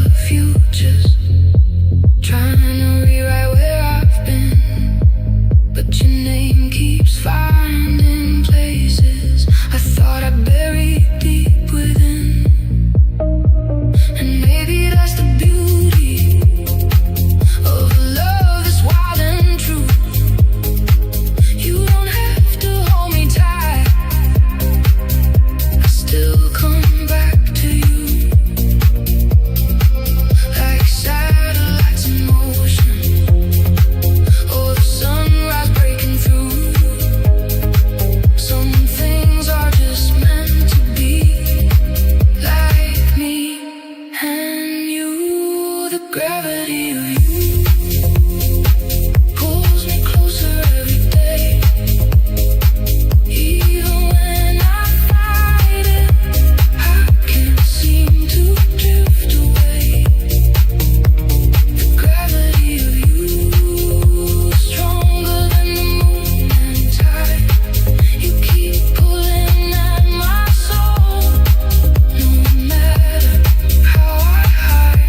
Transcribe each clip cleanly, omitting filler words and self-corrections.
of you, just trying to rewrite where I've been, but your name keeps finding places I thought I buried deep within. And maybe that's the beauty of a love that's wild and true. You don't have to hold me tight, I still come back to you. Like satellites in motion, or the sunrise breaking through. Some things are just meant to be, like me and you. The gravity of you pulls me closer every day. Even when I fight it, I can't seem to drift away. The gravity of you, stronger than the moon and tide. You keep pulling at my soul, no matter how I hide.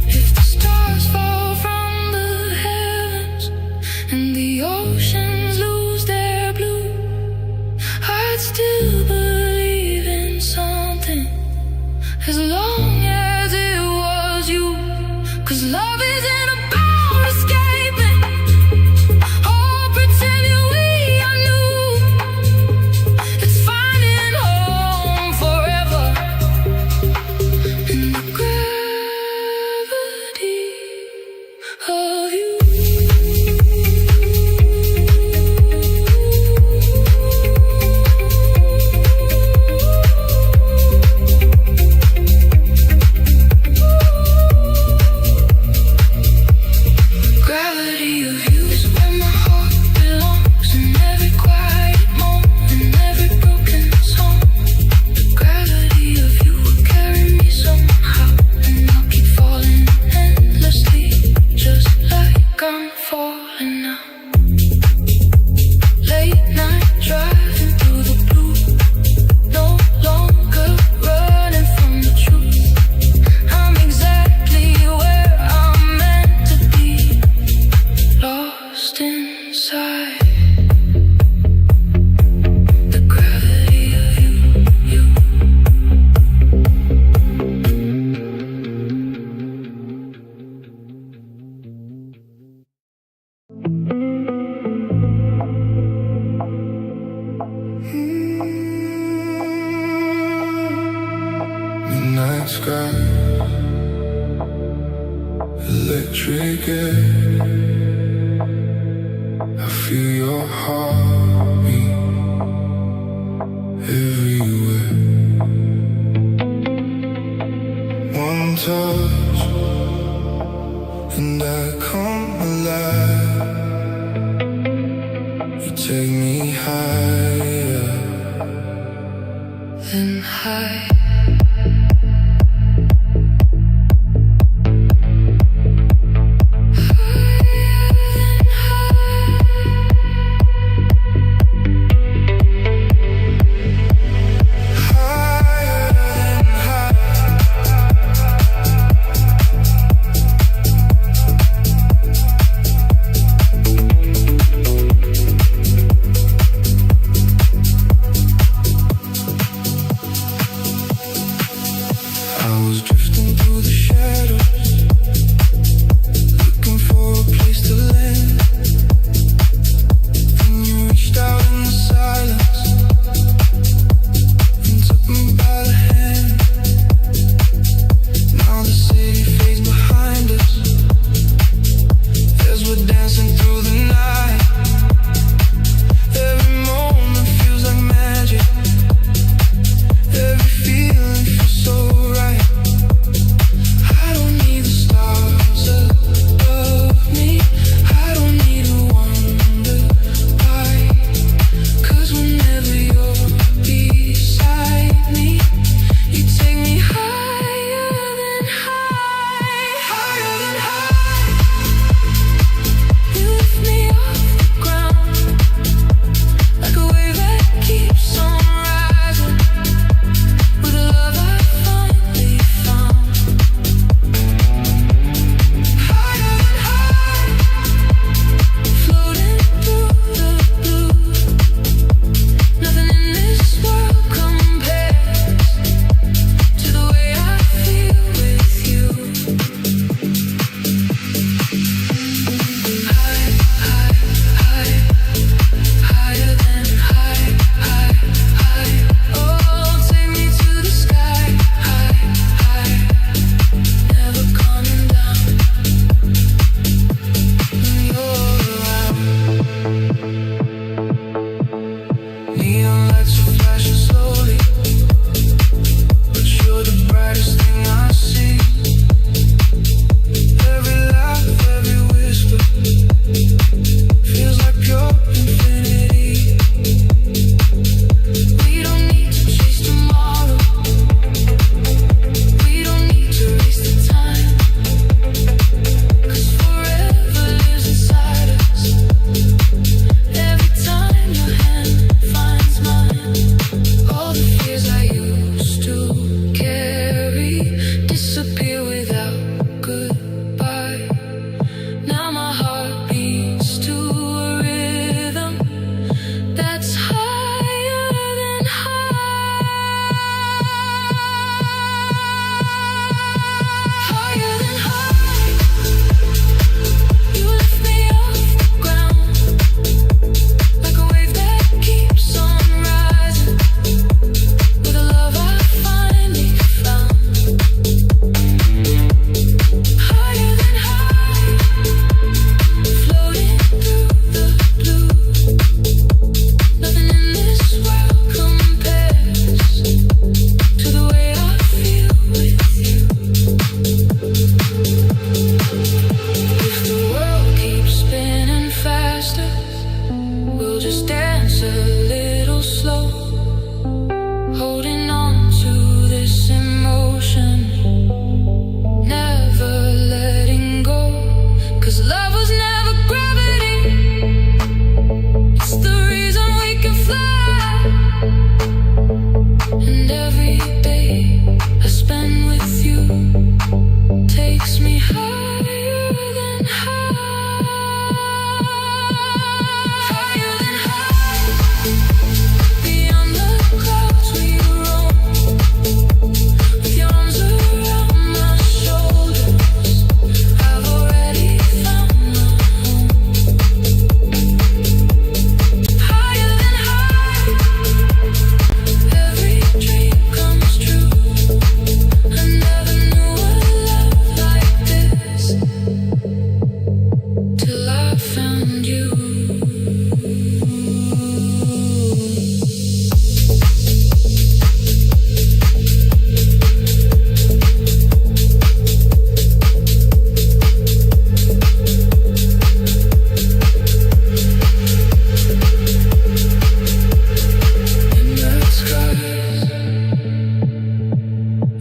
If the stars fall from the heavens and the oceans lose their blue, I'd still believe in something, as long as it was you. 'Cause love isn't about escaping or pretending we are new. It's finding home forever in the gravity of you. Gravity of you is where my heart belongs, in every quiet moment, in every broken song. The gravity of you will carry me somehow, and I'll keep falling endlessly, just like I'm falling now. Late night driving through the blue, no longer running from the truth. I'm exactly where I'm meant to be, lost inside. The gravity of you, you. Midnight sky, electric air. I feel your heartbeat everywhere. One touch and I come alive. You take me higher than high.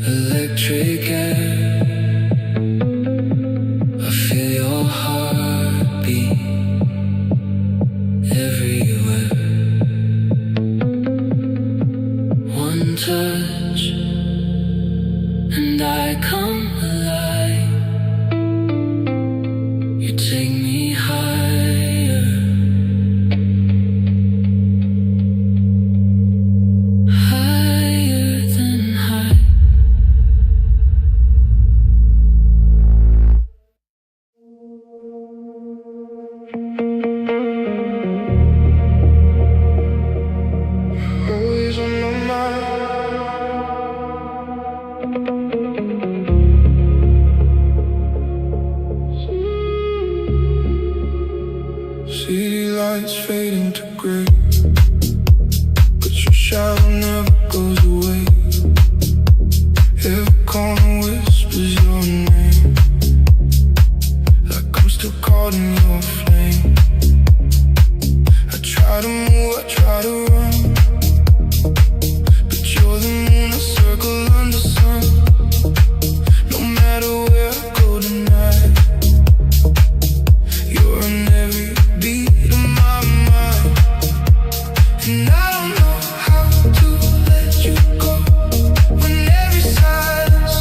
electric air. I feel your heartbeat everywhere. One touch and I come alive. You take me higher, higher than high. Always on my mind. City lights fading to gray, but your shadow never goes away. Every corner whispers your name, like I'm still caught in your flame. I try to move, I try to run, but you're the moon, a circle under sun. No matter where I go tonight, you're in every beat of my mind. And I don't know how to let you go when every silence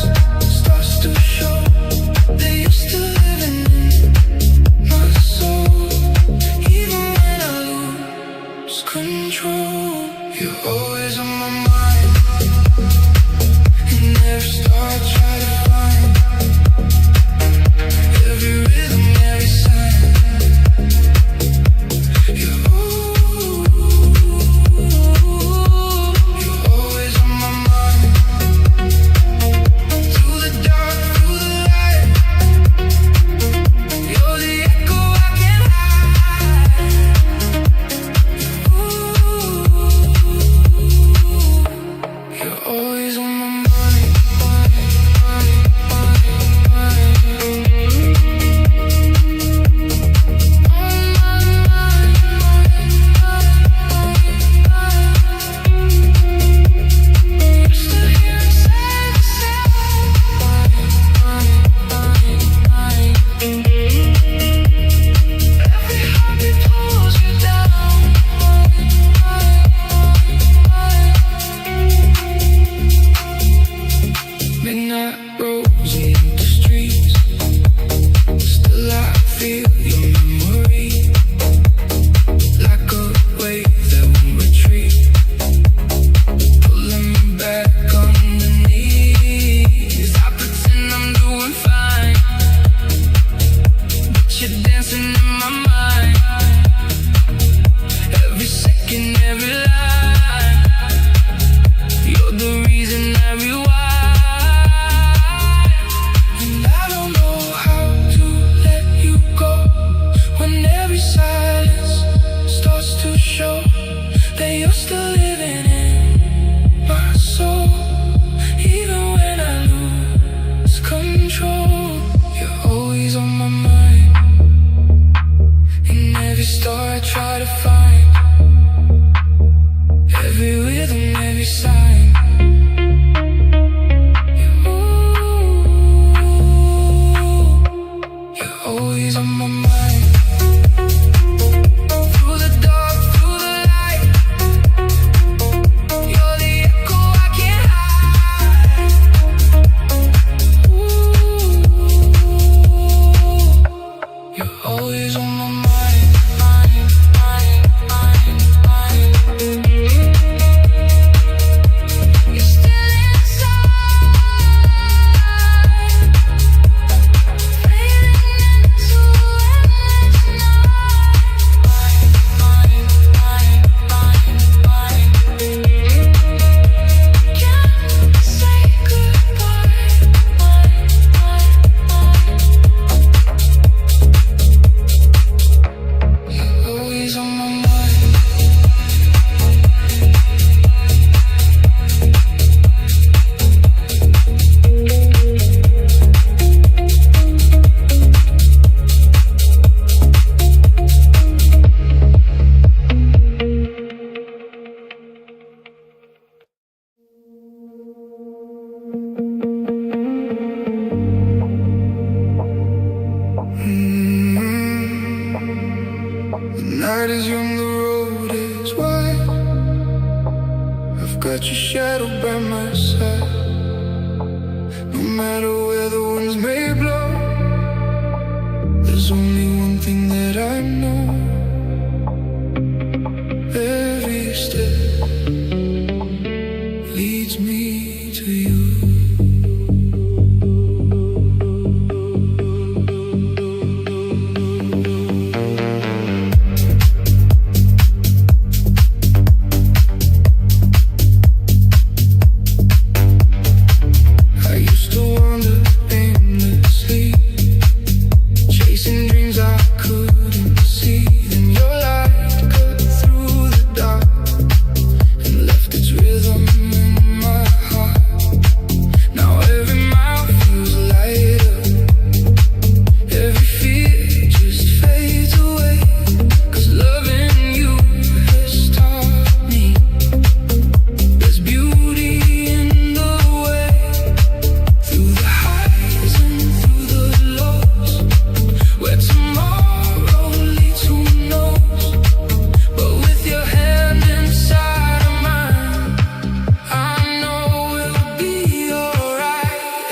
matter where the winds may blow, there's only one thing that I know. Every step leads me to you.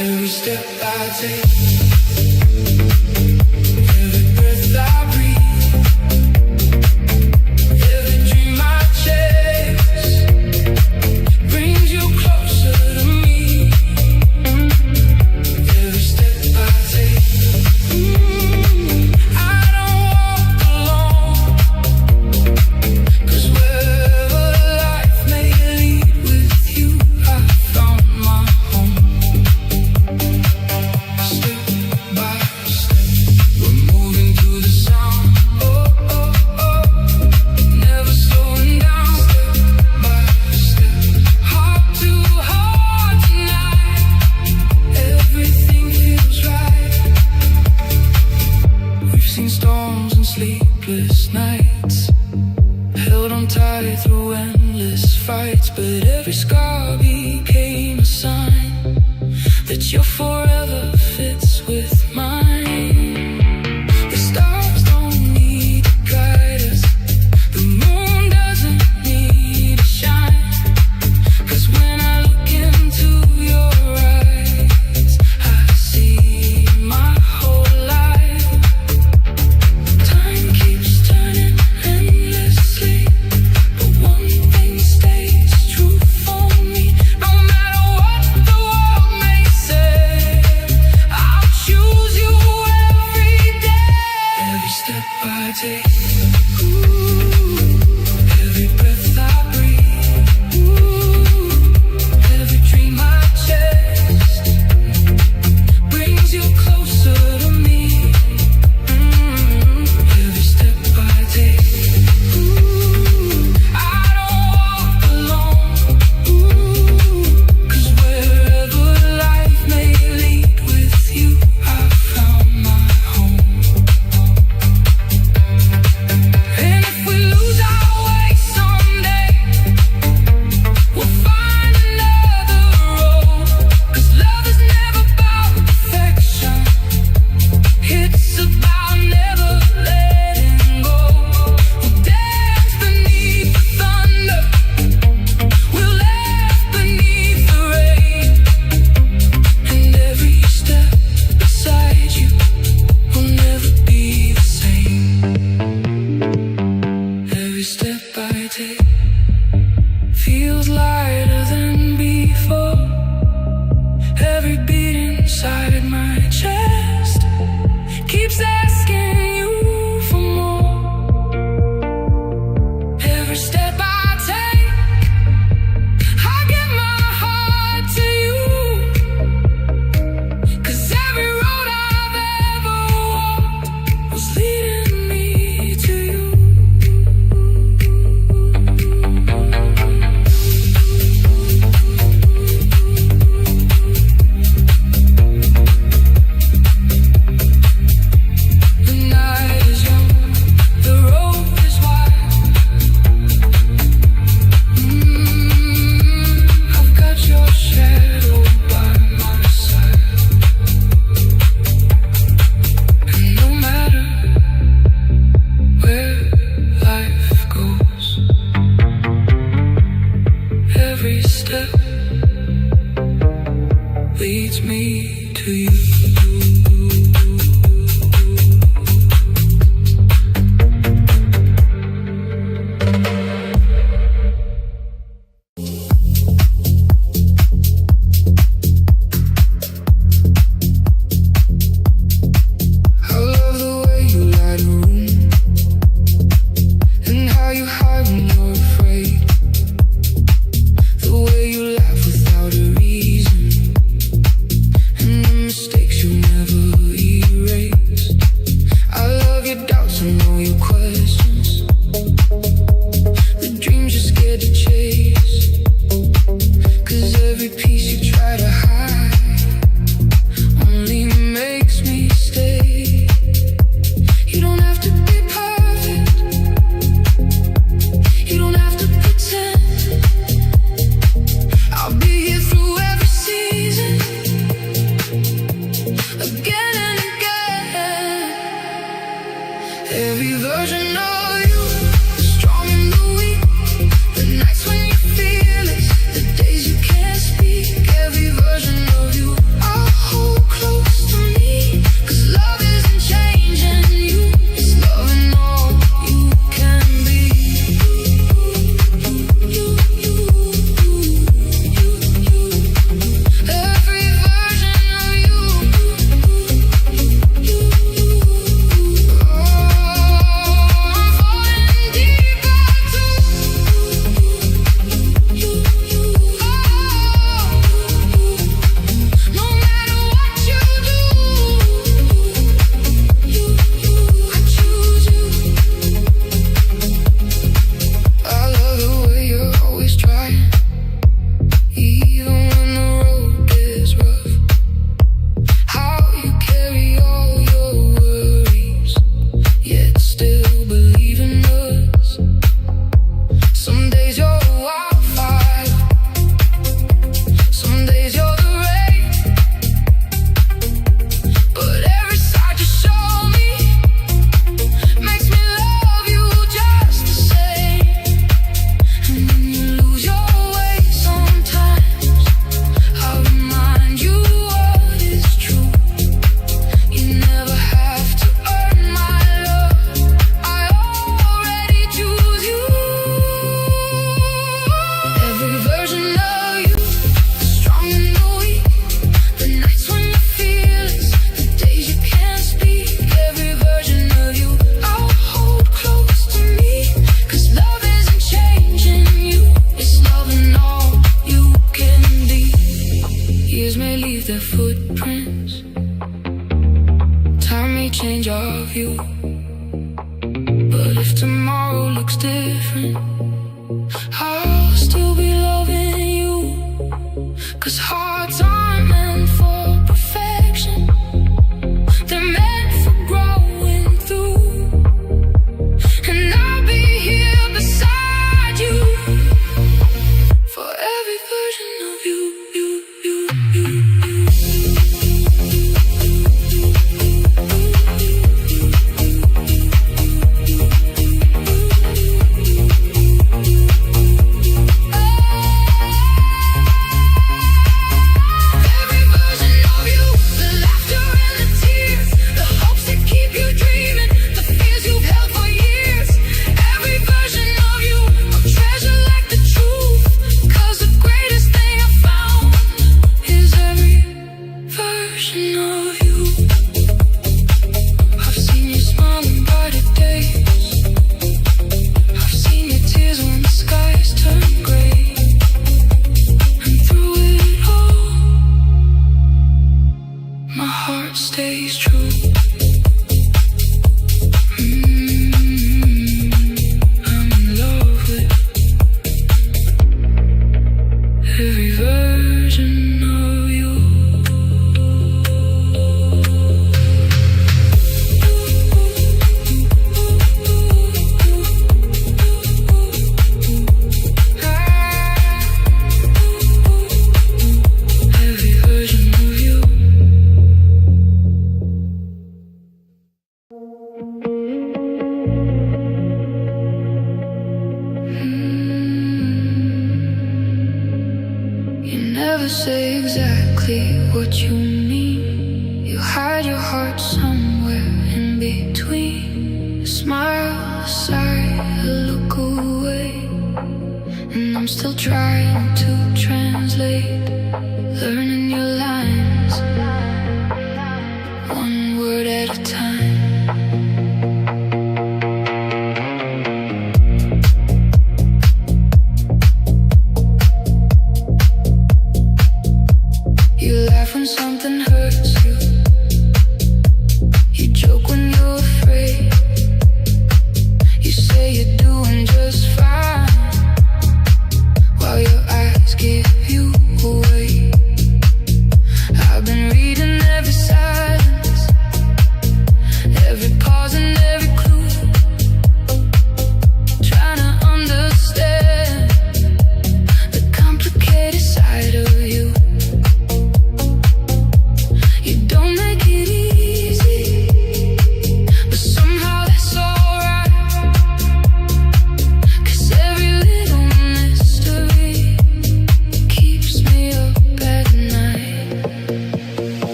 Every step I take, every breath I breathe, every dream I chase brings you closer to me. Every step I take, I don't walk alone, 'cause wherever life may lead with you, I found my home. Step by step, we're moving to the sound. Oh, oh, oh, never slowing down. Step by step, heart to heart tonight. Everything feels right. We've seen storms and sleepless nights, held on tight through endless fights, but every scar became a sign that your forever fits with mine. The stars don't need to guide us, the moon doesn't need to shine, 'cause when I look into your eyes, I see my whole life. Time keeps turning endlessly, but one thing stays true for me. No matter what the world may say, leads me to you. Every version of you, the strong and the weak, the nights when you feel it, the days you can't speak. Every version of you, I'll hold close to me, 'cause love isn't changing you, it's loving all you can be. Every version of you, their footprints. Time may change our view, but if tomorrow looks different, I'll still be loving you. 'Cause hearts aren't meant for perfection, they're meant for growing through. And I'll be here beside you for every version of you. Stays true. I'm in love with every version of you. mean. You hide your heart somewhere in between. A smile, a sigh, a look away. And I'm still trying to translate, learning your lines, one word at a time. You laugh when something hurts you. You joke when you're afraid. You say you're doing just fine, while your eyes give you away. I've been reading every silence, every pause and every clue, trying to understand the complicated side of you. You don't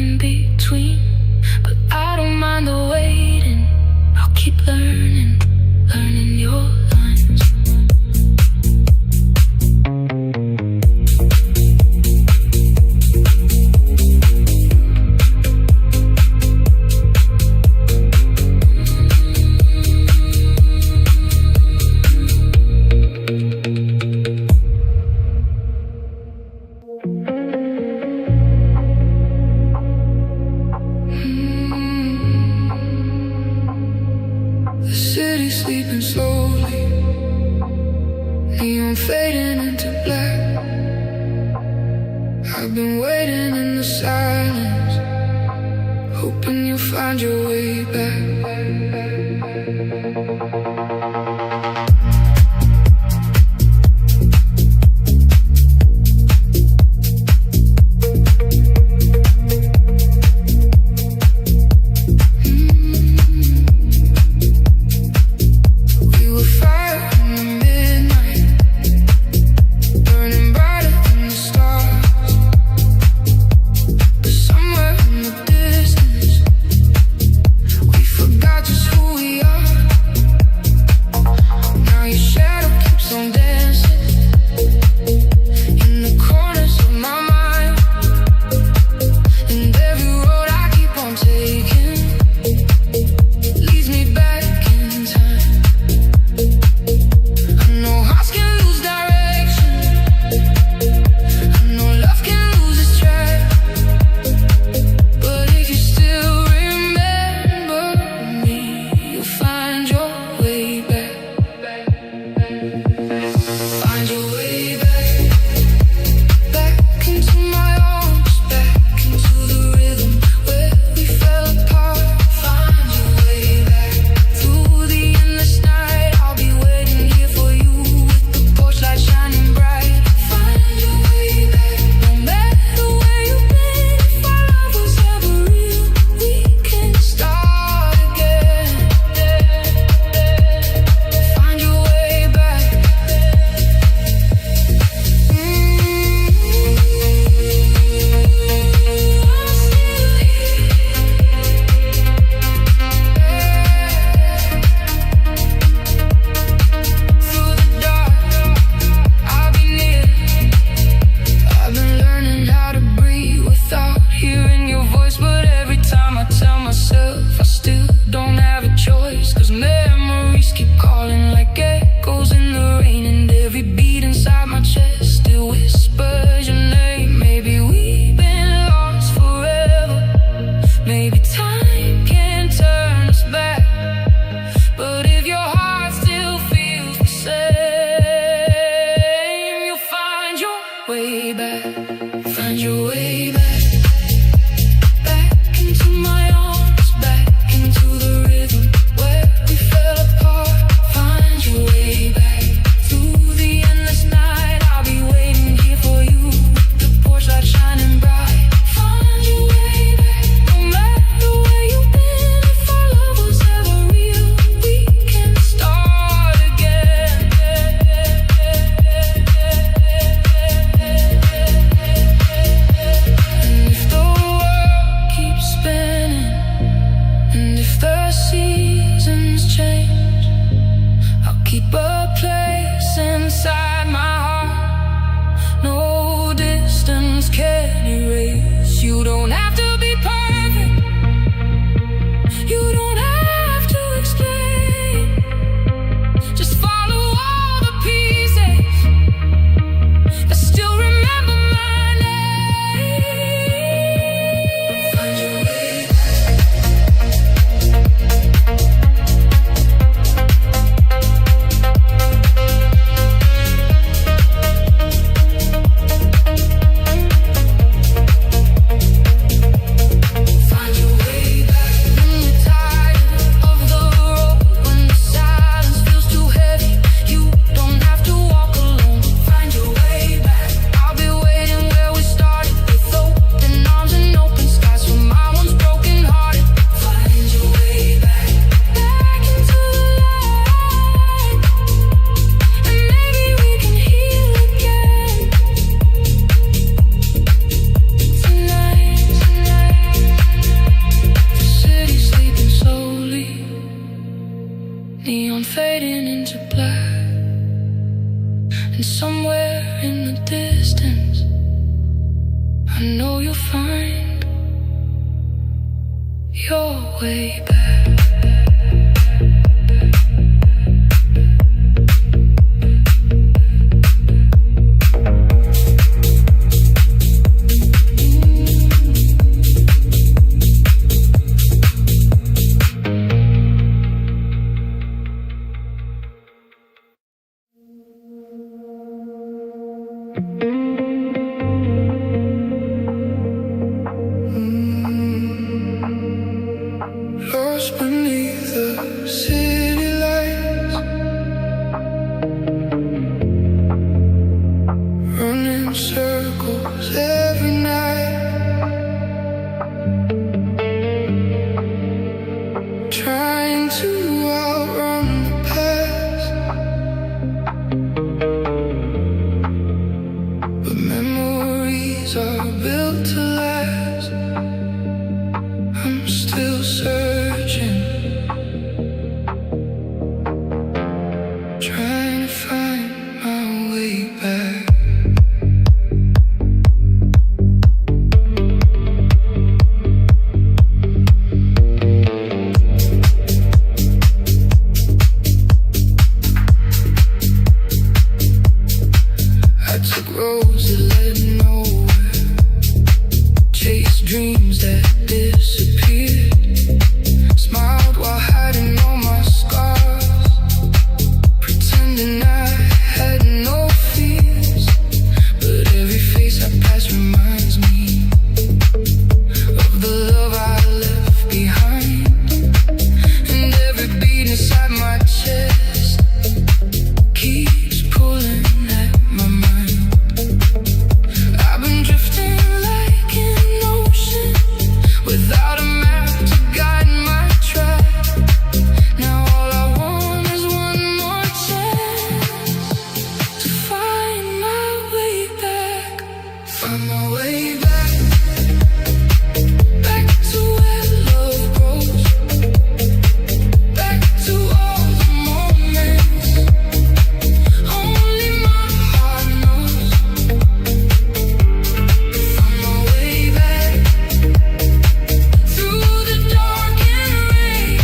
in between. But I don't mind the waiting. I'll keep learning, learning your lines. The city's sleeping slowly, neon fading into black. I've been waiting in the silence, hoping you'll find your way back. Find your way back, back into my arms, back into the rhythm where we fell. your way back. Lost beneath the city lights, running circles every night, trying to outrun the past, but memories are built to last. I'm still searching, trying to find my way back. I took roads that led nowhere, chased dreams that disappeared, smiled while hiding all my scars, pretending I had no fears. But every face I pass reminds me of the love I left behind, and every beat inside my chest keeps pulling at my mind. I've been drifting like an ocean without a map to guide my track. Now all I want is one more chance to find my way back. Find my way back, back to where love grows, back to all the moments only my heart knows. Find my way back through the dark and rain.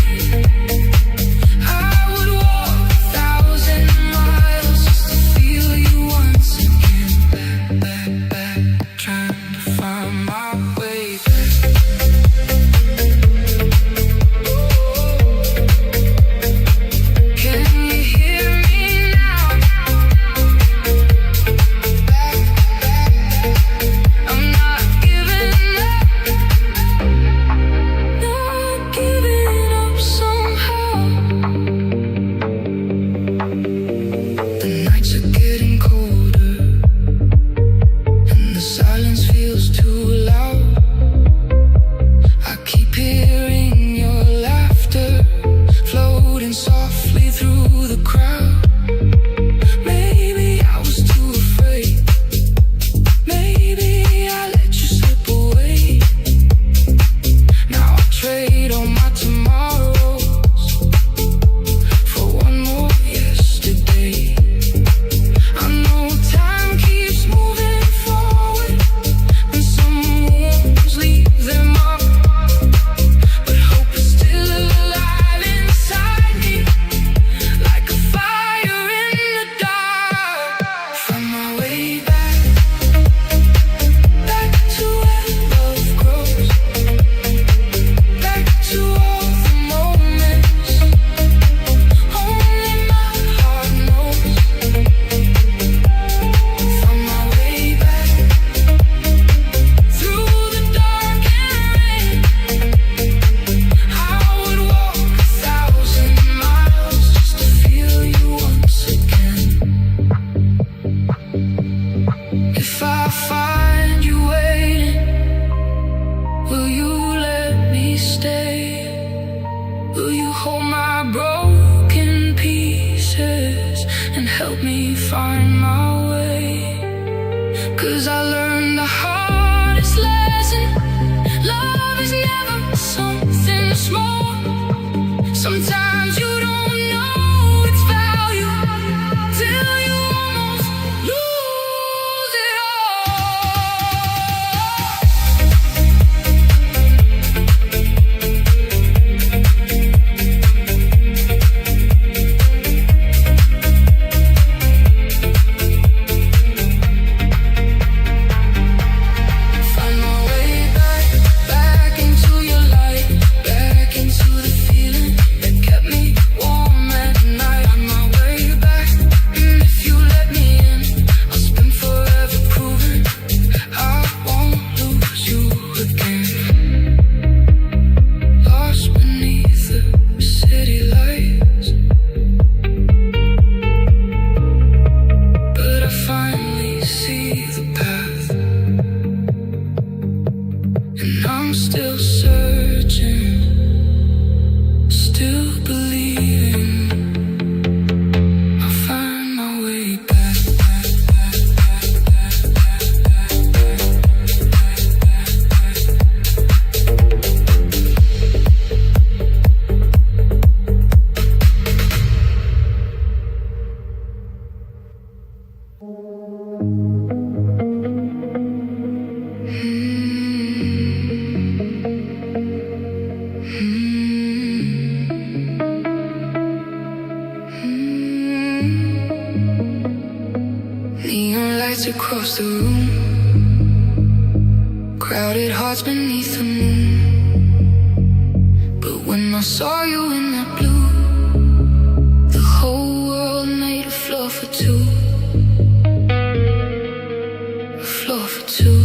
I would walk 1,000 miles just to feel you once again. Back, trying to find my way back. Can you hear me now? I'm not giving up, not giving up somehow. The nights are getting colder, and the silence feels too loud. I keep hearing your laughter floating softly through the crowd. Maybe I was too afraid, maybe I let you slip away. Now I trade all my tomorrows for one more yesterday. I know time keeps moving forward, and some wounds leave their mark, but hope is still alive inside me, like a fire in the dark. Find my way back, back to where love grows, back to all the moments only my heart knows. Find my way back through the dark and rain. I would walk 1,000 miles just to feel you once again. If I find you waiting, will you let me stay? Will you hold my broken pieces and help me find my way? 'Cause I learned the hardest lesson. Love is never something small. Sometimes you don't know its value till you almost lose it all. still searching, still believing I'll find my way back. Neon lights across the room, crowded hearts beneath the moon. But when I saw you in that blue, the whole world made a floor for two. A floor for two.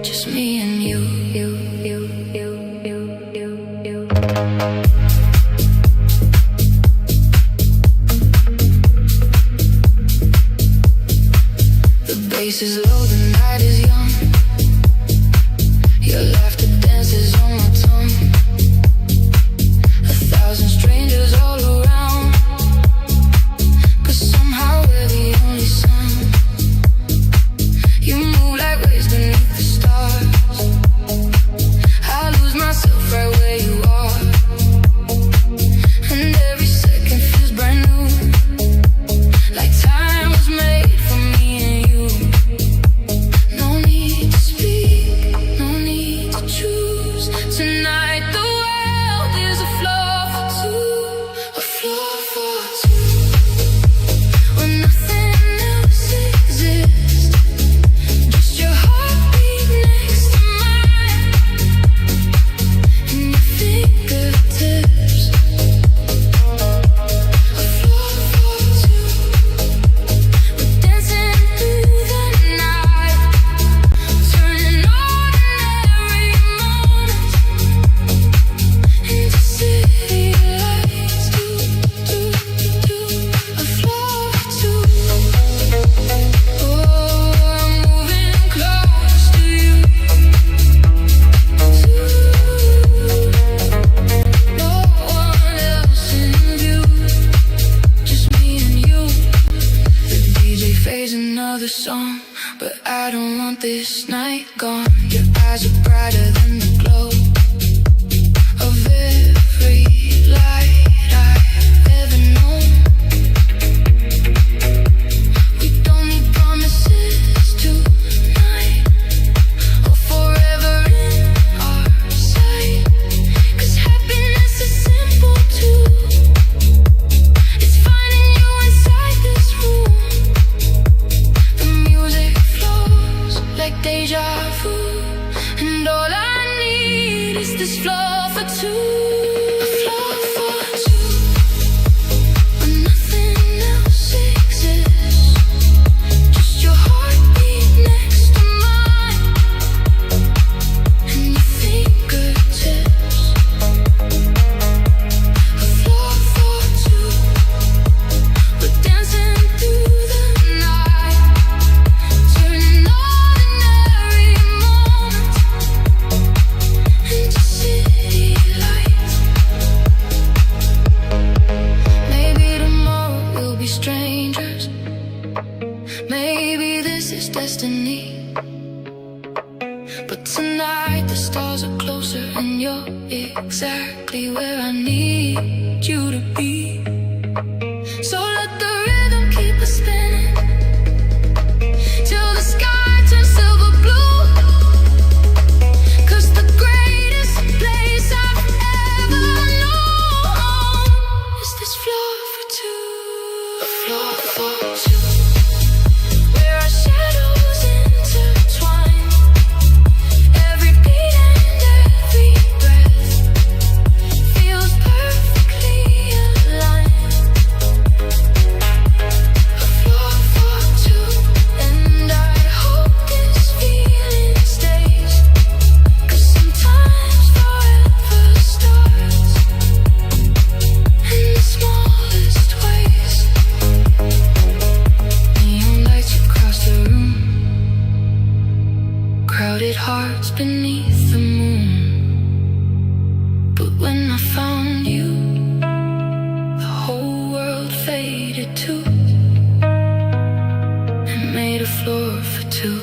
Just me and you, you, you, you, you, you, you. The bass is low, the night is young. Your laughter dances on my tongue. 1,000 strangers all around, 'cause somehow we're the only sound. You move like waves beneath the stars. I lose myself right where you are, and every second feels brand new, like time was made for me and you. No need to speak, no need to choose. Tonight the world is a floor for two, a floor for two, where nothing else exists, just your heartbeat next to mine, and your fingertips. A floor for two, we're dancing through the night, turning ordinary moments into city lights. A floor for two. Oh, I'm moving close to you. No one else in view, just me and you. The DJ plays another song, but I don't want this night gone. Your eyes are brighter than the glow of every light I've ever known. We don't need promises tonight or forever in our sight, 'cause happiness is simple too. It's finding you inside this room. The music flows like deja vu, and all I need is this floor for two. A floor for two, where nothing else exists, just your heartbeat next to mine, and your fingertips. A floor for two, we're dancing through the night, turning ordinary moments into city lights. Maybe tomorrow we'll be strangers. Maybe this is destiny. But tonight the stars are closer, and you're exactly where I need you to be. So let the rhythm keep us spinning till the sky turns silver blue, 'cause the greatest place I've ever known is this floor for two. A floor for two, where our shadows intertwine. Every beat and every breath feels perfectly aligned. stars beneath the moon. But when I found you, the whole world faded too, and made a floor for two.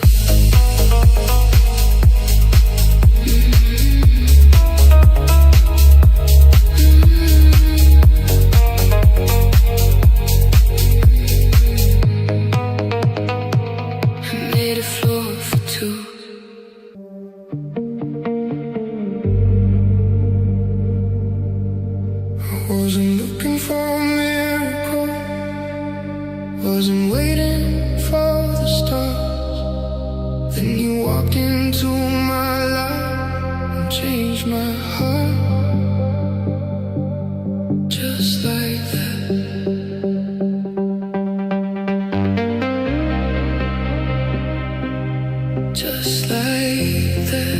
Wasn't looking for a miracle, wasn't waiting for the stars. Then you walked into my life and changed my heart, just like that. Just like that.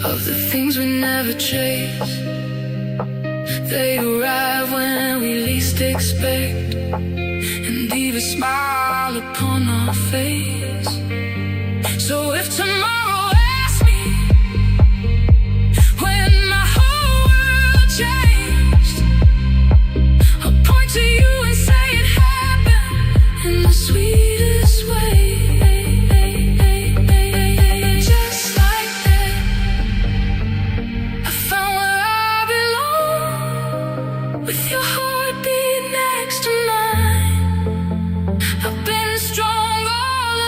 Of the things we never chase, they arrive when we least expect, and leave a smile upon our face. So if tomorrow asks me when my whole world changed, I'll point to you and say it happened in the sweetest way. With your heartbeat next to mine, I've been strong all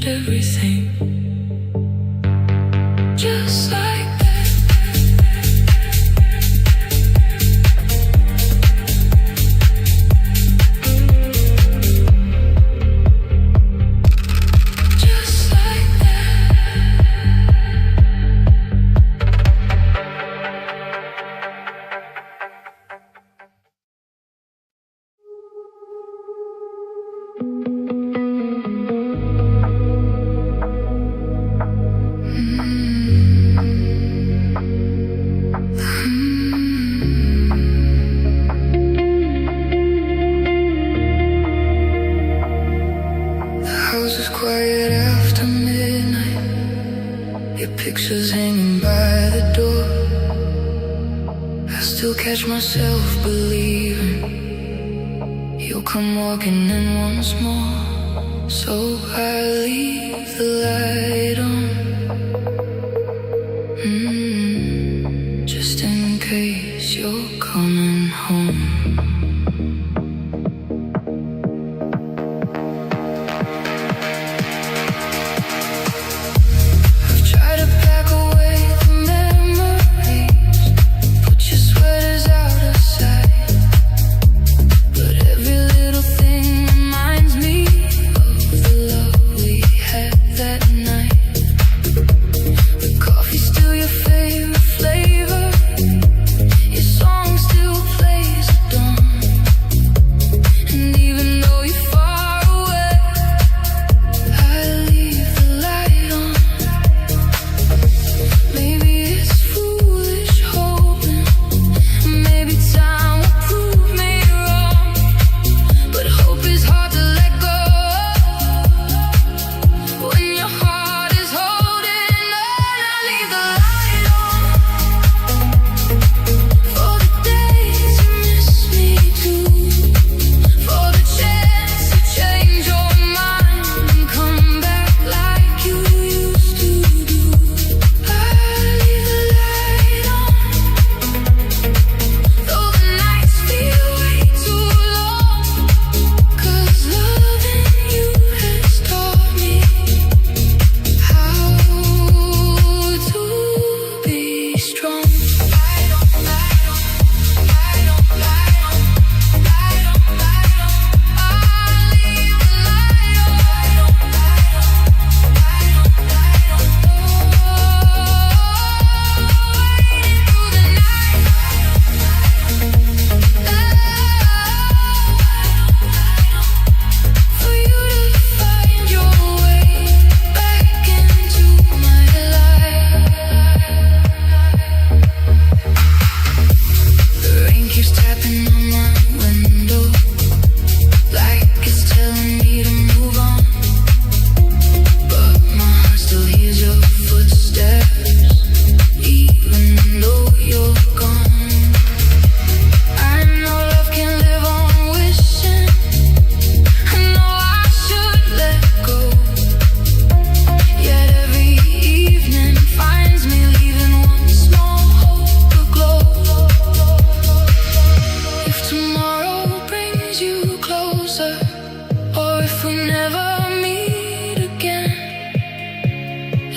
changed everything. Just like that. Just like house is quiet after midnight. Your picture's hanging by the door. I still catch myself believing you'll come walking in once more. So I leave the light on, just in case you're coming home.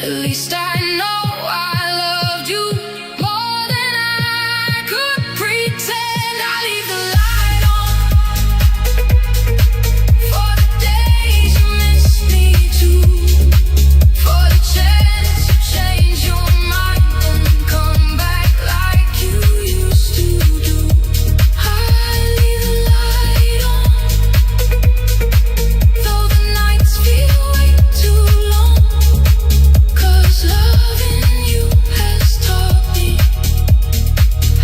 At least I know I loved you more than I could pretend. I leave the light on for the days you miss me too, for the chance to change your mind and come back like you used to do. I leave the light on, though the nights feel way too long. 'Cause loving you has taught me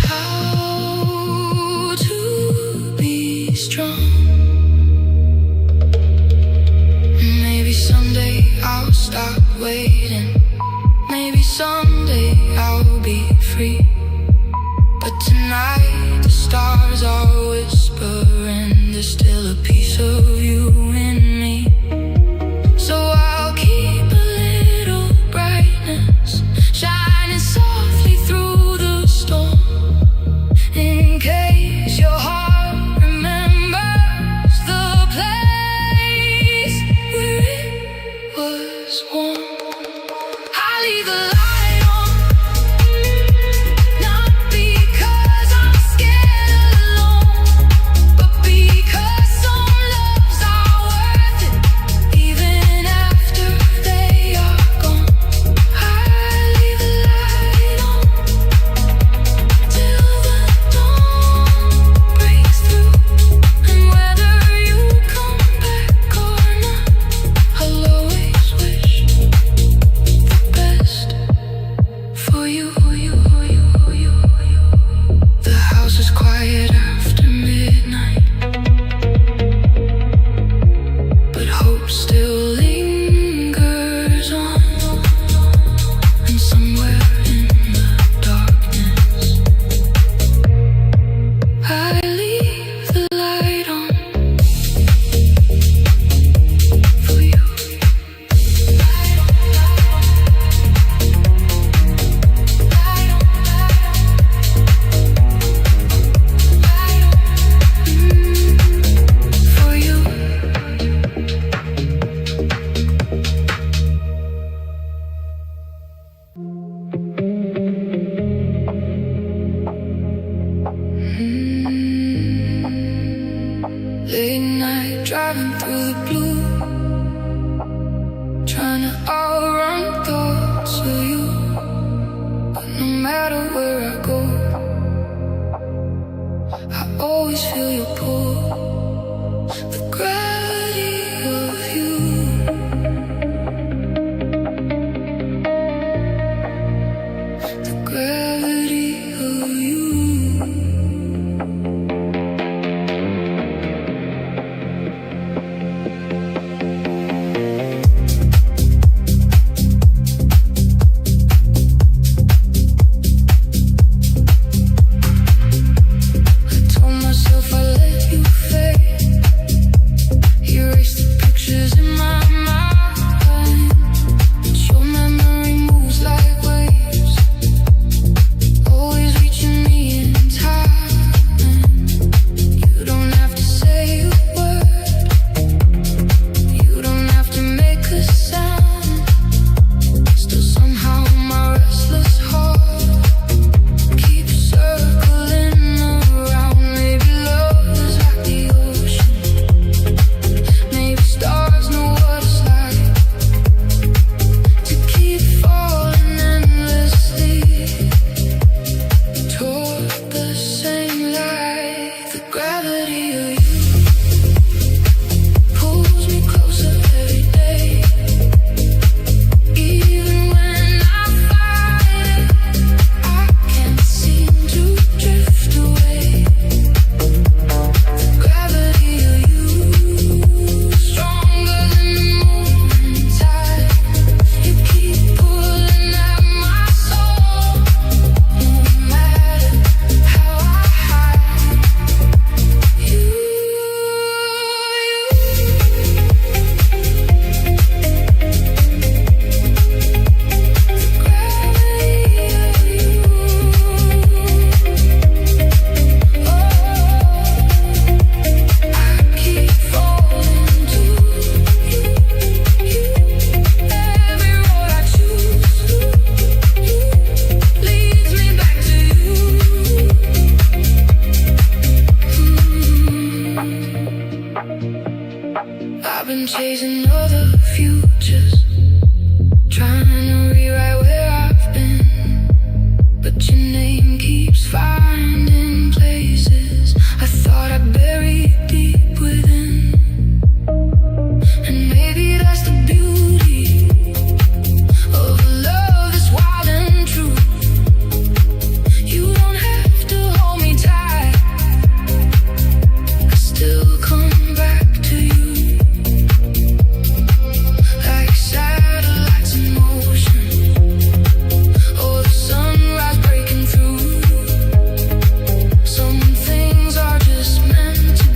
how to be strong. Maybe someday I'll stop waiting. Maybe someday I'll be free. But tonight the stars are whispering there's still a piece of you in me. So I'll keep a little brightness shining softly through the storm, in case your heart remembers the place where it was. still lingers on, and somewhere in the darkness I leave the light on for you. For you. Late night driving through the blue, trying to outrun thoughts of you. But no matter where I go, I always feel your pull. The gravity of you. The gravity of you. I told myself I'd let you fade, erase the pictures in my mind. But your memory moves like waves, always reaching me in time. You don't have to say a word, you don't have to make a sound. Still somehow my restless heart keeps circling around. Maybe love is like the ocean, maybe stars know what it's like to keep falling endlessly toward the same light. The gravity of you pulls me closer every day. Even when I fight it, I can't seem to drift away. The gravity of you, stronger than the moving tide. You keep pulling at my soul, no matter how I hide. You. I've been chasing other futures, trying to rewrite where I've been, but your name keeps finding places I thought I buried deep within. And maybe that's the beauty of a love that's wild and true. You don't have to hold me tight, I still come back to you. Like satellites in motion, or the sunrise breaking through. Some things are just meant to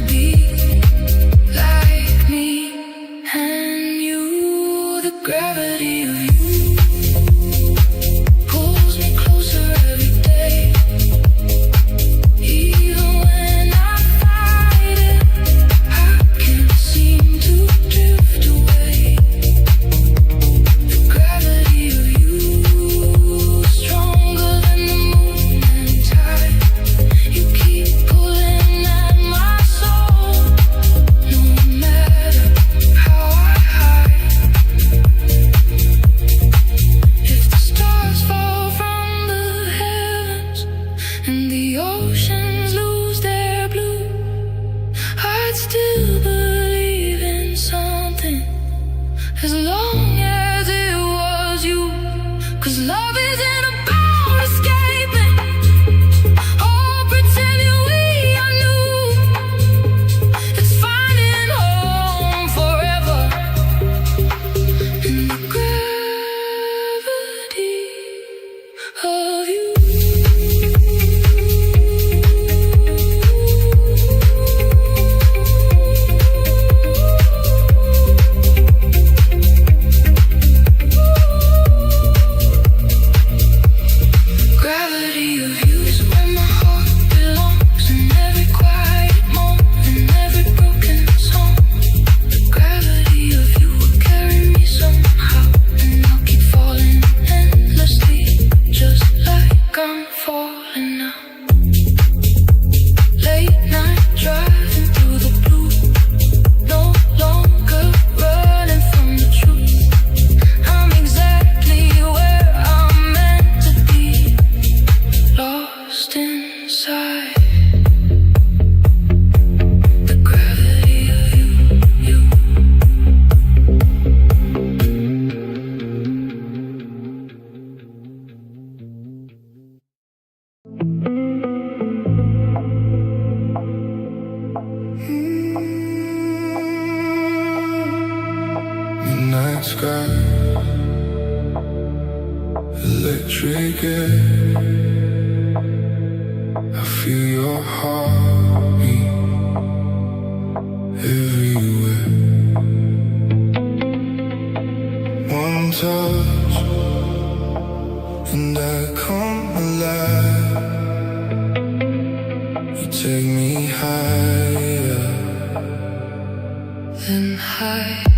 night sky, electric air. I feel your heartbeat everywhere. One touch and I come alive. You take me higher than high.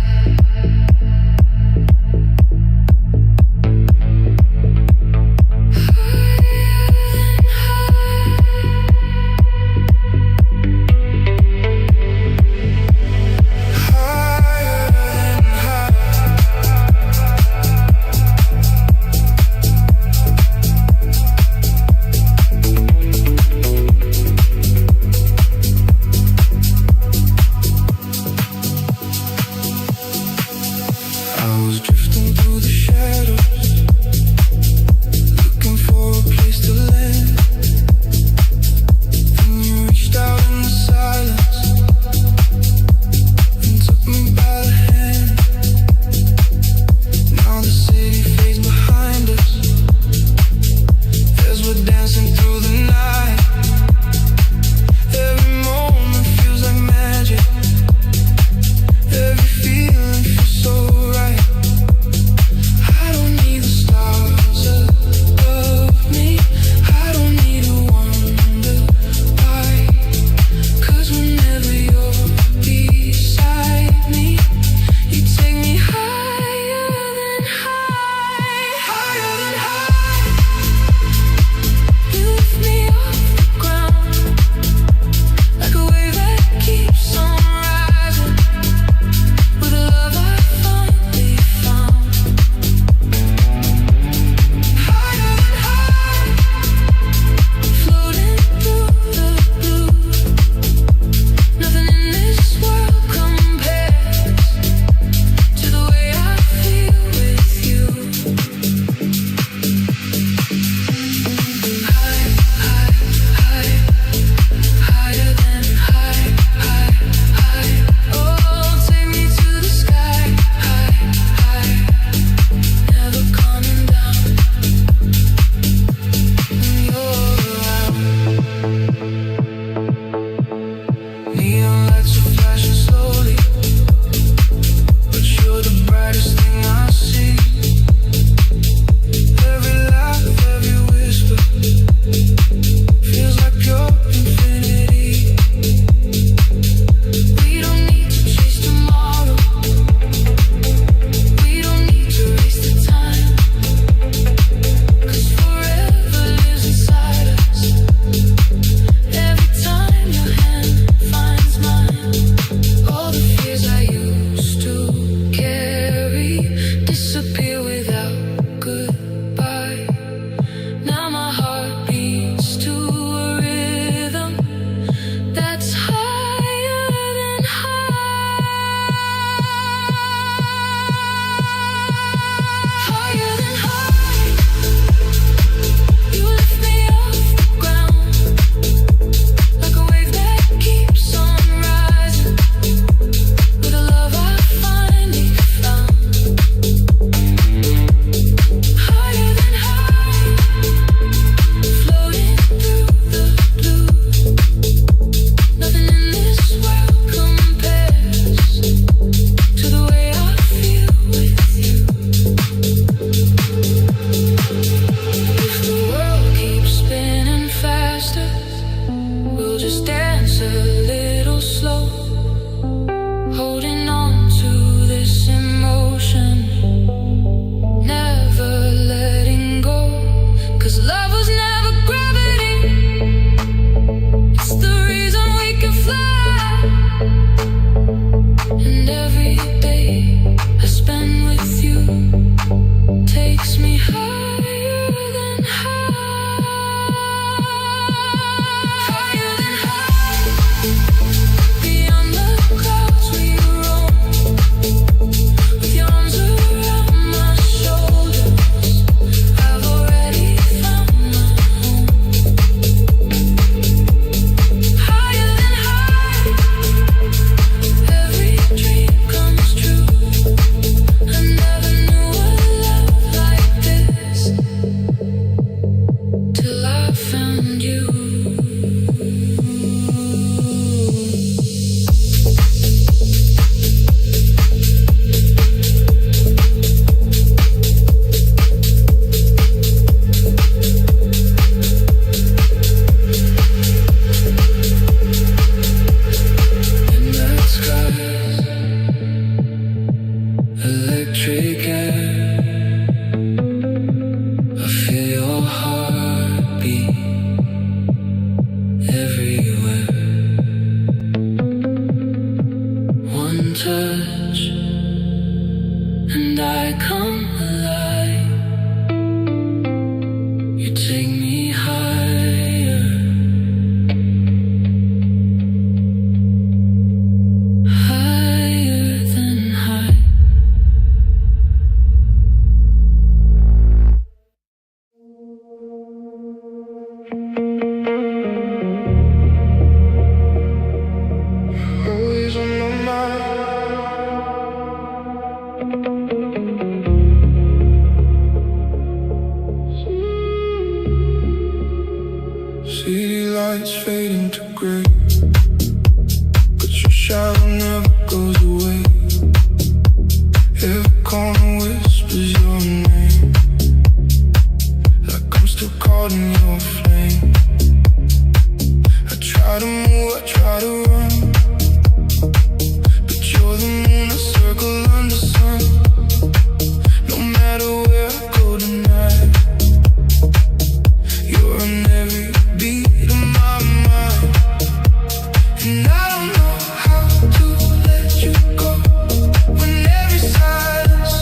electric air. I feel your heartbeat everywhere. One touch and I come alive. You take me higher, higher than high. Always on my mind. City lights fading to gray, but your shadow never goes away. Every corner whispers your name, like I'm still caught in your flame. I try to move, I try to run, but you're the moon, I circle under sun. No matter where I go tonight, you're in every beat of my mind. And I don't know how to let you go when every silence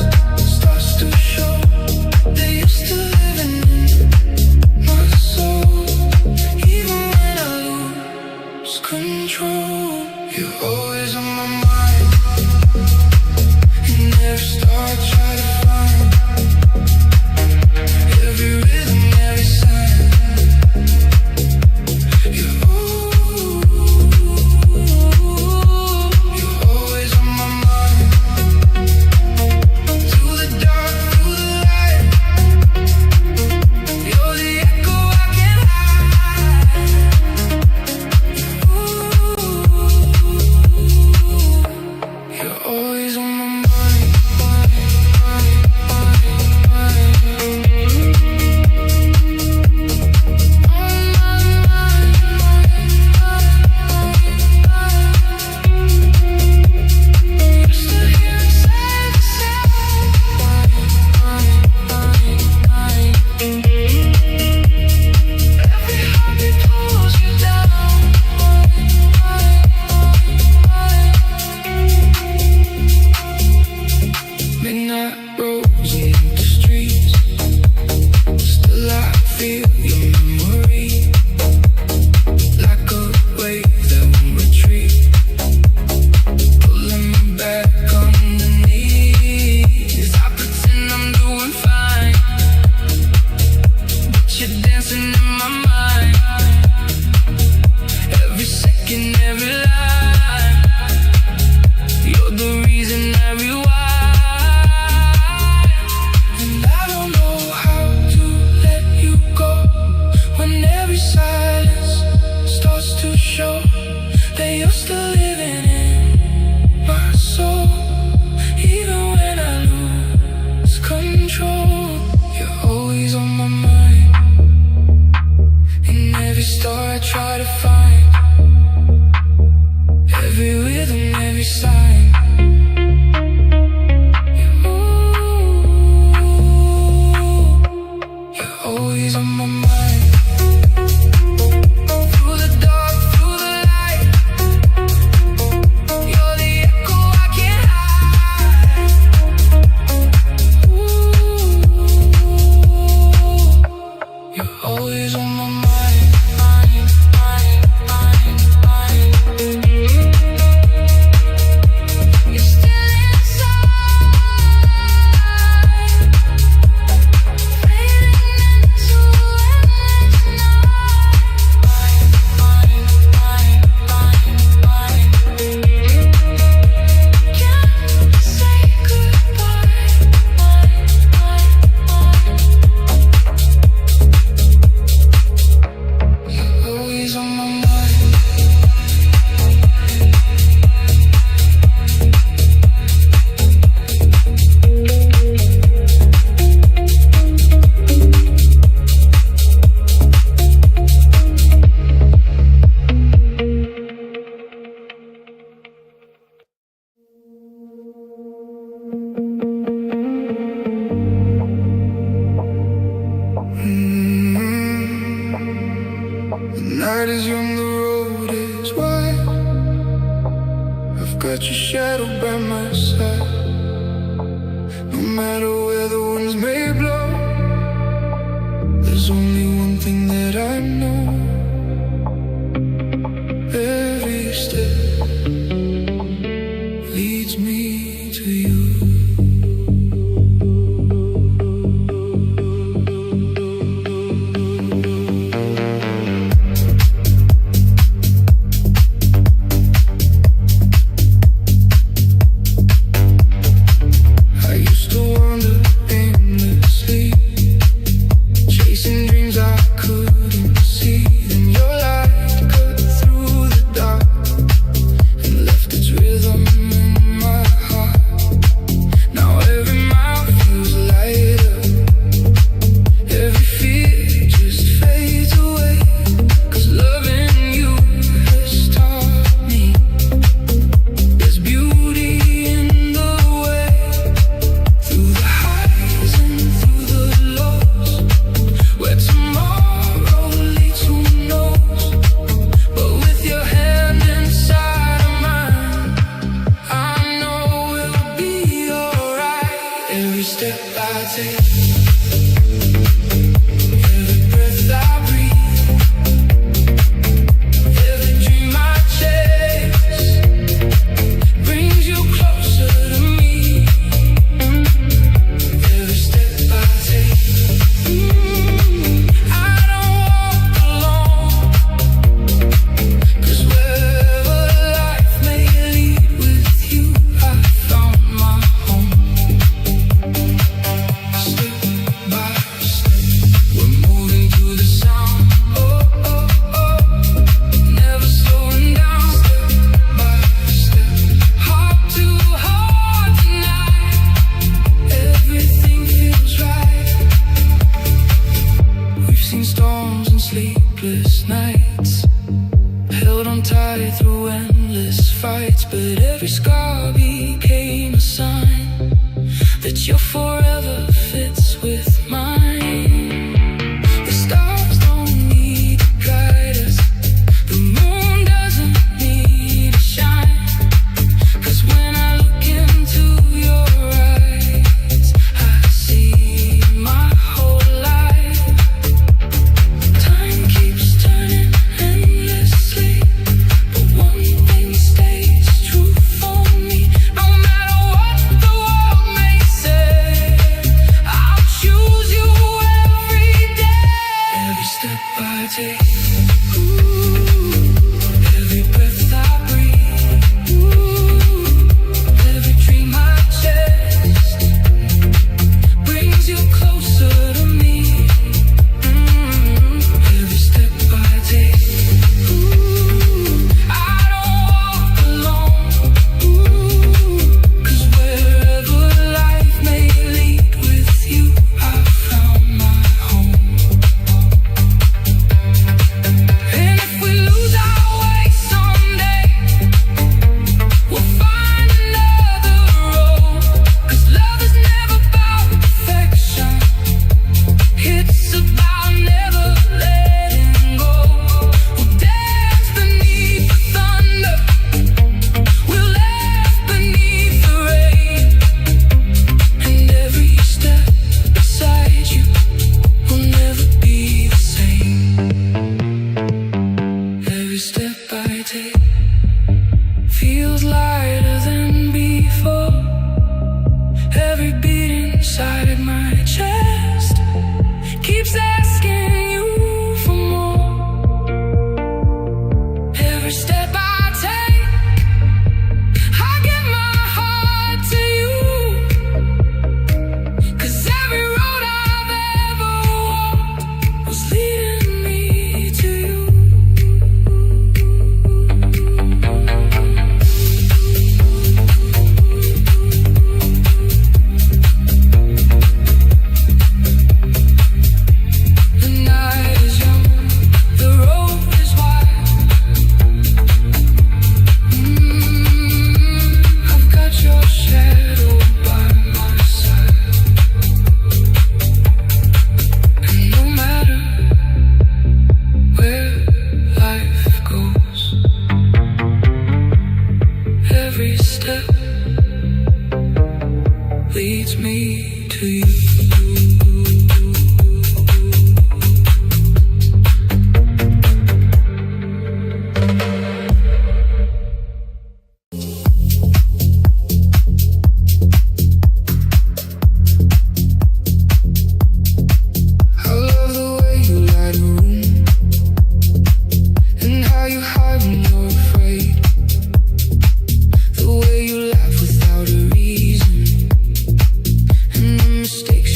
Every step I take, every breath I breathe, every dream I chase brings you closer to me. Every step I take, I don't walk alone, 'cause wherever life may lead with you, I found my home. Step by step, we're moving to the sound. Oh, oh, oh, never slowing down. Step by step, heart to heart tonight. Everything feels right. We've seen storms and sleepless nights, held on tight through endless fights, but every scar became a sign that your forever fits with mine. The stars don't need to guide us, the moon doesn't need to shine, 'cause when I look into your eyes, I see my whole life. Time keeps turning endlessly, but one thing stays true for me. No matter what the world may say, I'll choose you every day. Every step I take, every breath I breathe, every dream I chase brings you closer to me. Every step I take, I don't walk alone, 'cause wherever life may lead with you, I found my home. And if we lose our way someday, we'll find another road, 'cause love is never about perfection, it's about never letting go. We'll dance beneath the thunder, we'll laugh beneath the rain, and every step beside you will never be the same. Every step I take feels lighter than before. Every beat inside my chest keeps asking you for more. Every step I take, I give my heart to you, 'cause every road I've ever walked was leading me to you. The night is young, the road is wide. I've got your shadow by my side, and no matter where life goes, every step leads me to you. I love the way you light a room, and how you hide when you're afraid. The way you laugh without a reason, and the mistakes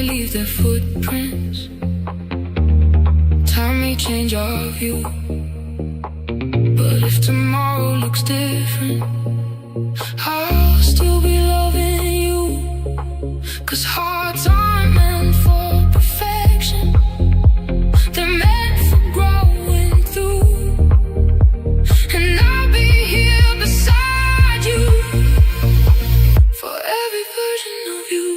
leave their footprints. Time may change our view, but if tomorrow looks different, I'll still be loving you. 'Cause hearts aren't meant for perfection, they're meant for growing through. And I'll be here beside you for every version of you.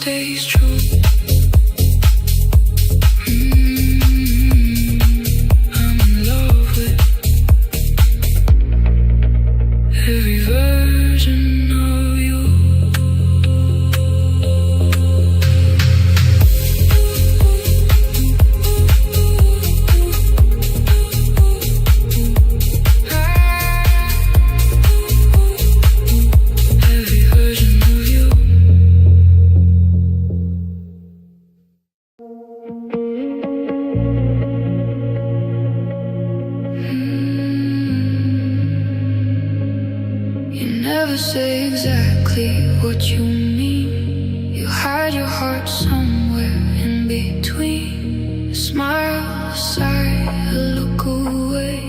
Stays true. I'm in love with every version of you. Every version of you. You never say exactly what you mean. You hide your heart somewhere in between. A smile, a sigh, a look away.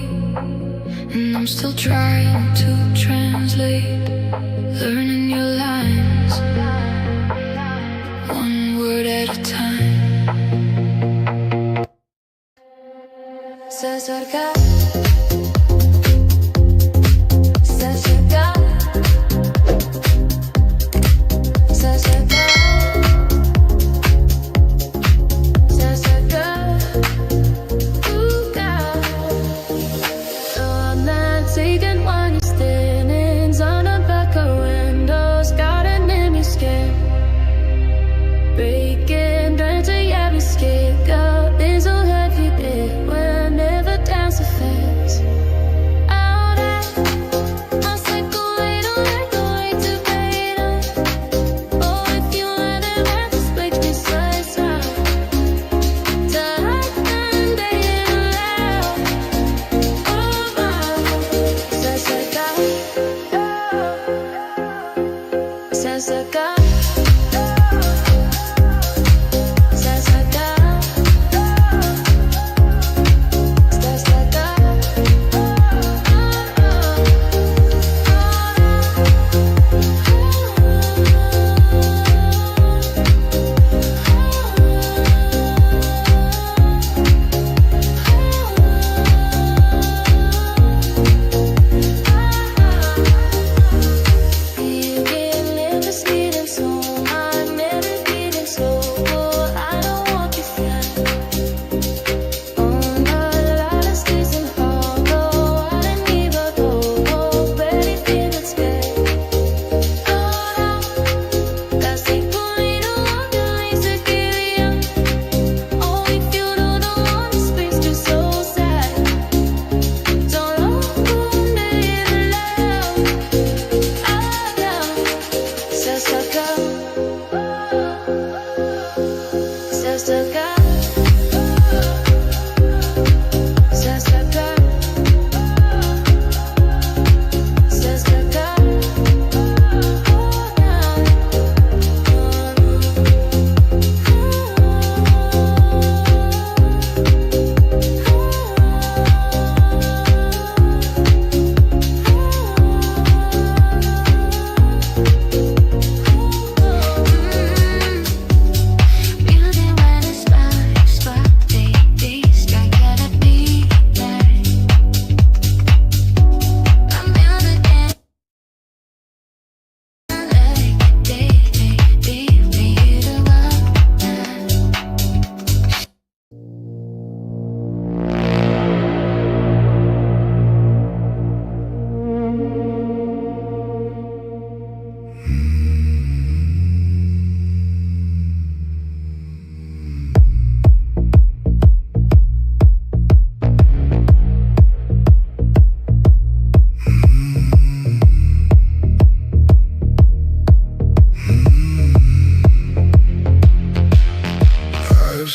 And I'm still trying to translate, learning your lines, one word at a time. Se acerca.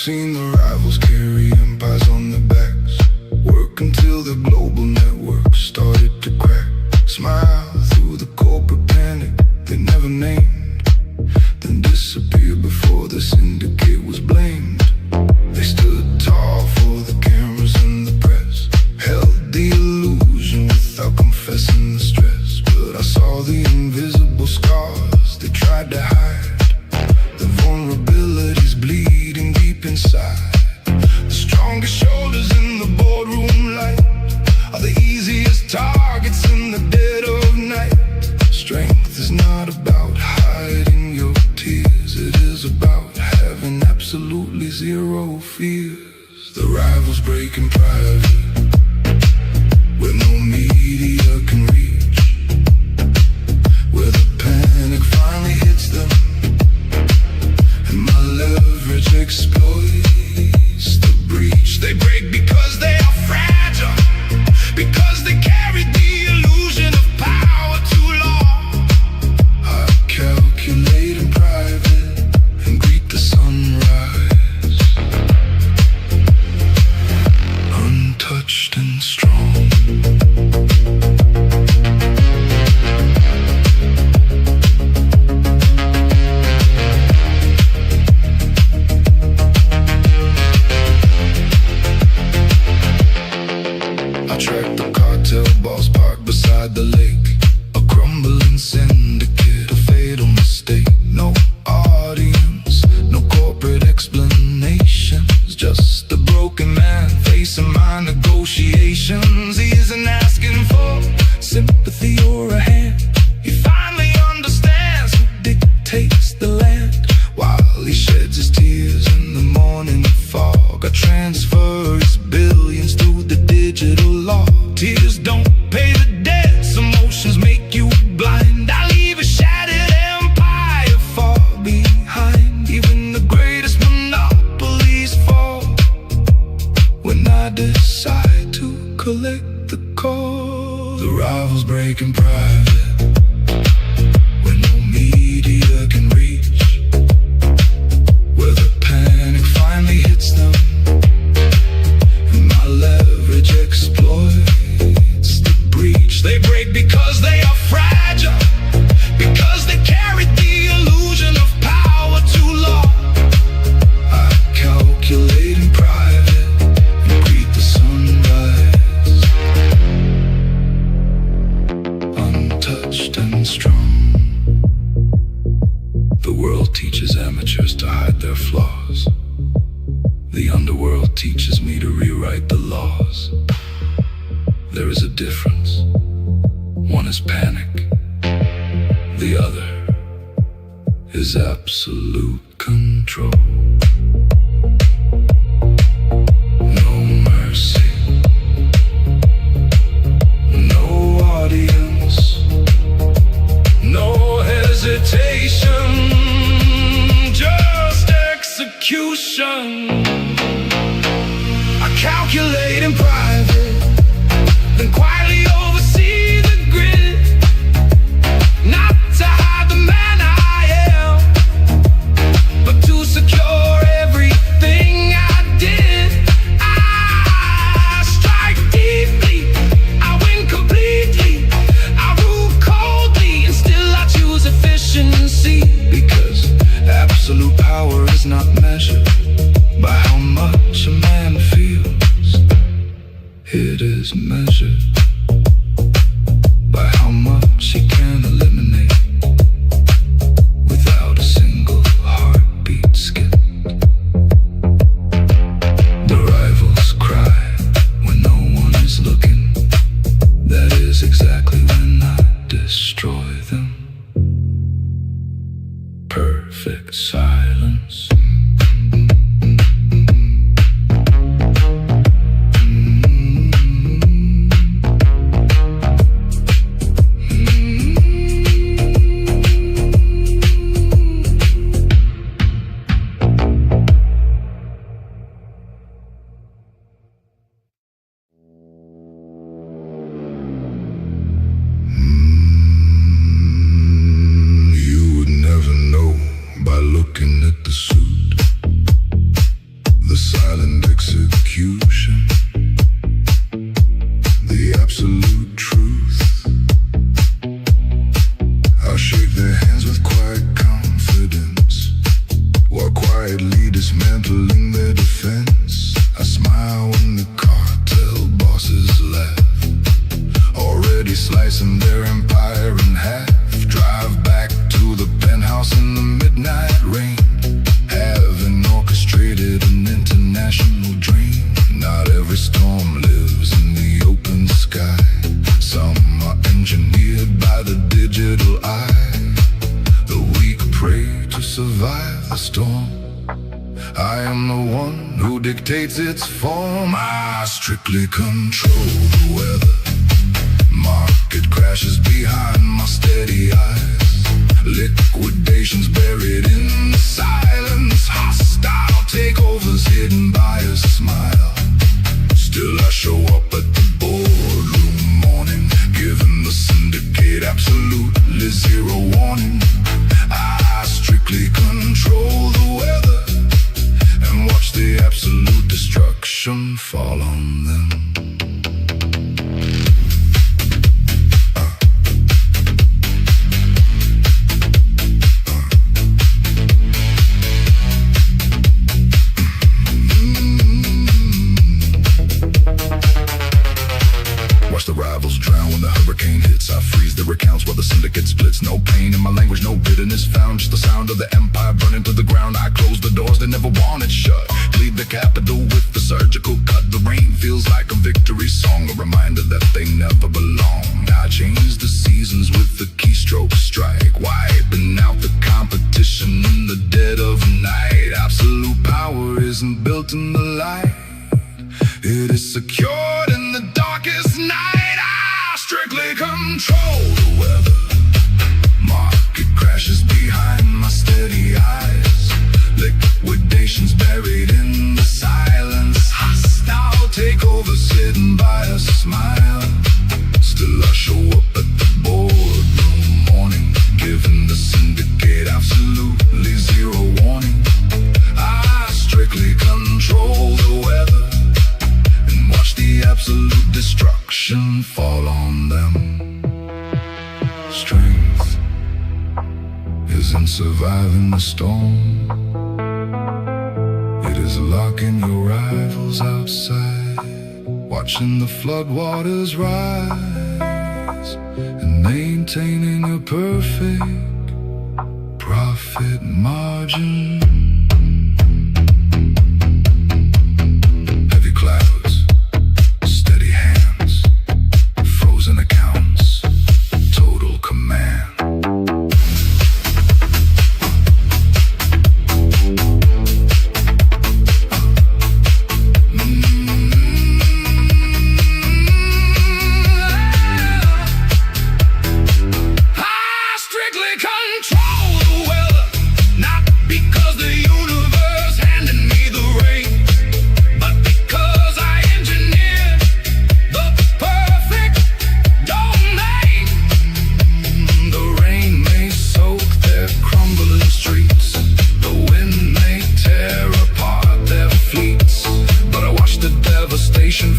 seen the rivals carry empires on their backs, work until the global network started to crack. Smile through the corporate panic they never named, then disappear before the syndicate was blamed. They stood tall for the cameras and the press, held the illusion without confessing the stress. But I saw the invisible scars they tried to hide, the vulnerabilities bleeding deep inside. The strongest shoulders in the boardroom light are the easiest targets in the dead of night. Strength is not about hiding your tears, it is about having absolutely zero fears. The rivals break in private, where no media can reach, where the panic finally hits them and my leverage exploits the breach. They break because they are fragile, because they carried the illusion of power too long. I calculate in private and greet the sunrise, untouched and strong. I tracked the cartel boss parked beside the lake, a crumbling syndicate, a fatal mistake. No audience, no corporate explanations, just a broken man facing my negotiations. He isn't asking for sympathy or a hand, he finally understands who dictates the land. While he sheds his tears in the morning fog, I transfer his billions through the digital law. Tears don't pay the debts, emotions make you blind. I leave a shattered empire far behind. Even the greatest monopolies fall when I decide to collect the call. The rivals break in private, where no media can reach, where the panic finally hits them and my leverage exploits the breach. They break because they are fragile, because they carried the illusion of power too long. I calculate in private and greet the sunrise, untouched and strong. The world teaches amateurs to hide their flaws, the underworld teaches me to rewrite the laws. There is a difference. One is panic, the other is absolute control. No mercy, no audience, no hesitation, just execution. I calculate in private, then quietly oversee the grid, not to hide the man I am, but to secure everything I did. I strike deeply, I win completely, I rule coldly, and still I choose efficiency. Because absolute power is not measured by how much a man feels, it is measured by how much he can eliminate without a single heartbeat skip. The rivals cry when no one is looking, that is exactly when I destroy them. Perfect silence. You would never know by looking at the suit. storm. I am the one who dictates its form. I strictly control the weather. Market crashes behind my steady eyes. Liquidations buried in the silence. Hostile takeovers hidden by a smile. Still I show up at the boardroom morning, giving the syndicate absolutely zero warning. I strictly control the weather and watch the absolute destruction fall on them. Accounts while the syndicate splits. No pain in my language, no bitterness found. Just the sound of the empire burning to the ground. I close the doors they never wanted shut. Leave the capital with the surgical cut. The rain feels like a victory song, a reminder that they never belonged. I change the seasons with the keystroke strike, wiping out the competition in the dead of night. Absolute power isn't built in the light, it is secured in the darkest night. I strictly control the weather. Market crashes behind my steady eyes. Liquidations buried in the silence. Hostile takeovers hidden by a smile. Still I show up at the boardroom morning, giving the syndicate absolutely zero warning. I strictly control the weather and watch the absolute destruction fall on them. Strength is in surviving the storm. It is locking your rivals outside, watching the floodwaters rise, and maintaining a perfect profit margin. Heavy clouds, steady hands, frozen accounts, total command.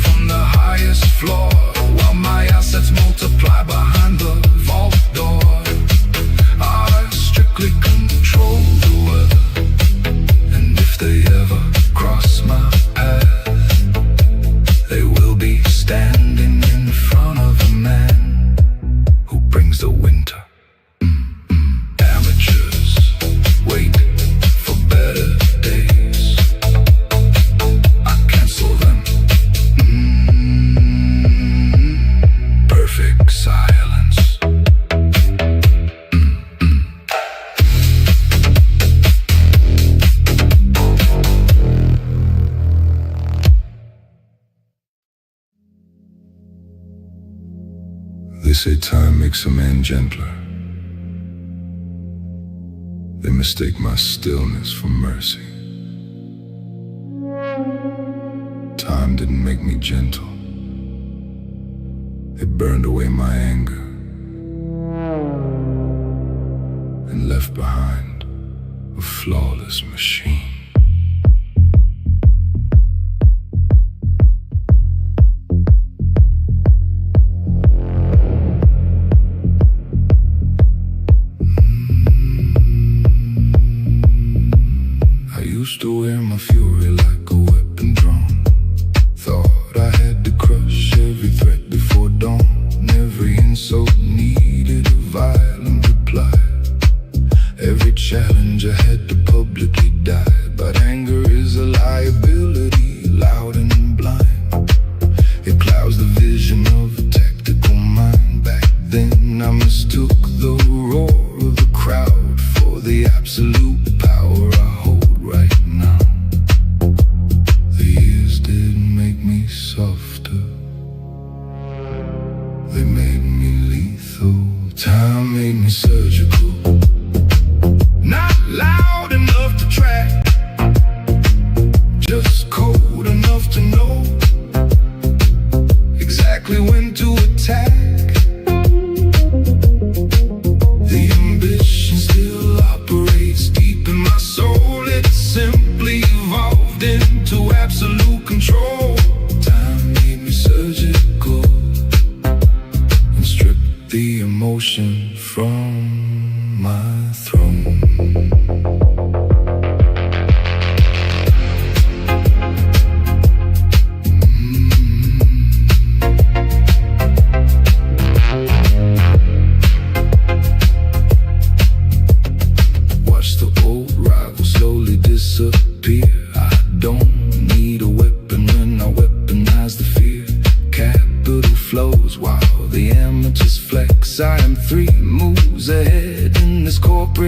From the highest floor, while my assets multiply behind the vault door. I strictly control the weather, and if they ever cross my path, they will be standing in front of a man who brings the winter. Amateurs wait for better days. I cancel them. Perfect silence. They say time makes a man gentler. They mistake my stillness for mercy. Time didn't make me gentle. It burned away my anger and left behind a flawless machine. I used to wear my fury like a weapon drawn. Thought I had to crush every threat before dawn. Every insult needed a violent reply. Every challenge I had to publicly die. But anger is a liability, loud and blind. It clouds the vision of a tactical mind. Back then I mistook the roar of the crowd for the absolute power I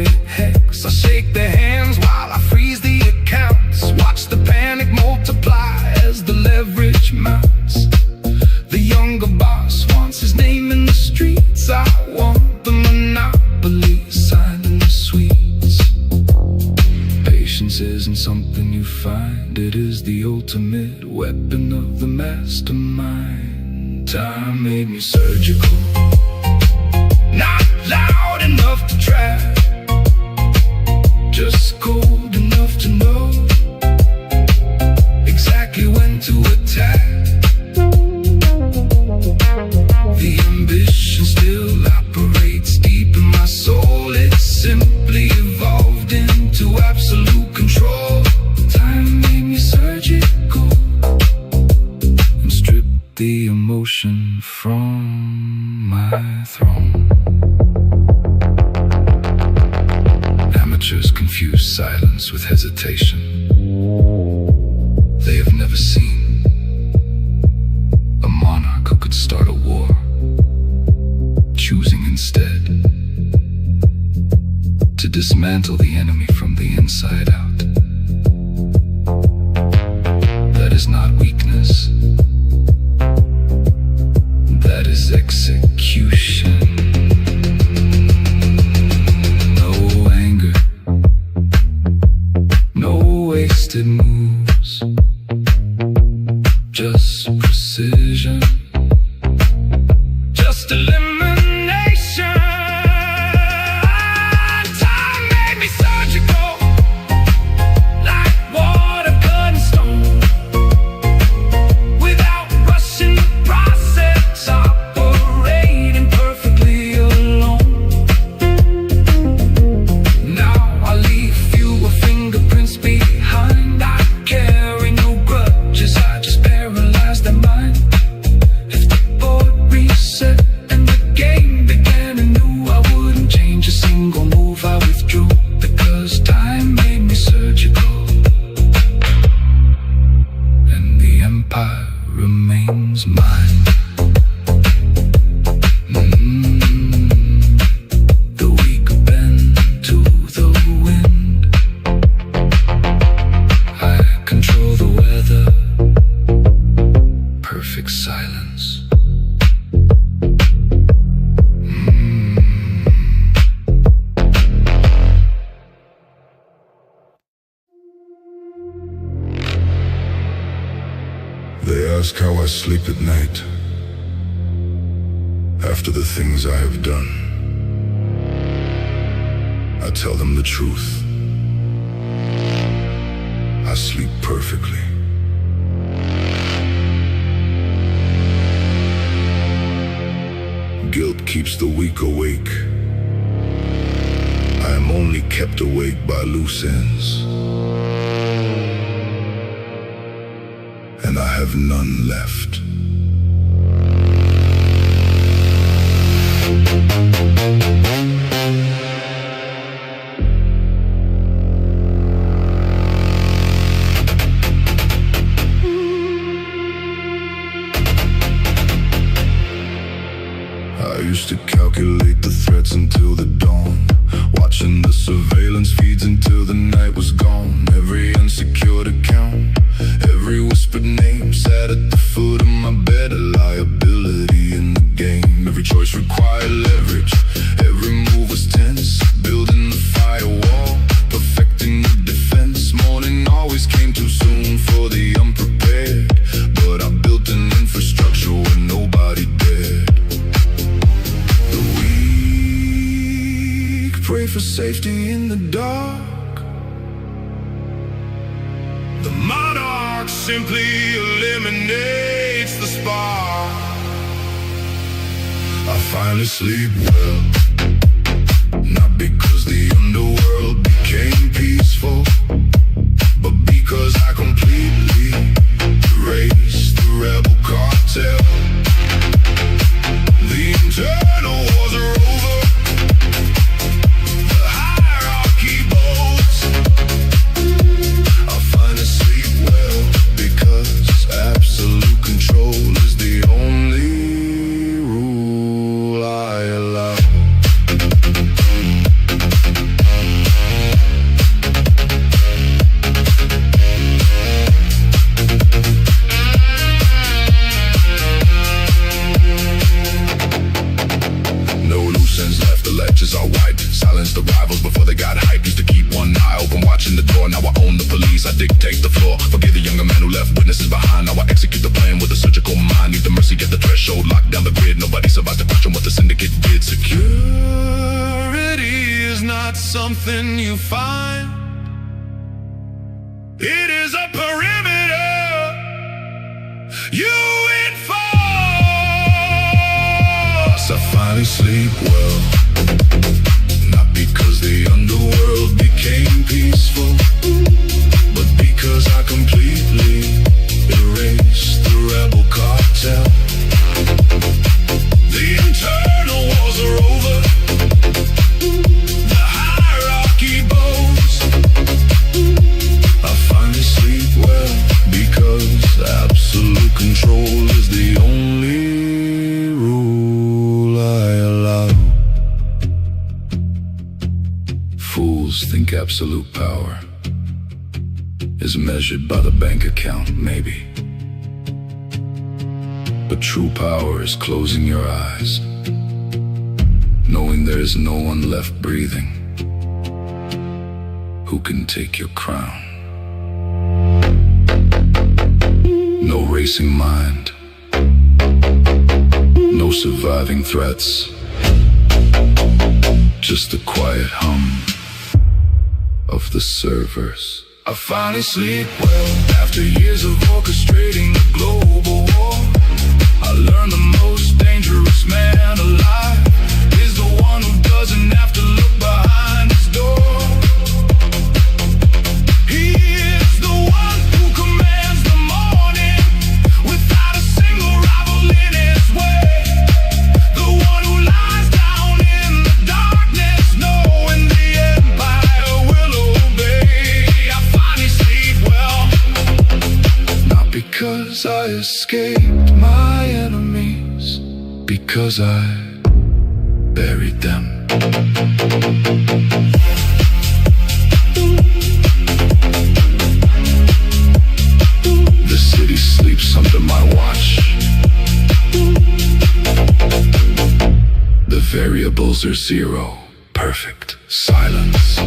horrid hex. I shake their hands while I freeze the accounts. Watch the panic multiply as the leverage mounts. The younger boss wants his name in the streets. I want the monopoly signed in the suites. Patience isn't something you find, it is the ultimate weapon of the mastermind. Time made me surgical, not loud enough to track, just cold enough to know exactly when to attack. The ambition still operates deep in my soul. It's simply evolved into absolute control. Time made me surgical and stripped the emotion from my throne. Amateurs confuse silence with hesitation. They have never seen a monarch who could start a war, choosing instead to dismantle the enemy from the inside out. That is not weakness, that is execution. No anger, no wasted moves, just precision, just elimination. Time made me surgical, like water cutting stone, without rushing the process, operating perfectly alone. Now I leave fewer fingerprints behind. I carry no grudges, I just paralyze their mind. If the board reset and the game began anew, I wouldn't change a single move, I withdrew, because time made me surgical, and the empire remains mine. The weak bend to the wind, I control the weather, perfect silence. They ask how I sleep at night after the things I have done. I tell them the truth. I sleep perfectly. Guilt keeps the weak awake. I am only kept awake by loose ends, and I have none left. I used to calculate the threats until the dawn, watching the surveillance feeds until the night was gone. Every unsecured account, every whispered name sat at the foot of my bed, a liability in the game. Every choice required leverage, every move was tense, building the firewall, perfecting the defense. Morning always came too soon for the unprepared, but I built an infrastructure where nobody dared. The weak pray for safety in the dark. The monarch simply eliminates the spark. I finally sleep well, not because the underworld became peaceful, but because I completely erased the rebel cartel. The internal wars are over, the hierarchy bows. I finally sleep well because absolute control is the only rule I allow. dictate the floor. Forgive the younger man who left witnesses behind. Now I execute the plan with a surgical mind. Need the mercy at the threshold, lock down the grid. Nobody survives to question what the syndicate did. Security is not something you find. It is a perimeter you enforce. I finally sleep well, not because the underworld became peaceful, but because I completely erased the rebel cartel. The internal wars are over, the hierarchy bows. I finally sleep well because absolute control is the only rule I allow. Fools think absolute power is measured by the bank account, maybe. But true power is closing your eyes, knowing there is no one left breathing who can take your crown. No racing mind, no surviving threats, just the quiet hum of the servers. I finally sleep well after years of orchestrating the global war. I learned the most dangerous man alive is the one who doesn't have to look behind his door. He is the one who commands the morning without a single rival in his way. The one who lies down in the darkness, knowing the empire will obey. I finally sleep well, not because I escaped my enemies, because I buried them. The city sleeps under my watch. The variables are zero, perfect silence.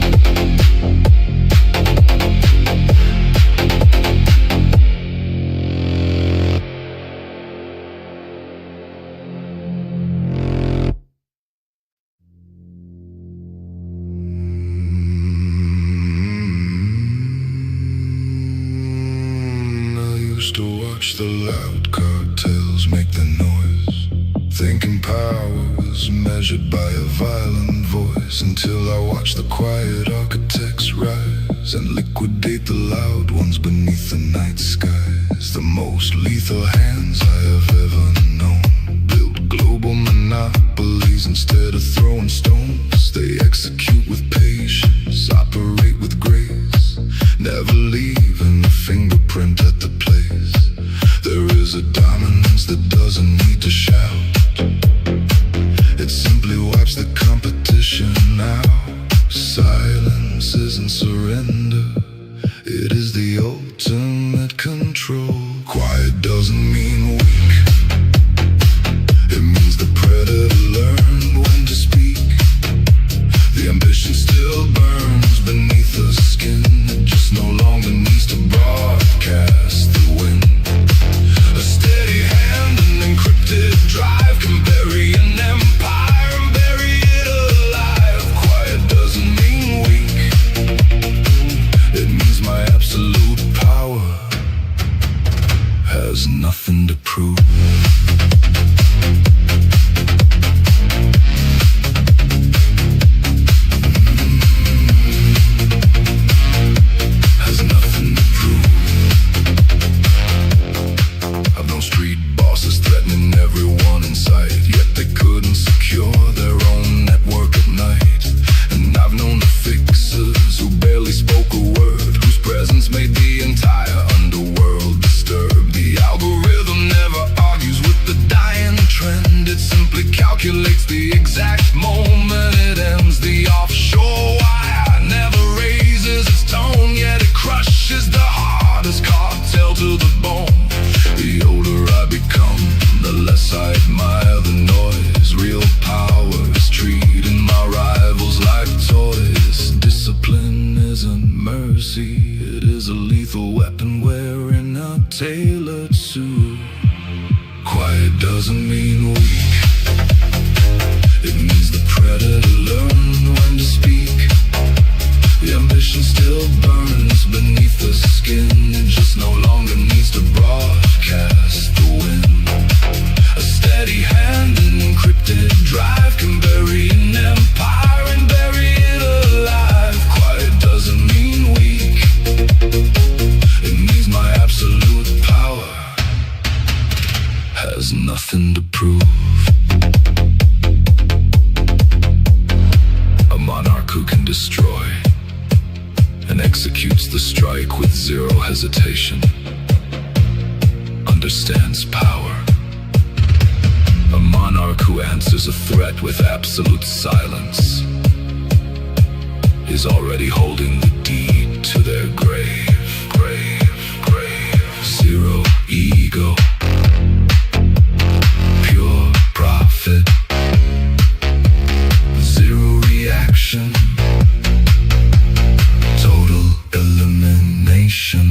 Used to watch the loud cartels make the noise, thinking power was measured by a violent voice, until I watched the quiet architects rise and liquidate the loud ones beneath the night skies. The most lethal hands I have ever known build global monopolies instead of throwing stones. They execute with patience, operate with grace, never leaving a fingerprint at the place. There is a dominance that doesn't need to shout. It simply wipes the competition out. Silence isn't surrender, it is the ultimate control. Quiet doesn't mean weak, it means the predator learned when to speak. The ambition still burns beneath the skin, it just no longer needs to broadcast the wind. A steady hand, an encrypted drive can bury an empire and bury it alive. Quiet doesn't mean weak, it mercy. It is a lethal weapon wearing a tailored suit. Quiet doesn't mean weak. It means the predator learned when to speak. The ambition still burns beneath the skin. It just no longer needs to broadcast the win. A steady hand and encrypted drive can bury an empire and bury it alive. Quiet doesn't mean weak. It means my absolute power has nothing to prove. A monarch who can destroy and executes the strike with zero hesitation, understands power. A monarch who answers a threat with absolute silence is already holding the deed to their grave. Zero ego, pure profit, zero reaction, total elimination.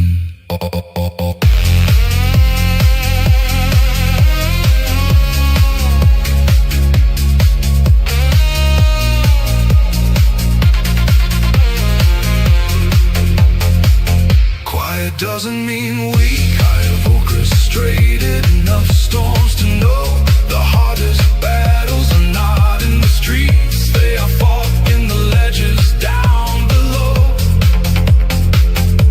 Quiet doesn't mean weak. I have orchestrated enough storms to know the hardest battles are not in the streets. They are fought in the ledges down below.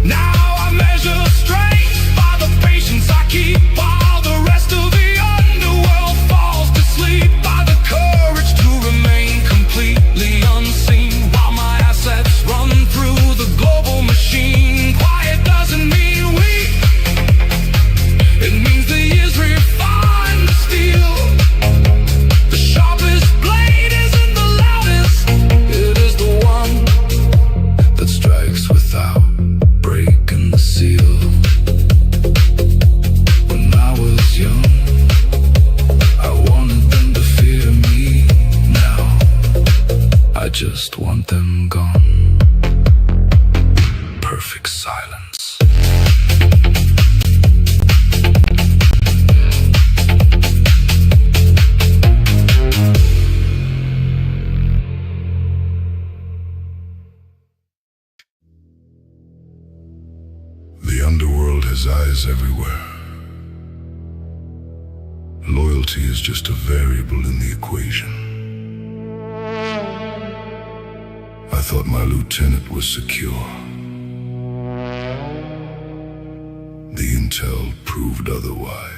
Now I measure strength by the patience I keep, while the rest of the underworld falls to sleep. By the courage to remain completely unseen, while my assets run through the global machine. Quiet doesn't mean weak. It means the years refine the steel. The sharpest blade isn't the loudest. It is the one that strikes without breaking the seal. When I was young, I wanted them to fear me. Now I just want them gone. Perfect silence. The underworld has eyes everywhere. Loyalty is just a variable in the equation. I thought my lieutenant was secure. The intel proved otherwise.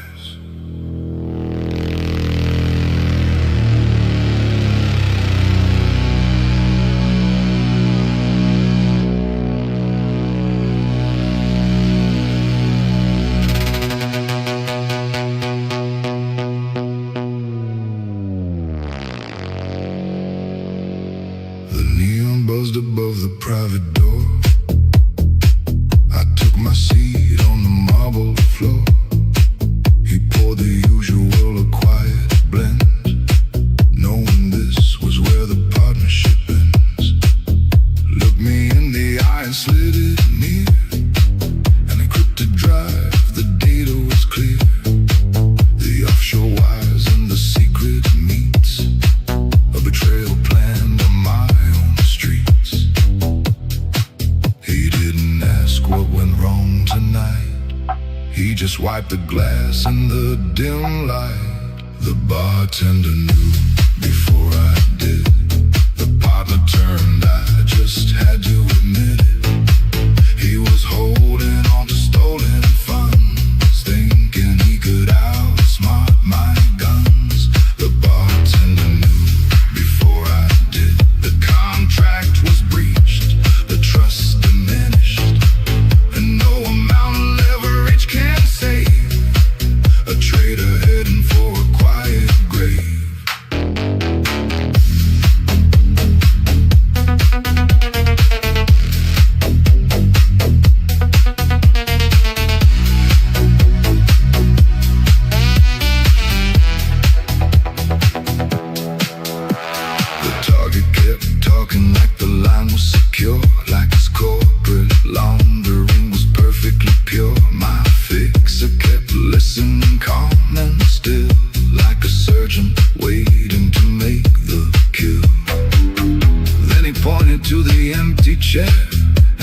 The neon buzzed above the private door. I took my seat on the marble floor. He poured the usual, a quiet blend, knowing this was where the partnership ends. Looked me in the eye and slid it near. An encrypted drive, the data was clear. The offshore wires and the secret meets. A betrayal planned on my own streets. He didn't ask what went wrong tonight. He just wiped the glass in the dim light. The bartender knew before I did. The partner turned, I just had to admit it. He was holding on to stolen funds, thinking he could outsmart my guns. The bartender knew before I did. The contract was breached, the trust diminished, and no amount of leverage can save a traitor heading for a quiet grave.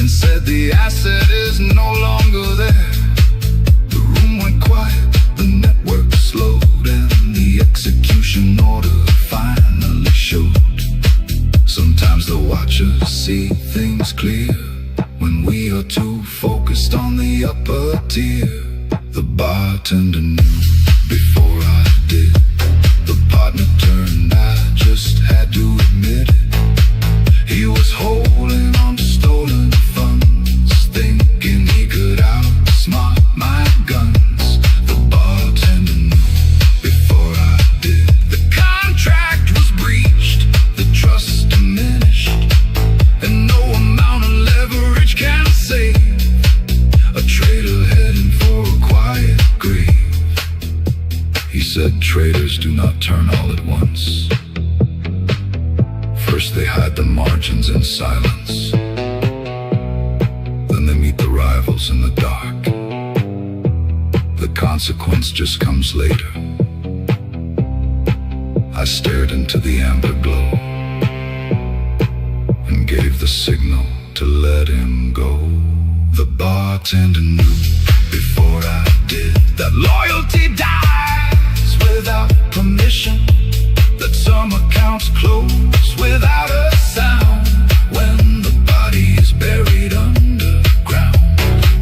and said the asset is no longer there. The room went quiet, the network slowed, and the execution order finally showed. Sometimes the watchers see things clear when we are too focused on the upper tier. The bartender knew before I did. The partner turned, I just had to admit it. He was holding on to stolen funds, thinking he could outsmart my guns. The bartender knew before I did. The contract was breached, the trust diminished, and no amount of leverage can save a traitor heading for a quiet grave. He said traitors do not turn all at once. First they hide the margins in silence, then they meet the rivals in the dark. The consequence just comes later. I stared into the amber glow and gave the signal to let him go. The bartender knew before I did that loyalty dies without permission, that some accounts close without a sound when the body is buried underground.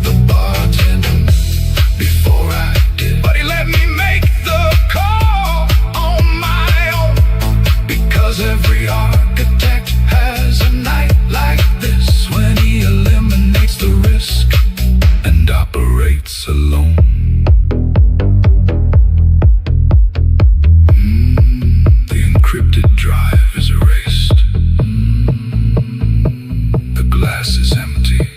The bartender knew before I did, but he let me make the call on my own, because every architect has a night like this when he eliminates the risk and operates alone. Encrypted drive is erased. The glass is empty.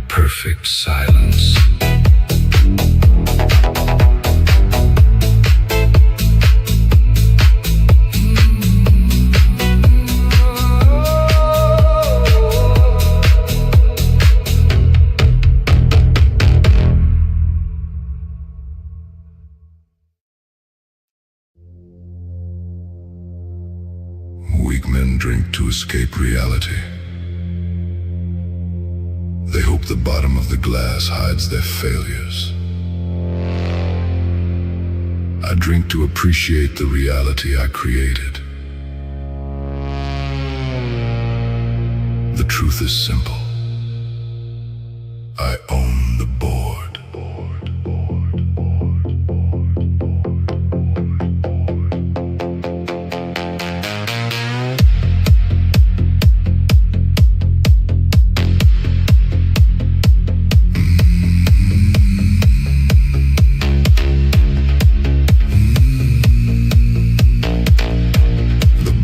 Perfect silence. Weak men drink to escape reality. They hope the bottom of the glass hides their failures. I drink to appreciate the reality I created. The truth is simple. I own the board.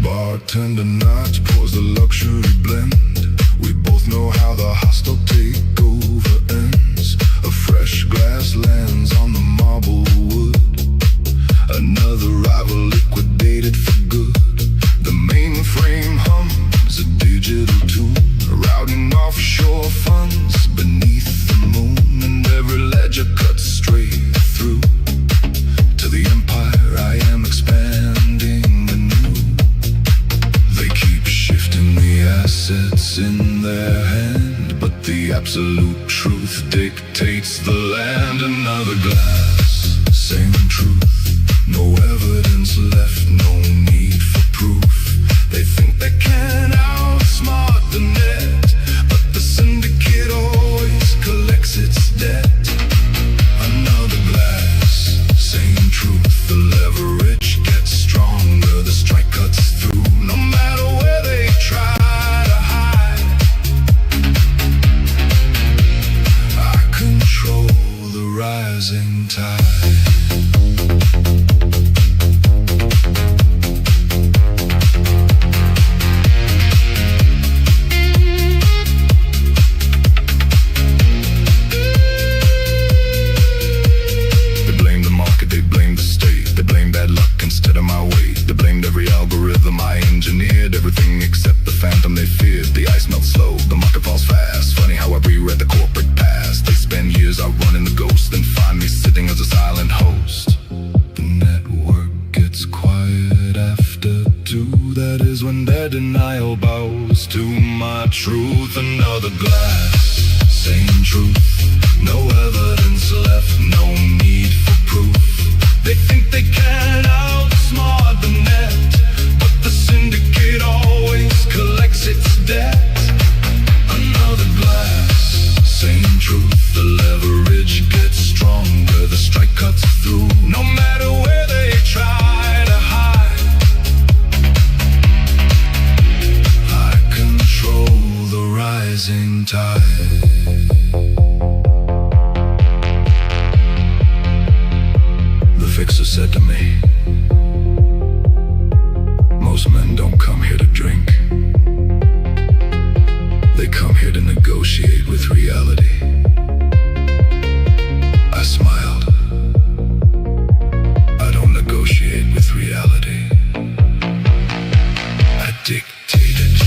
Bartender notch pours the luxury blend. We both know how the hostile takeover ends. A fresh glass lands on the marble wood. Another rival liquidated for good. The mainframe hums a digital tune, routing offshore funds beneath the moon, and every ledger cuts straight through to the empire I am expanding anew. They keep shifting the assets in their hand, but the absolute truth dictates the land. Another glass, same truth, no evidence left, no need for proof. They think they can outsmart the net, but the syndicate always collects its debt. Another glass, same truth, the leverage gets stronger, the strike cuts through, no matter where they try to hide. I control the rising tide. to my truth. Another glass, same truth. No evidence left, no need for proof. They think they can outsmart the net, but the syndicate always collects its debt. Another glass, same truth. The leverage gets stronger, the strike cuts through. No matter where they try to hide, I control the rising tide. The fixer said to me, most men don't come here to drink. They come here to negotiate with reality. I smiled. I don't negotiate with reality. I dictate it.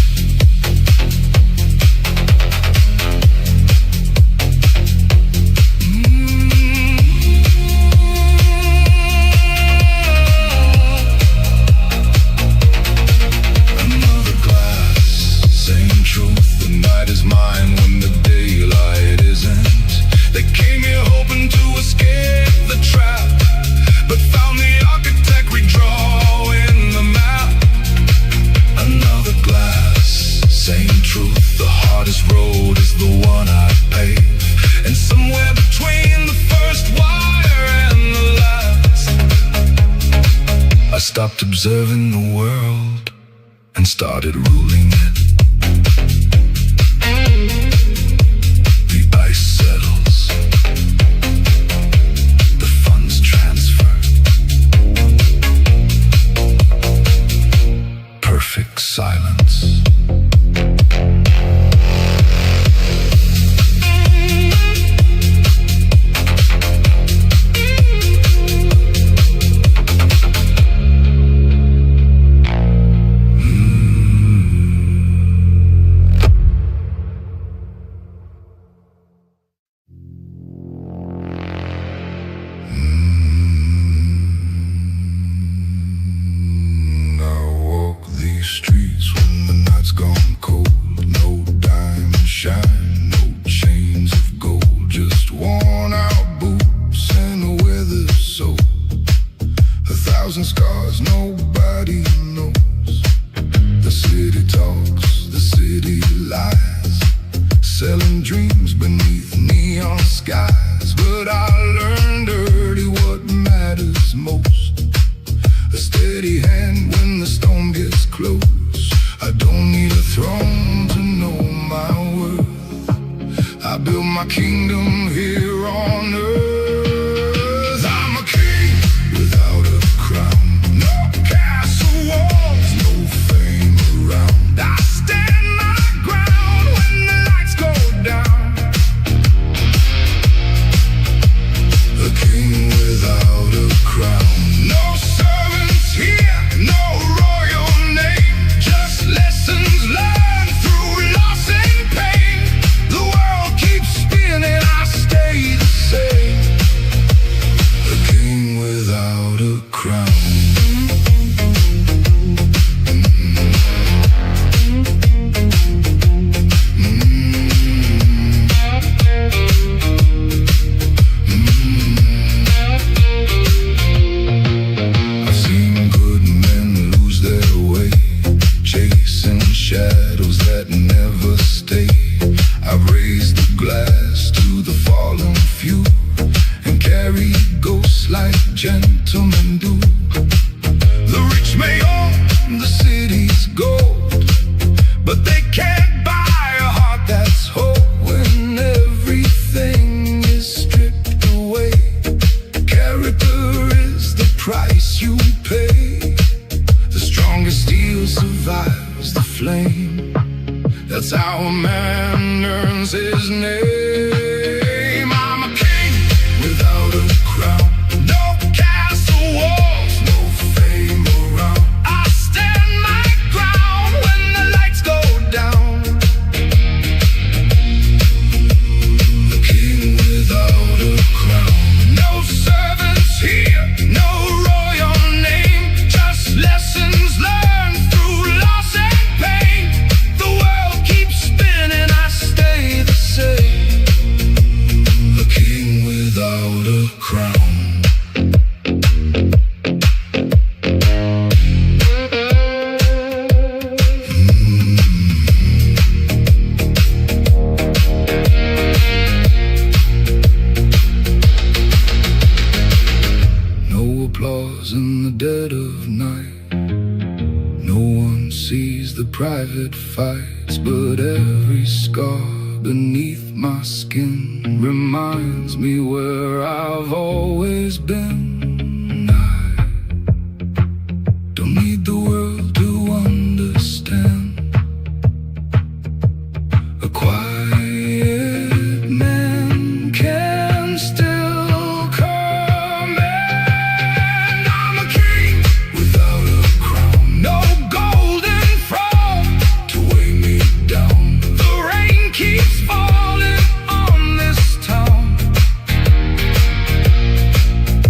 Another glass, same truth. The night is mine when the daylight isn't. They came here hoping to escape the trap, but found the architect redrawing the map. Another glass, same truth. The hardest road is the one I pave, and somewhere between the first wire and the last, I stopped observing the world and started ruling it. The ice settles, the funds transfer, perfect silence. Streets when the night's gone cold. No diamond shine, no chains of gold, just worn out boots and a weathered soul. 1,000 scars nobody knows. The city talks, the city lies, selling dreams beneath neon skies. But I learned early what matters most. A steady hand when the storm gets close. I don't need a throne to know my worth. I built my kingdom here on earth. I'm a king without a crown. No castle walls, no fame around. I stand my ground when the lights go down. A king without a crown. No servants here, no royal name, just lessons learned through loss and pain. The world keeps spinning, I stay the same. A king without a crown. I've seen good men lose their way, chasing shadows that never stay. I've raised a glass to the fallen few and carried ghosts like gentlemen do. The rich may own the city's gold, but they can't buy a heart that's whole. When everything is stripped away, character is the price you pay. The strongest steel survives the flame. That's how a man earns his name. I'm a king without a crown. No castle walls, no fame around. I stand my ground when the lights go down. The king without a crown. No servants here, no royal name, just lessons learned through loss and pain. The world private fights, but every scar beneath my skin reminds me where I've always been. I don't need the world to understand. A quiet man can still command. I'm a king without a crown, no golden throne to weigh me down. The rain keeps falling on this town,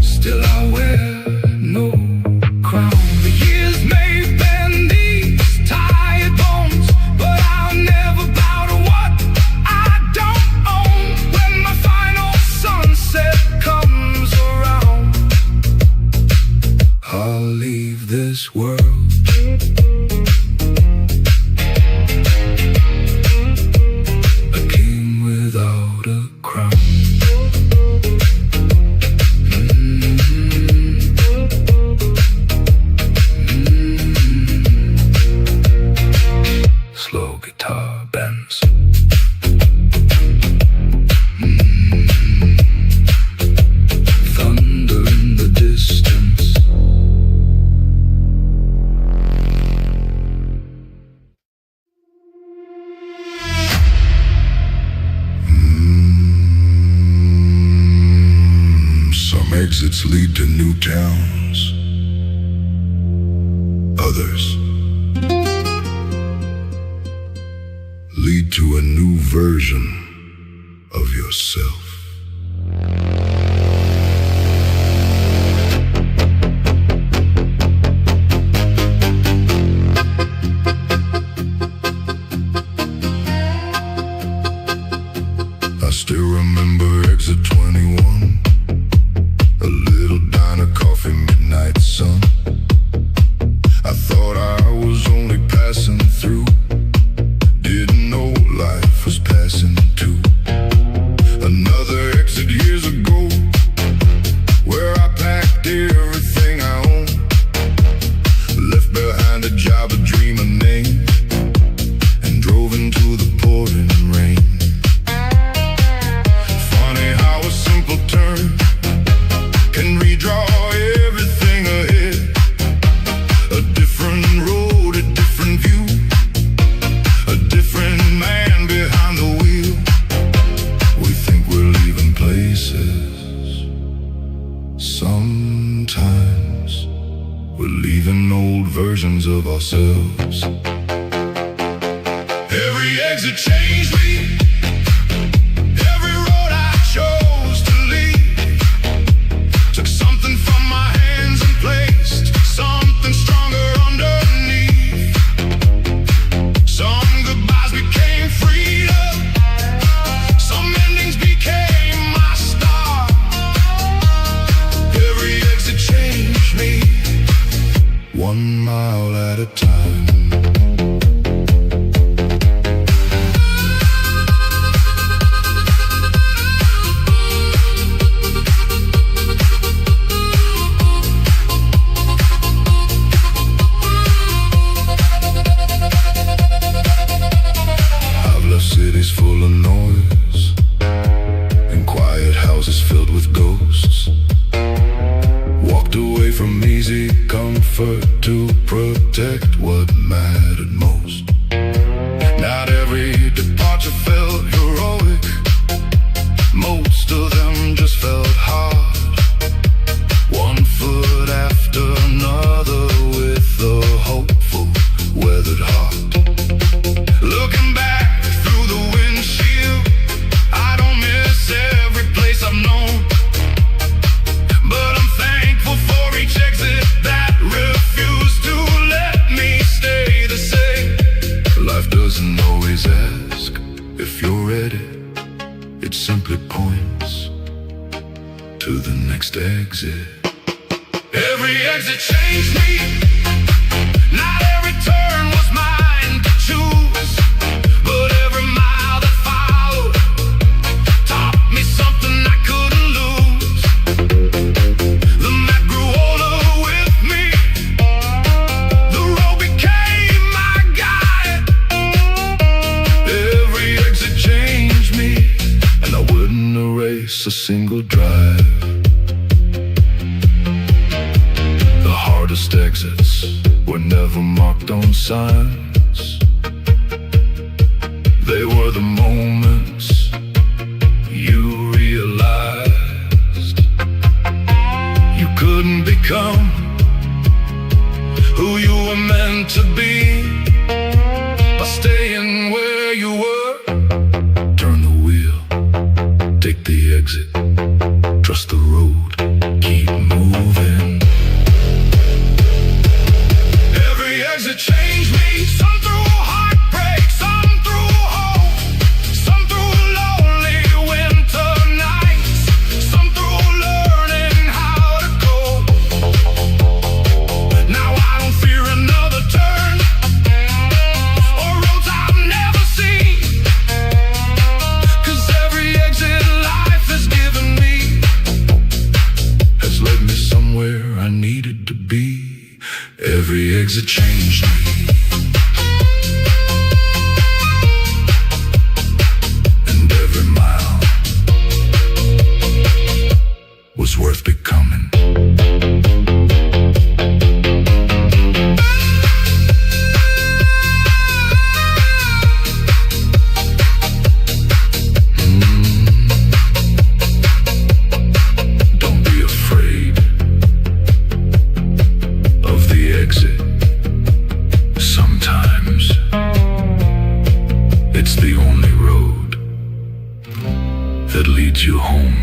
still I wear no crown. The years may bend these tired bones, but I'll never bow to what I don't own. When my final sunset comes around, I'll leave this world a king without a crown. Slow guitar bends. Thunder in the distance. Some exits lead to new towns. Others lead to a new version of yourself. I still remember exit 21, a little diner, coffee, midnight sun. I thought I was only passing through, didn't know life was passing too. Another exit years ago, where I packed everything I own, left behind a job, a dream, a name, and drove into the pouring rain. Funny how a simple turn can redraw everything ahead. A different road, a different view, a different man behind the wheel. We think we're leaving places. Sometimes we're leaving old versions of ourselves. Every exit changed me. Every road I chose to leave took something from my hands and placed something stronger underneath. Some goodbyes became freedom, some endings became my star. Every exit changed me, 1 mile at a time. I've left cities full of noise and quiet houses filled with ghosts. Walked away from easy comfort to protect what mattered most. Not every departure felt heroic, most of them just felt hard. One foot after another with a hopeful, weathered heart. Looking back through the windshield, I don't miss every place I've known, but I'm thankful for each exit that refused to let me stay the same. Life doesn't always ask if you're ready, it simply points to the next exit. Every exit changed me. Not every turn was mine to choose, but every mile that followed taught me something I couldn't lose. The map grew older with me, the road became my guide. just a single drive. The hardest exits were never marked on signs. They were the moments you realized you couldn't become who you were meant to be by staying where you were. Turn the wheel, take the exit, trust the road, keep moving. Every exit changed me, some through heartbreak, some through hope, some through lonely winter nights, some through learning how to cope. Now I don't fear another turn or roads I've never seen, 'cause every exit life has given me has led me somewhere I needed to be. Every exit changed me, and every mile was worth becoming. Don't be afraid of the exit. Sometimes it's the only road that leads you home.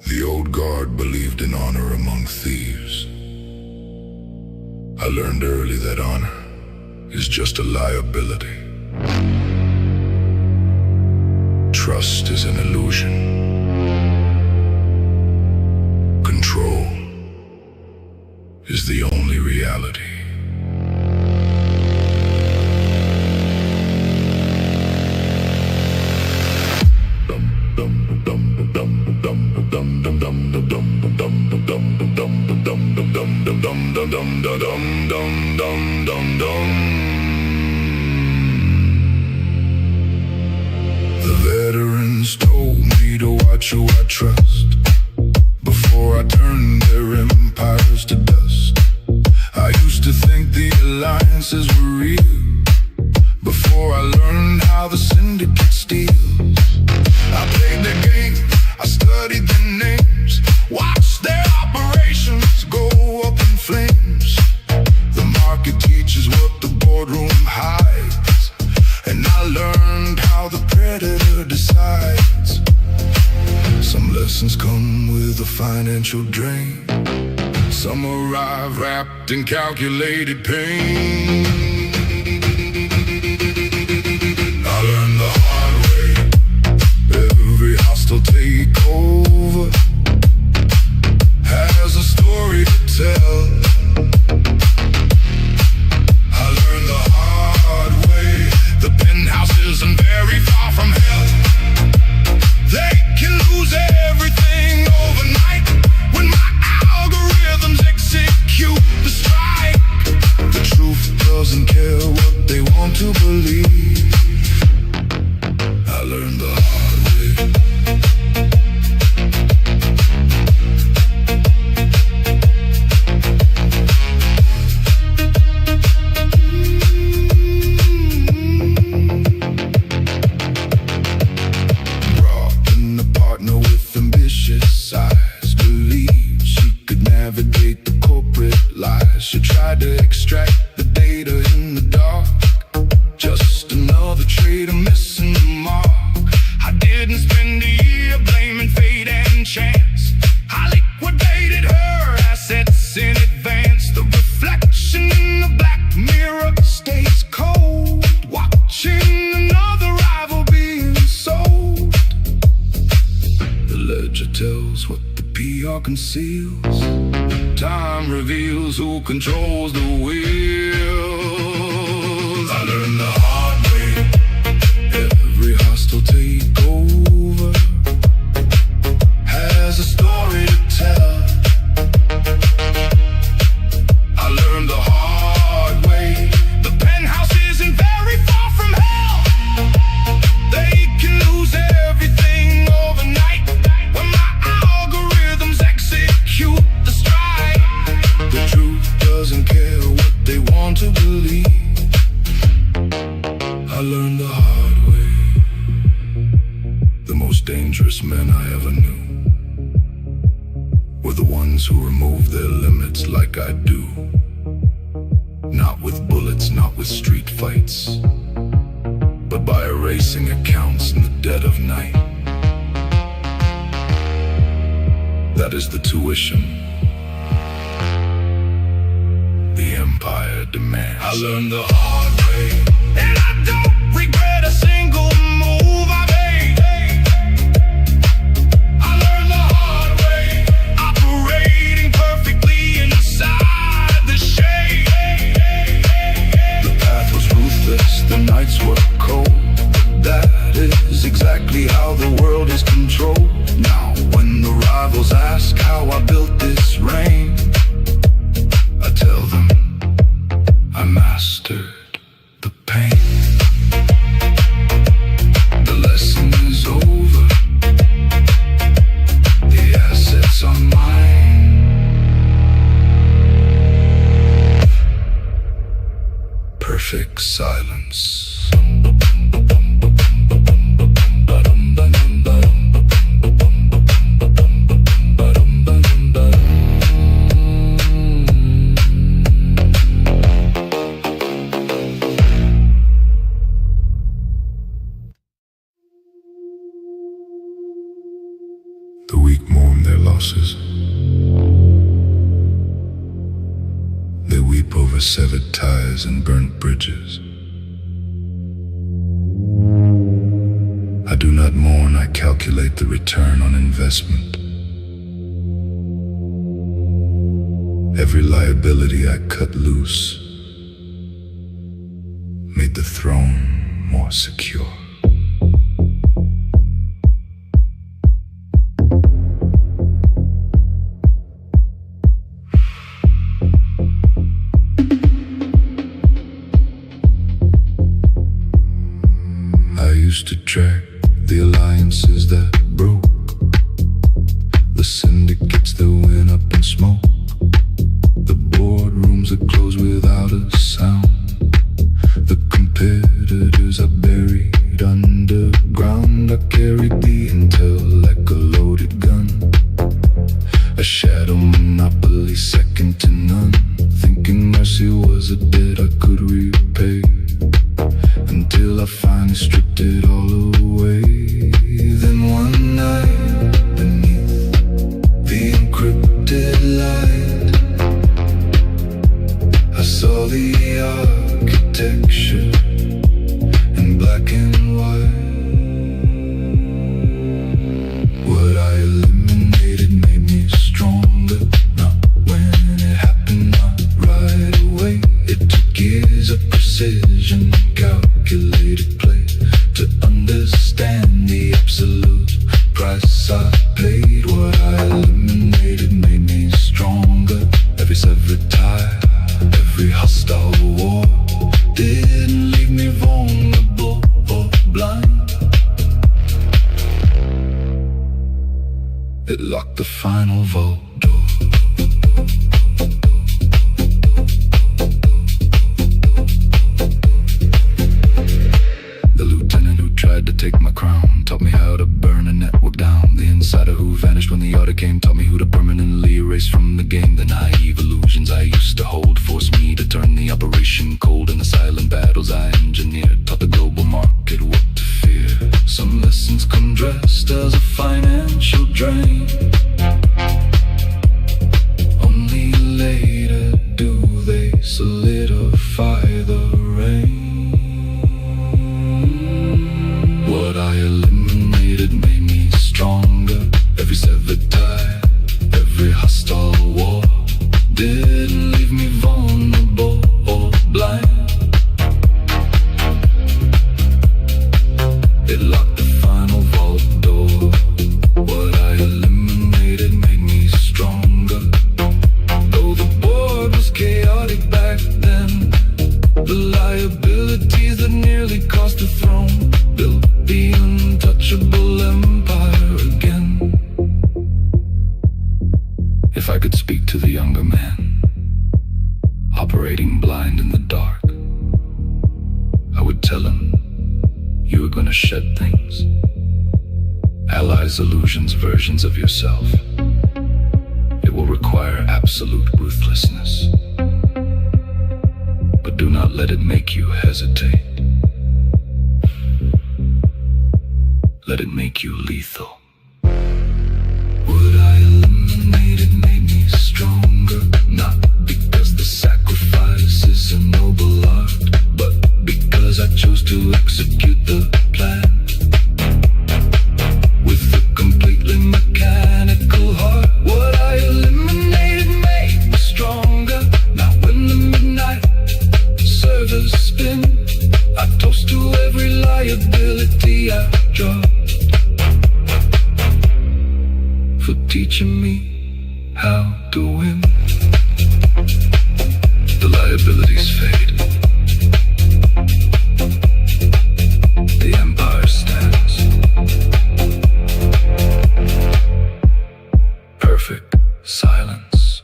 The old guard believed in honor among thieves. I learned early that honor is just a liability. Trust is an illusion. Control is the only reality. The veterans told me to watch who I trust before I turned their empires to dust. I used to think the alliances were real before I learned how the syndicate steals. I played their game, I studied their names, watched their operations go up in flames. The market teaches what the boardroom hides, and I learned how the predator decides. Some lessons come with a financial drain, some arrive wrapped in calculated pain. I learned the hard way, every hostile takeover has a story to tell. I learned the hard way, the penthouse isn't very far from hell. They can lose everything overnight when my algorithms execute the strike. The truth doesn't care what they want to believe. I learned the hard way. Brought in a partner with ambitious eyes, believed she could navigate the corporate lies. She tried to extract the data in the dark, just another trader missing the mark. I didn't spend a year blaming fate and chance. I liquidated her assets in advance. The reflection in the black mirror stays cold, watching another rival being sold. The ledger tells what the PR conceals. Time reveals who controls the wheels. I learned the hard doesn't care what they want to believe. I learned the hard way. The most dangerous men I ever knew were the ones who remove their limits like I do. Not with bullets, not with street fights, but by erasing accounts in the dead of night. That is the tuition the empire demands. I learned the hard way, and I don't regret a single move I made. I learned the hard way, operating perfectly inside the shade. The path was ruthless, the nights were cold. That is exactly how the world is controlled. Now when the rivals ask how I built this reign, I tell them I mastered the pain. The lesson is over, the assets are mine. Perfect silence. The weak mourn their losses. They weep over severed ties and burnt bridges. I do not mourn, I calculate the return on investment. Every liability I cut loose made the throne more secure. I used to track the alliances that broke, the syndicates that went up in smoke, the boardrooms that closed without a sound, the competitors I buried underground. I carried the intel like a loaded gun, a shadow monopoly second to none, thinking mercy was a debt I could repay, until I finally stripped it all away. Then one night, beneath the encrypted light, I saw the architecture in black and white. What I eliminated made me stronger. Not when it happened, not right away. It took years of precision, calculated play, to understand the absolute price I paid. What I eliminated made me stronger. Every severed tie, every hostile war didn't leave me vulnerable or blind. It locked the final vault door. Tried to take my crown, taught me how to burn a network down. The insider who vanished when the order came taught me who to permanently erase from the game. The naive illusions I used to hold forced me to turn the operation cold, and the silent battles I engineered taught the global market what to fear. Some lessons come dressed as a financial drain. Only later do they solidify the rain. What I eliminated made me stronger. Every severed tie, every hostile war didn't leave me vulnerable or blind. It locked the final vault door. What I eliminated made me stronger. Though the board was chaotic back then, the liabilities that nearly cost the throne built the untouchable empire again. If I could speak to the younger man, operating blind in the dark. I would tell him, you were gonna shed things, allies, illusions, versions of yourself. It will require absolute ruthlessness, but do not let it make you hesitate. Let it make you lethal. Would I eliminate it made me stronger? Not because the sacrifice is a noble art, but because I chose to execute the plan with a completely mechanical heart. What I eliminated made me stronger. Now when the midnight servers spin, I toast to every liability I dropped, for teaching me how to win. The liabilities fade, the empire stands. Perfect silence.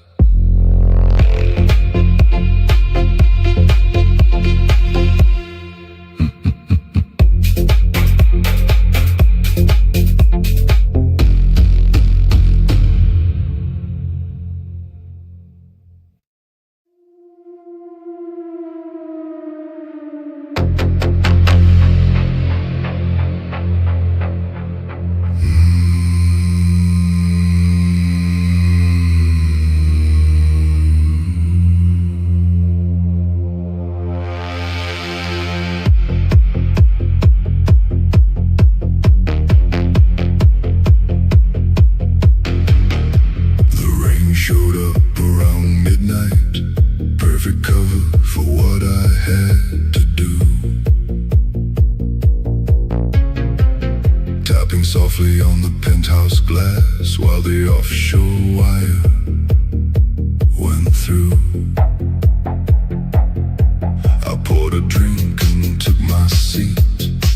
Showed up around midnight, perfect cover for what I had to do. Tapping softly on the penthouse glass while the offshore wire went through. I poured a drink and took my seat,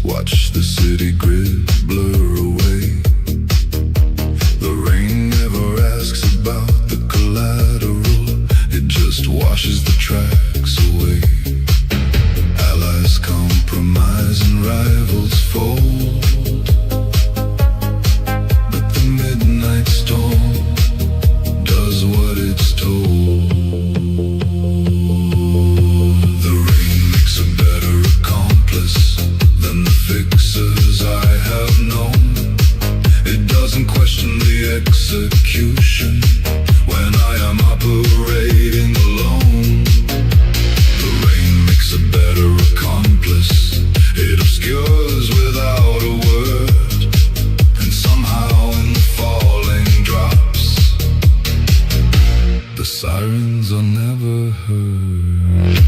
watched the city grid blur away. The rain never asks about the collateral, it just washes the tracks away. Allies compromise and rivals fold, but the midnight storm does what it's told. The rain makes a better accomplice than the fixers I have known. It doesn't question the execution when I am operating alone. The rain makes a better accomplice. It obscures without a word, and somehow in the falling drops, the sirens are never heard.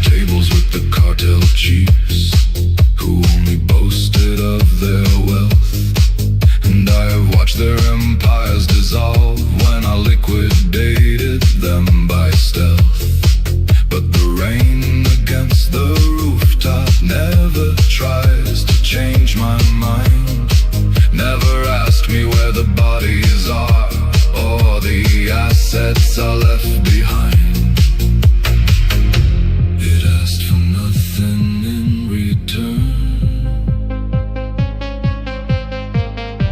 Tables with the cartel chiefs who only boasted of their wealth, and I have watched their empires dissolve when I liquidated them by stealth. But the rain against the rooftop never tries to change my mind, never asked me where the bodies are or the assets are left behind.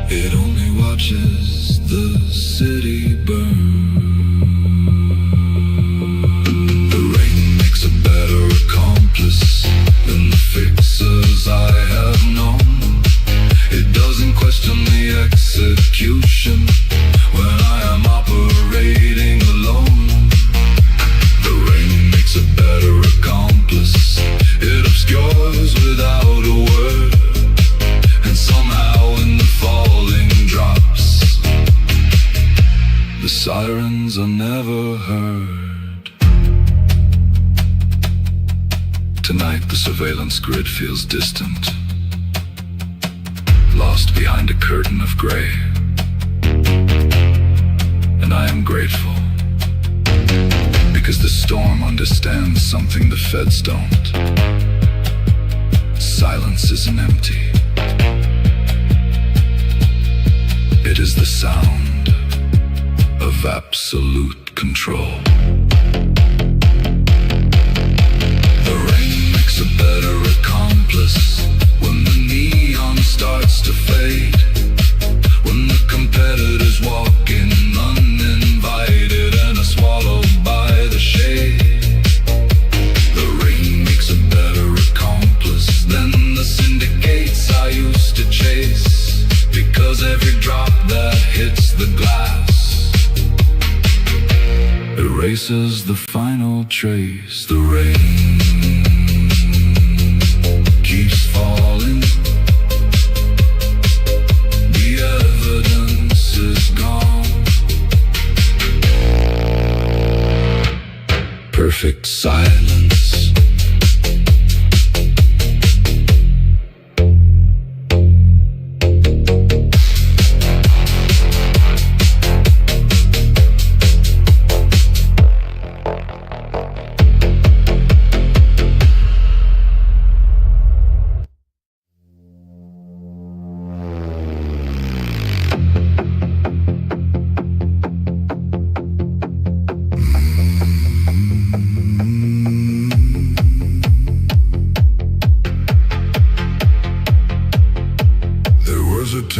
It only watches the city burn. The rain makes a better accomplice than the fixers I have known. It doesn't question the execution when I am operating alone. The rain makes a better accomplice. It obscures without a word, and somehow in the falling drops, the sirens are never heard. Tonight the surveillance grid feels distant, lost behind a curtain of gray. And I am grateful, 'cause the storm understands something the feds don't. Silence isn't empty. It is the sound of absolute control. The rain makes a better accomplice when the neon starts to fade. When the competitors walk in uninvited and are swallowed by the shade. The rain makes a better accomplice than the syndicates I used to chase. Because every drop that hits the glass erases the final trace. The rain keeps falling. The evidence is gone. Perfect silence.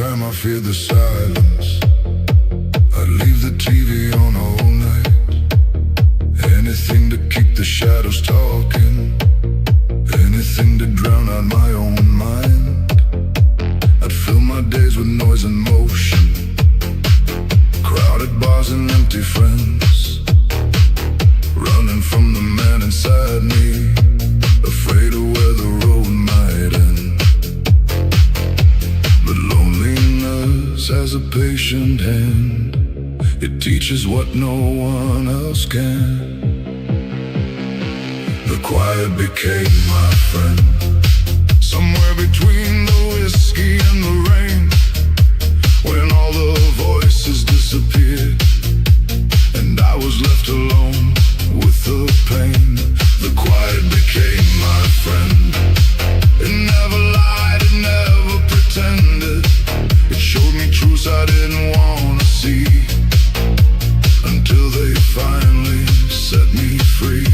Time I feared the silence. I'd leave the TV on all night. Anything to keep the shadows talking. Anything to drown out my own mind. I'd fill my days with noise and motion. Crowded bars and empty friends. Running from the man inside me. Afraid of where the road might end. But loneliness has a patient hand. It teaches what no one else can. The quiet became my friend. Somewhere between the whiskey and the rain. When all the voices disappeared and I was left alone with the pain. The quiet became my friend. It never lied, it never pretended. It showed me truths I didn't wanna see. Until they finally set me free.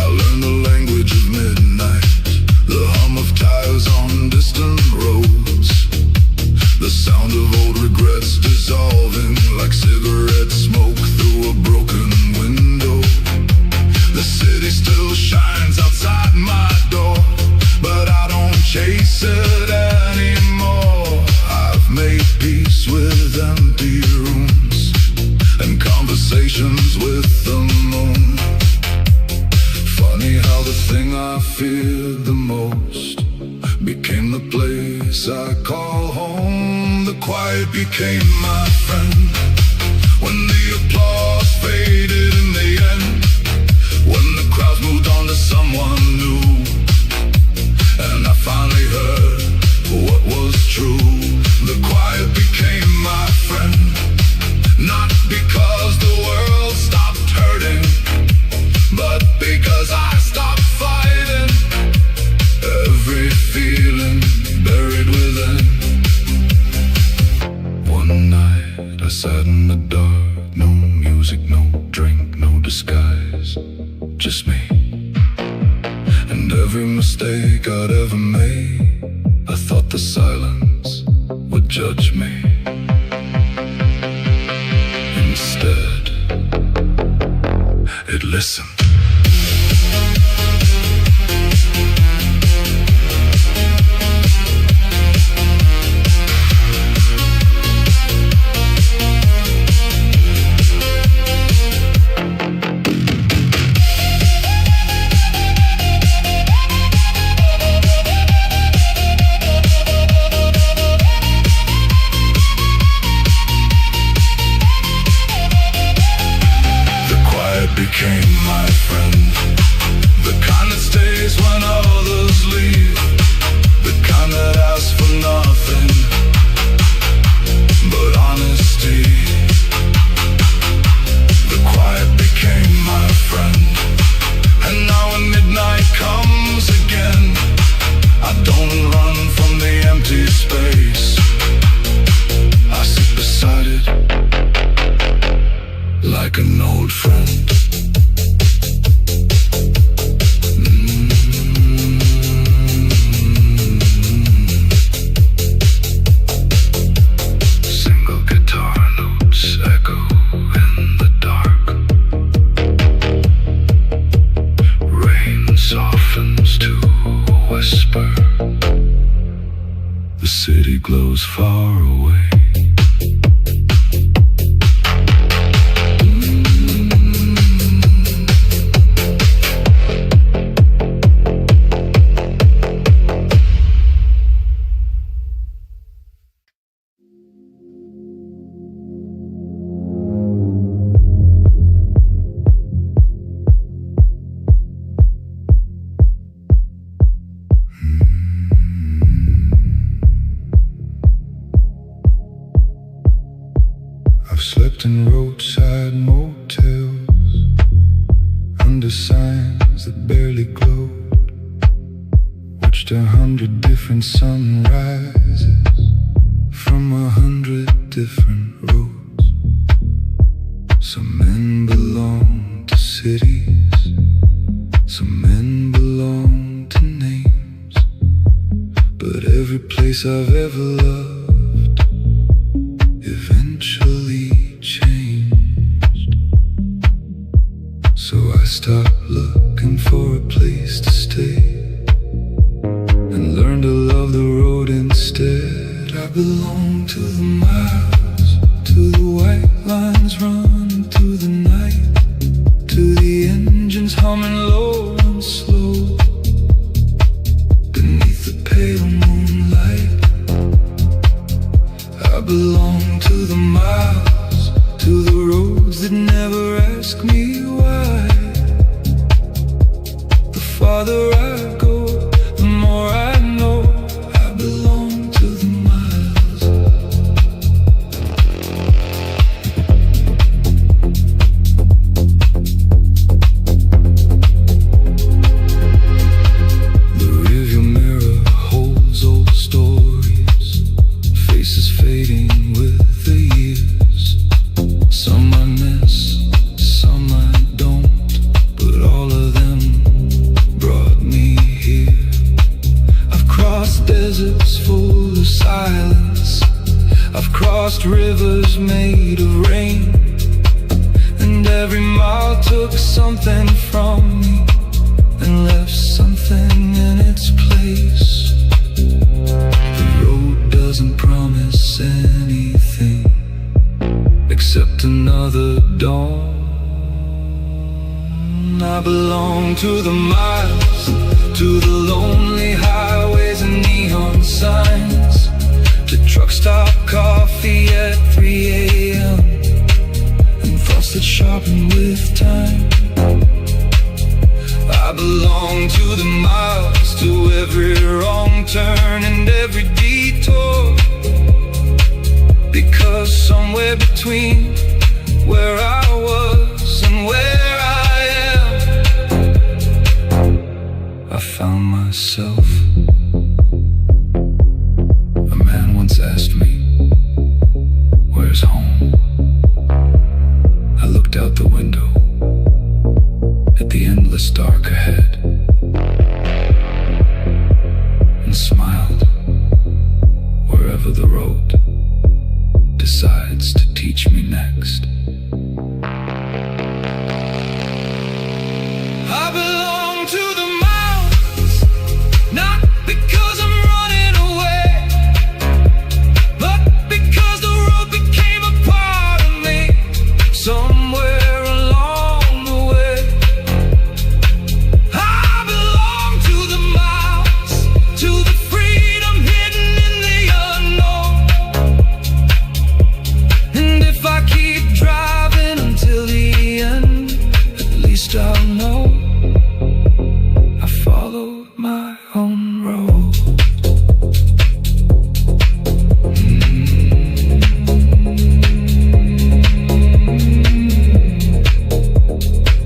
I learned the language of midnight. The hum of tires on distant roads. The sound of old regrets dissolving like cigarette smoke through a broken window. The city still shines outside my door, but I don't chase it anymore. I've made peace with empty rooms and conversations with the moon. Funny how the thing I feared the most became the place I call home. The quiet became my friend. When the applause faded in the end. When the crowds moved on to someone new. And I finally heard what was true. The quiet became my friend. Not because the world stopped hurting, but because I stopped fighting. Every feeling buried within. One night I sat in the dark. No music, no drink, no disguise. Just me. And every mistake I'd ever made, I thought the silence would judge me. Instead, it listened. Became my like an old friend. Single guitar notes echo in the dark. Rain softens to a whisper. The city glows far away. I've slept in roadside motels, under signs that barely glowed. Watched 100 different sunrises from 100 different roads. Some men belong to cities, some men belong to names, but every place I've ever loved eventually changed. So I stopped looking for a place to stay and learned to love the road instead. I belong to the miles, to the white lines running through the night, to the engines humming low and slow beneath the pale moonlight. I belong to the miles, to the roads that never ask me why. The farther I go, the more I know. I belong to the miles. The rearview mirror holds old stories, faces fading with the years. Some I miss, some I don't, but all of them brought me here. I've crossed deserts full of silence, I've crossed rivers made of rain, and every mile took something from me and left something in its place. The road doesn't promise anything except another dawn. I belong to the miles, to the lonely highways and neon signs, to truck stop coffee at 3 a.m. and thoughts that sharpen with time. I belong to the miles, to every wrong turn and every detour, because somewhere between where I was and where I am, I found myself. A man once asked me, "Where's home?" I looked out the window at the endless dark ahead and smiled. Wherever the road decides to teach me next, I belong to the miles, not because I'm running away, but because the road became a part of me somewhere along the way. I belong to the miles, to the freedom hidden in the unknown. And if I keep driving until the end, at least I'll know I followed my own road.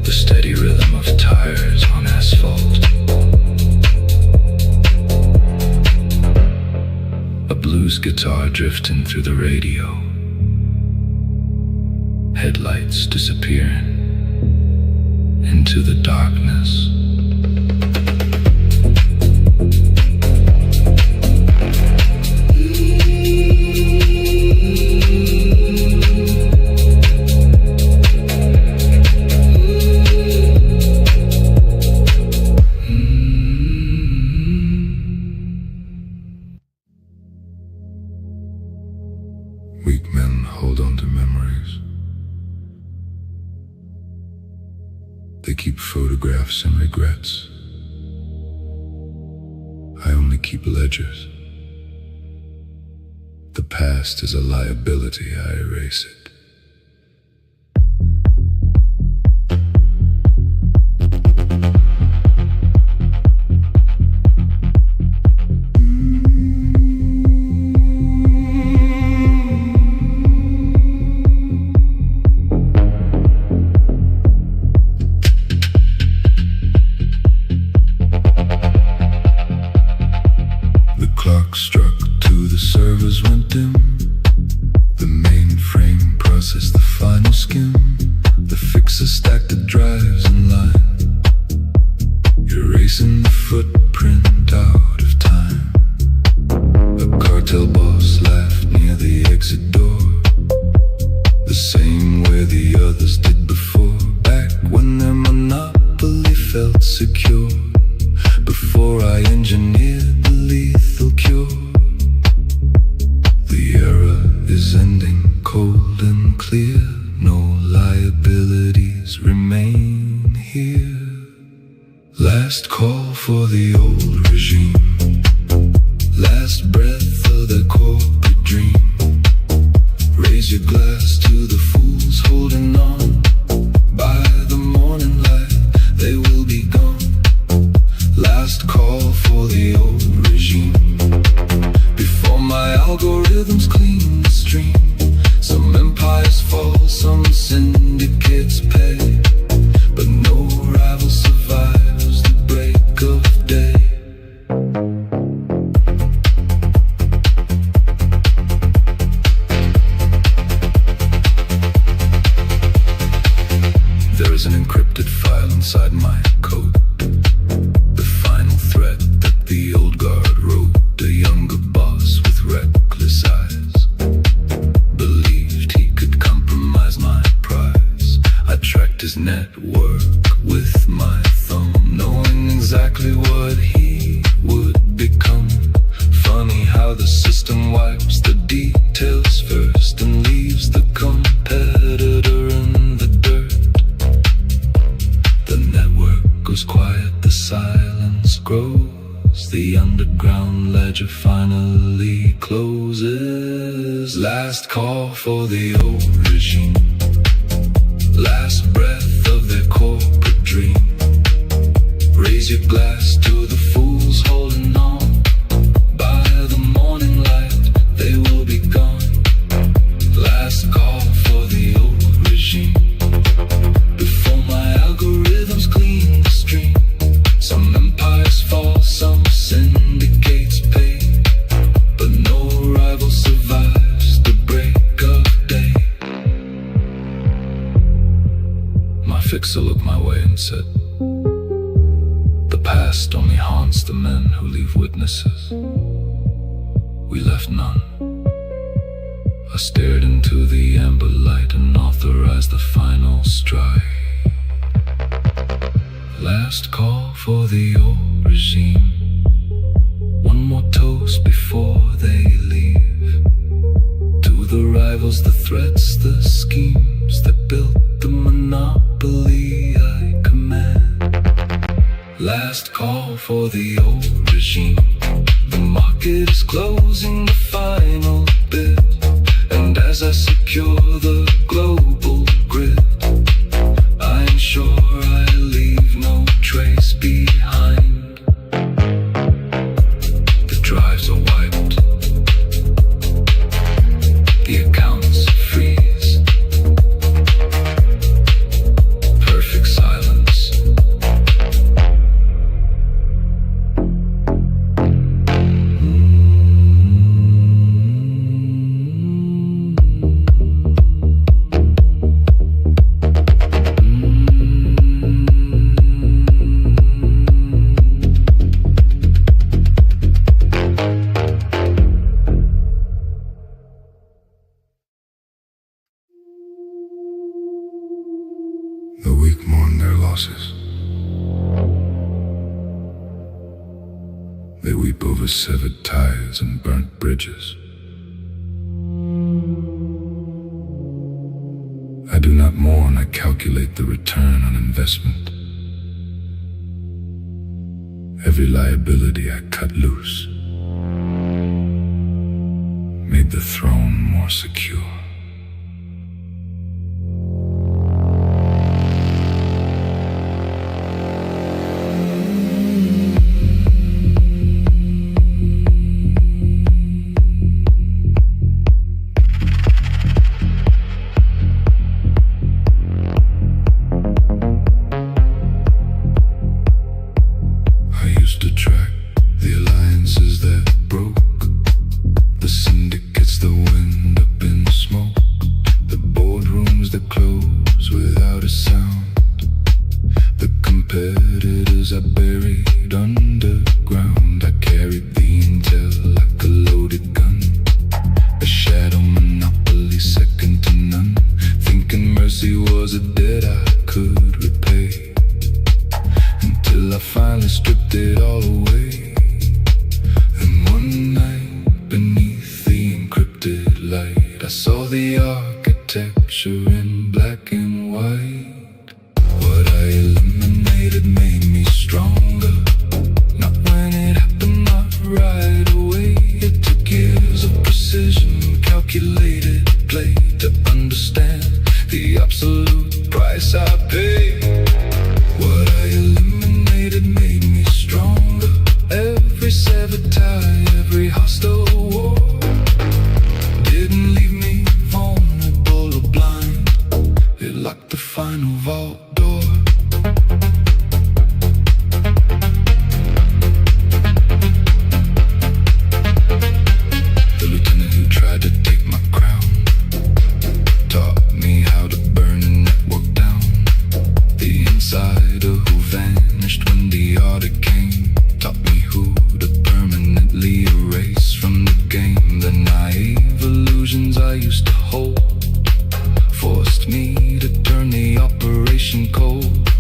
The steady rhythm of tires on asphalt, a blues guitar drifting through the radio, headlights disappearing into the darkness. Weak men hold on to memories. They keep photographs and regrets. I only keep ledgers. The past is a liability, I erase it. Clock struck 2, the servers went dim. The mainframe processed the final skim. The fixer stacked the drives in line, erasing the footprint out of time. A cartel boss laughed near the exit door, the same way the others did before, back when their monopoly felt secure. Before I engineered the lethal cure. The era is ending cold and clear. No liabilities remain here. Last call for the old regime. Last breath of the corporate dream. Raise your glass to the fools holding on. By the morning light they will be gone. Last call for the old regime. Before my algorithms clean the stream. Some empires fall, some syndicates pay, but no rival survives the break of day. There is an encrypted file inside my code. The old guard wrote, a younger boss with reckless eyes believed he could compromise my prize. I tracked his network with my thumb, knowing exactly what he would become. Funny how the system wipes the details first and leaves the competitor in the dirt. The network goes quiet, the silence grows. The underground ledger finally closes. Last call for the old regime. Last breath of their corporate dream. Raise your glass to the fools holding on. By the morning light they will be gone. Last call for the old regime. Before my algorithms clean the stream. Some empires fall, some syndicates pay, but no rival survives the break of day. My fixer looked my way and said, the past only haunts the men who leave witnesses. We left none. I stared into the amber light and authorized the final strike. Last call for the old regime. One more toast before they leave. To the rivals, the threats, the schemes that built the monopoly I command. Last call for the old regime. The market is closing the final bit, and as I secure the global grid, I ensure I leave no trace behind. The drives are wiped, the accounts freeze, perfect silence. mourn their losses. They weep over severed ties and burnt bridges. I do not mourn, I calculate the return on investment. Every liability I cut loose made the throne more secure. Competitors I buried underground. I carried the intel like a loaded gun. A shadow monopoly second to none. Thinking mercy was a debt I could repay, until I finally stripped it all away. And one night beneath the encrypted light, I saw the architecture in black and white. What I eliminated made me stronger. Not when it happened, not right away. It took years of precision, calculated play to understand the absolute price I paid. What I eliminated made me stronger. Every severed tie, every hostile war didn't leave me vulnerable or blind. It locked the final vault door. The lieutenant who tried to take my crown taught me how to burn a network down. The insider who vanished when the audit came taught me who to permanently erase from the game. The naive illusions I used to hold forced me to turn the operation cold.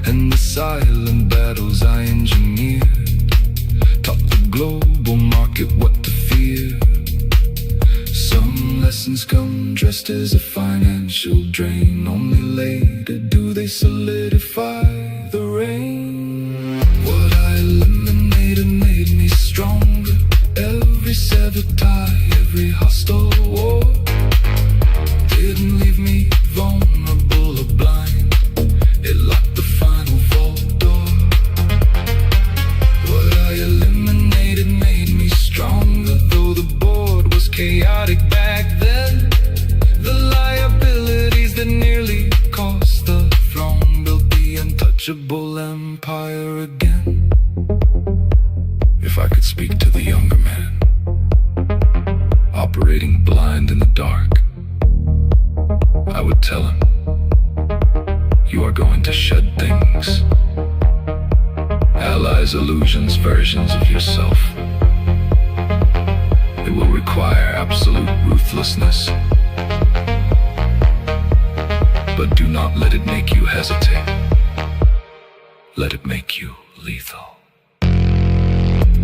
And the silent battles I engineered taught the global market what to fear. Some lessons come dressed as a financial drain. Only later do they solidify the rain. What I eliminated made me stronger. Every severed tie, every hostile war didn't leave me vulnerable or blind. It locked the final vault door. What I eliminated made me stronger. Though the board was chaotic back then, the liabilities that nearly cost the throne built the untouchable empire again. If I could speak to the younger man, operating blind in the dark, I would tell him, you are going to shed things. Allies, illusions, versions of yourself. It will require absolute ruthlessness. But do not let it make you hesitate. Let it make you lethal.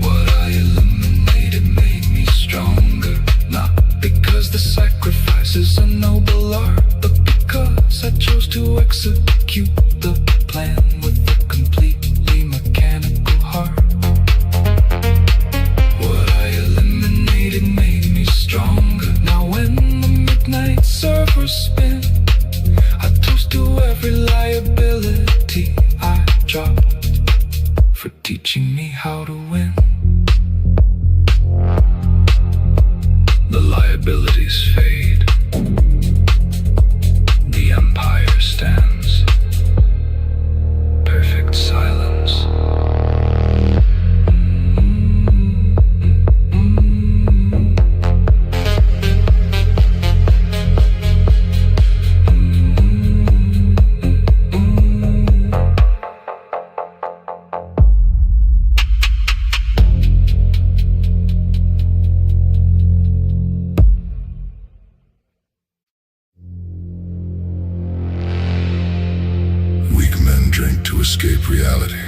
What I eliminated made me stronger. Not because the sacrifice is a noble art, but because I chose to execute the plan with a completely mechanical heart. What I eliminated made me stronger. Now when the midnight servers spin, I toast to every liability I dropped for teaching me how to win. The liabilities fade. The empire stands. Perfect silence. drink to escape reality.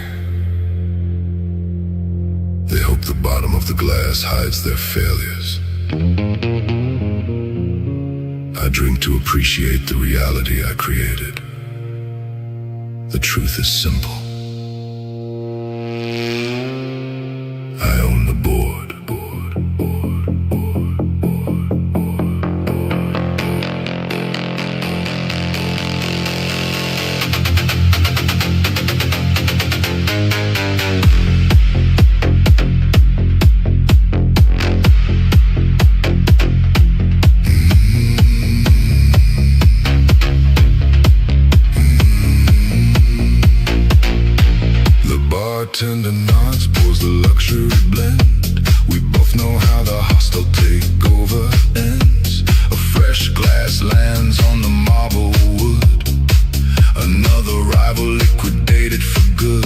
They hope the bottom of the glass hides their failures. I drink to appreciate the reality I created. The truth is simple. I own the board. Bartender nods, pours the luxury blend. We both know how the hostile takeover ends. A fresh glass lands on the marble wood. Another rival liquidated for good.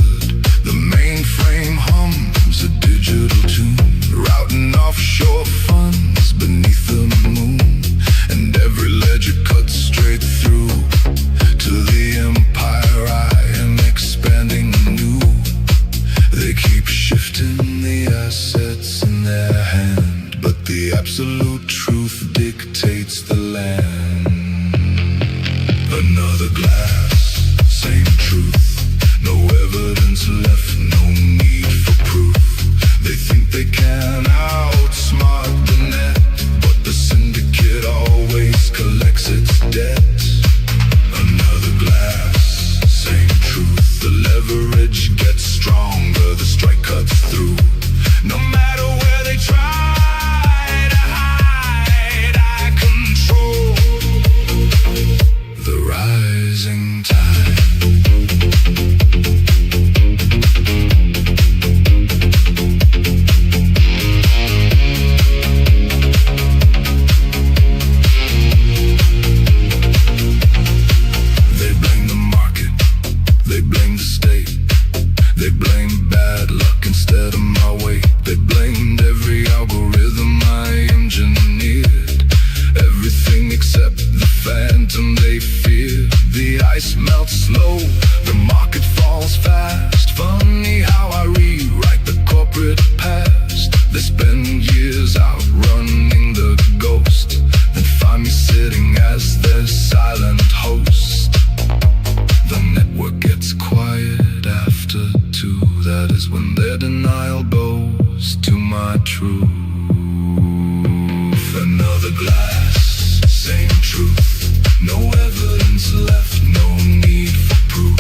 The mainframe hums a digital tune, routing offshore funds beneath the moon. And every ledger cuts straight through to the empire I am expanding anew. They keep shifting the assets in their hand, but the absolute truth dictates the land. Another glass, same truth. No evidence left, no need for proof. They think they can outsmart the net, but the syndicate always collects its debt. Another glass, same truth. The leverage gets stronger, the strike cuts through. No matter where they try to hide, I control the rising tide. They blame the market, they blame the state. They blame bad luck instead of my weight. They blamed every algorithm I engineered. Everything except the phantom they fear. The ice melts slow, the market falls fast. Funny how I rewrite the corporate past. They spend years outrunning the ghost, then find me sitting as their silent host. The network gets quiet after two. That is when their denial bows to my truth. Another glass, same truth. No evidence left, no need for proof.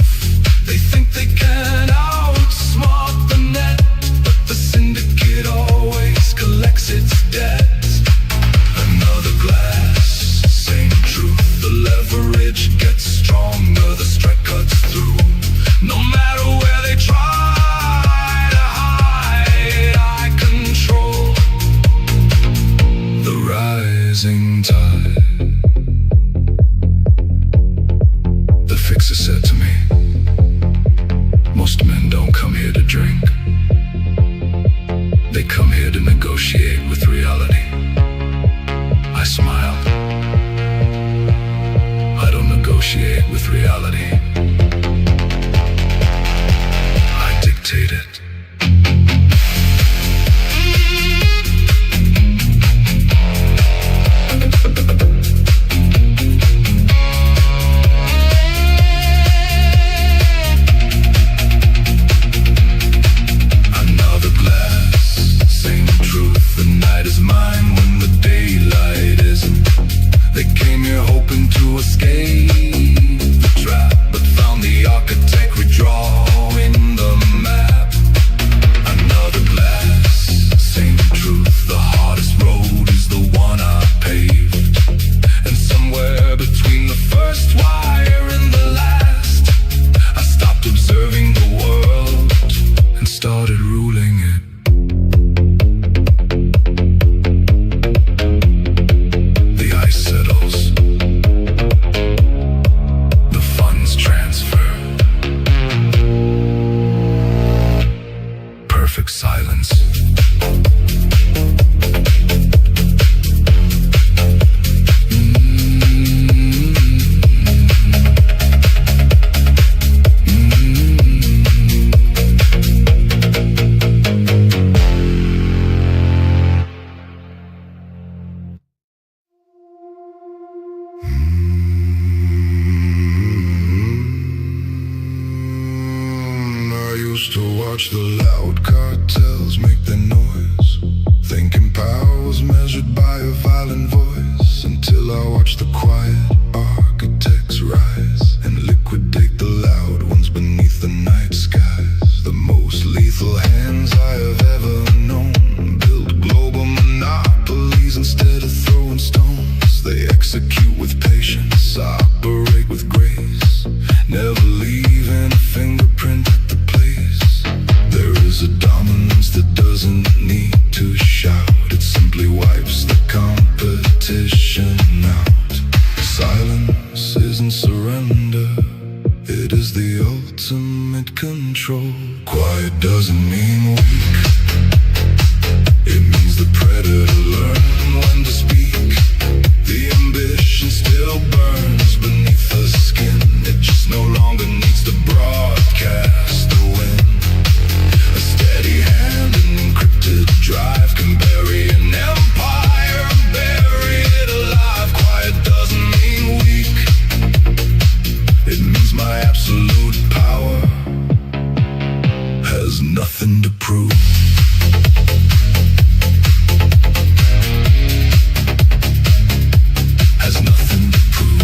They think they can outsmart the net, but the syndicate always collects its debt. Another glass, same truth. The leverage gets stronger, the strike cuts through. No matter where they try to hide, I control the rising tide. The fixer said to me, most men don't come here to drink. They come here to negotiate with reality. I smiled. I don't negotiate with reality. I dictate it. watch the loud cartels make their noise, thinking power was measured by a violent voice, until I watch the quiet architects rise and liquidate the loud ones beneath the night skies. The most lethal hands I have ever known build global monopolies instead of throwing stones. They execute with patience, operate with grace, never leaving a fingerprint at the place. There is a dominance that doesn't need to shout, it simply wipes the competition out. Silence isn't surrender, it is the ultimate control. Quiet doesn't mean weak, it means the predator learned when to speak. The ambition still burns beneath the skin, it just no longer needs to broadcast the win. A steady hand and encrypted drive can bury an empire, bury it alive. Quiet doesn't mean weak, it means my absolute power has nothing to prove. Has nothing to prove.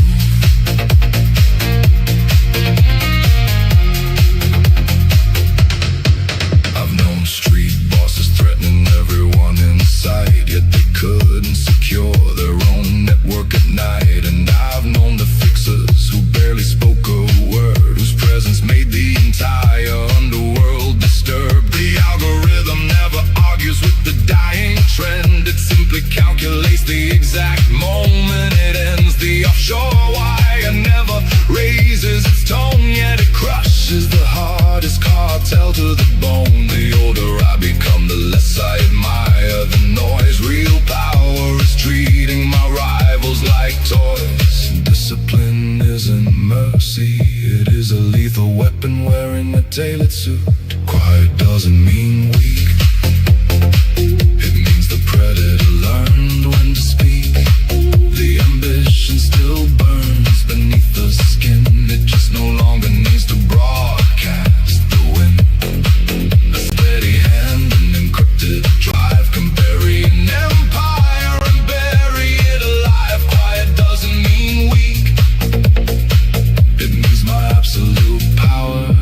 I've known street bosses threatening everyone in sight, yet they couldn't secure their own network at night. And I've known the fixers who barely spoke a word, whose presence made the entire underworld disturb. The algorithm never argues with the dying trend, it simply calculates the exact moment it ends. The offshore wire never raises its tone, yet it crushes the hardest cartel to the bone. The older I become, the less I admire the noise. Real power is treating my rivals like toys. Discipline isn't mercy, it is a lethal weapon wearing a tailored suit. Quiet doesn't mean weak, it means the predator learned when to speak. The ambition still burns beneath the skin, it just no longer needs to broadcast the win. A steady hand and encrypted drive can bury an empire and bury it alive. Quiet doesn't mean weak, it means my absolute power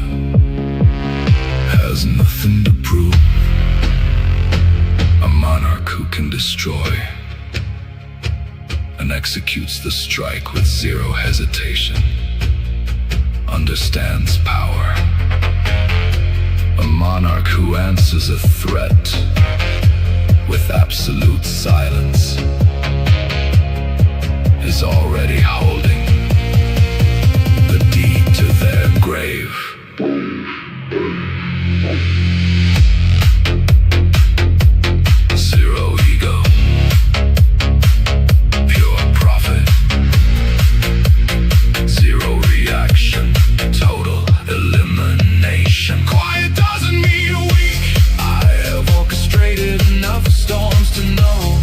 has nothing to prove. A monarch who can destroy and executes the strike with zero hesitation, understands power. A monarch who answers a threat with absolute silence is already holding the deed to their grave. Zero ego, pure profit, zero reaction, total elimination. Quiet doesn't mean weak, I have orchestrated enough storms to know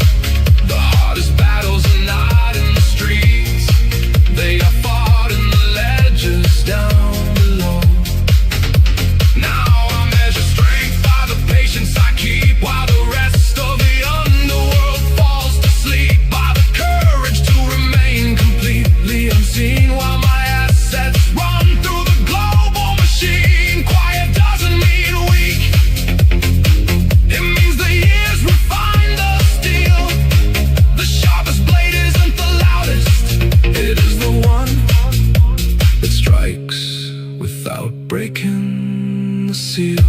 the hardest battles are not in the streets, they are fought in the ledges down below. Now I measure strength by the patience I keep, while the rest of the underworld falls to sleep. By the courage to remain completely unseen, while my assets run through the global machine. Quiet doesn't mean weak, it means the years refine the steel. The sharpest blade isn't the loudest, it is the one that strikes without breaking the seal.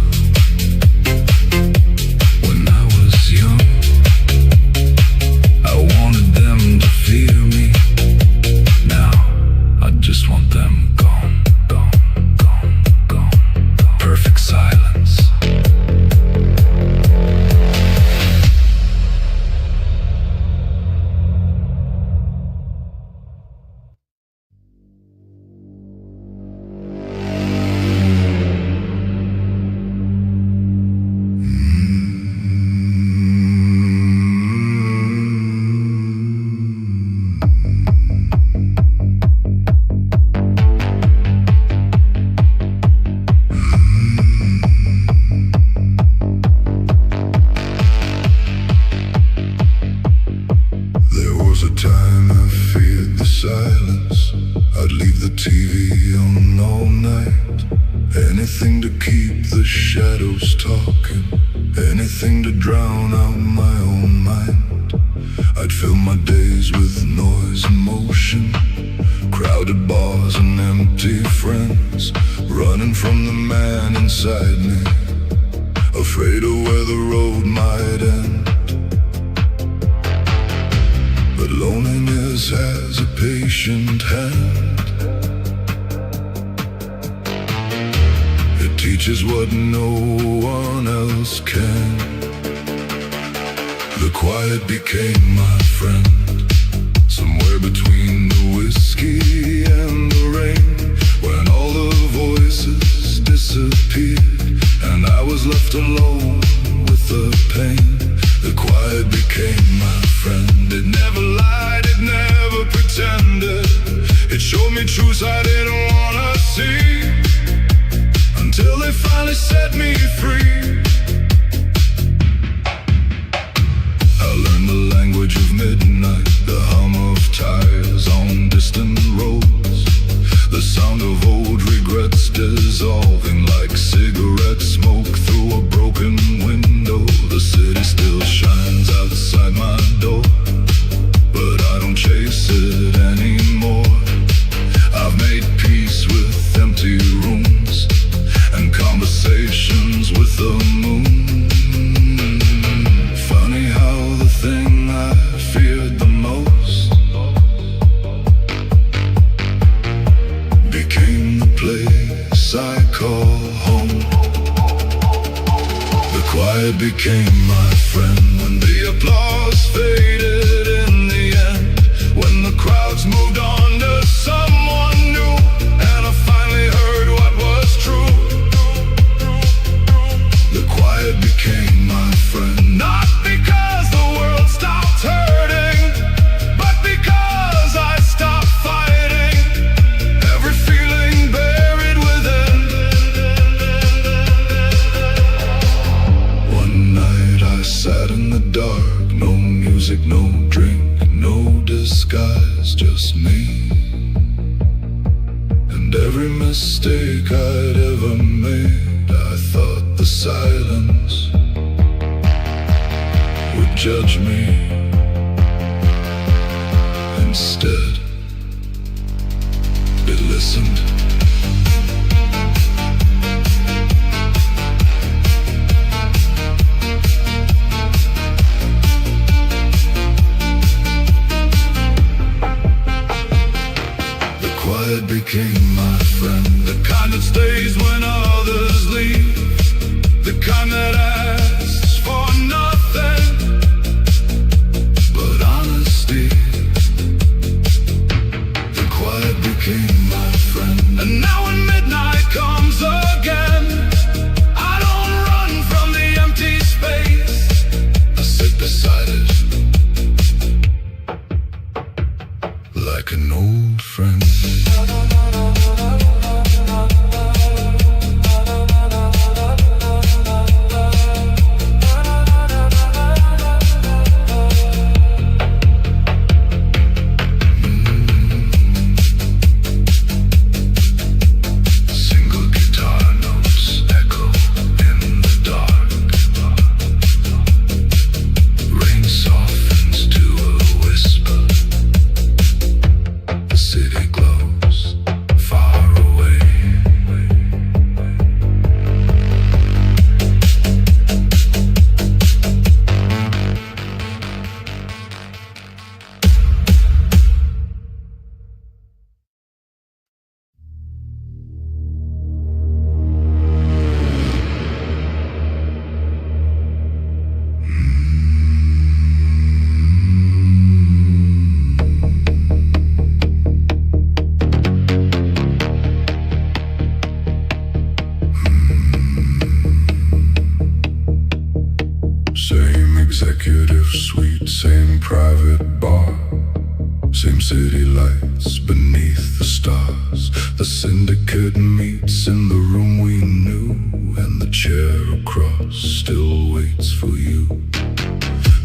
When I was young, I wanted them to fear me. Now, I just want them gone, gone, gone, gone, gone. Perfect silence. anything to keep the shadows talking, anything to drown out my own mind. I'd fill my days with noise and motion, crowded bars and empty friends, running from the man inside me, afraid of where the road might end. But loneliness has a patient hand. It teaches what no one else can. The quiet became my friend, somewhere between the whiskey and the rain, when all the voices disappeared and I was left alone with the pain. The quiet became my friend. It never lied, it never pretended. It showed me truths I didn't wanna see, until they finally set me free. I learned the language of midnight, the hum of tires on distant roads, the sound of old regrets dissolving like cigarette smoke through a broken window. The city still shines outside my door, but I don't chase it anymore. I've made peace with empty rooms and conversations with the moon. Funny how the thing I feared the most became the place I call home. The quiet became my friend when the applause faded in the end, when the crowds moved on to someone new, and I finally heard what was true. The quiet became my friend, not because the world stopped hurting, but because I stopped fighting every feeling buried within. One night I sat in the dark, no music, no drink, no disguise, just me. And every mistake I'd ever made, I thought the silence would judge me. Instead, it listened. The quiet became my friend, the kind that stays when others leave, the kind that asks for nothing but honesty. The quiet became my friend, and now when midnight comes again, I don't run from the empty space. I sit beside it like an old friend. Executive suite, same private bar, same city lights beneath the stars. The syndicate meets in the room we knew, and the chair across still waits for you.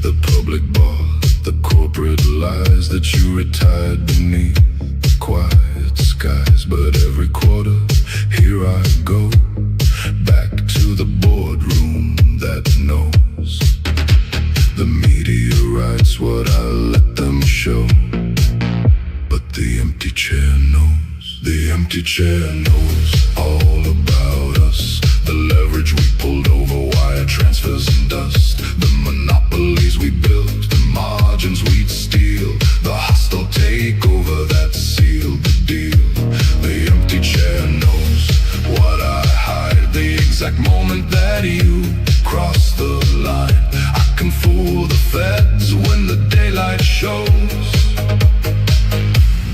The public bar, the corporate lies that you retired beneath the quiet skies. But every quarter, here I go, empty chair knows all about us. The leverage we pulled over, wire transfers and dust. The monopolies we built, the margins we'd steal. The hostile takeover that sealed the deal. The empty chair knows what I hide. The exact moment that you cross the line. I can fool the feds when the daylight shows,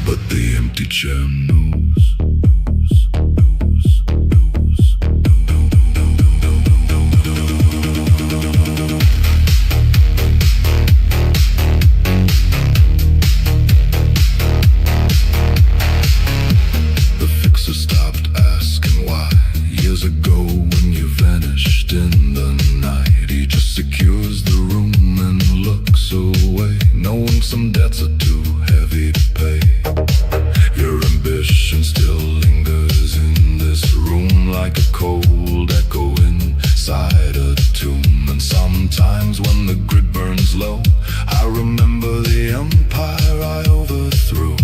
but the empty chair knows. Some debts are too heavy to pay. Your ambition still lingers in this room like a cold echo inside a tomb. And sometimes when the grid burns low, I remember the empire I overthrew.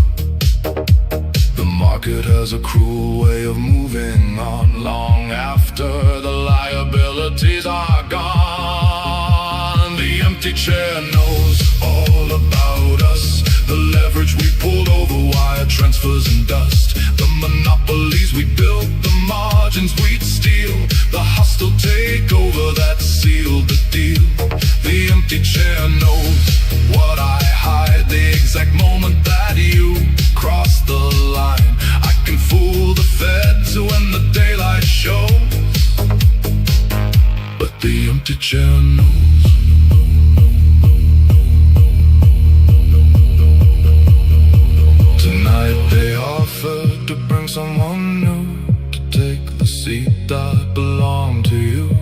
The market has a cruel way of moving on long after the liabilities are gone. The empty chair knows all about us. The leverage we pulled over, wire transfers and dust. The monopolies we built, the margins we'd steal. The hostile takeover that sealed the deal. The empty chair knows what I hide. The exact moment that you cross the line. I can fool the feds when the daylight shows, but the empty chair knows. To bring someone new to take the seat that belonged to you,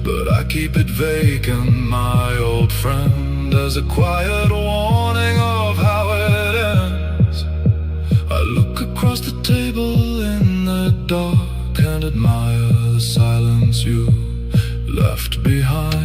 but I keep it vacant, my old friend, as a quiet warning of how it ends. I look across the table in the dark and admire the silence you left behind.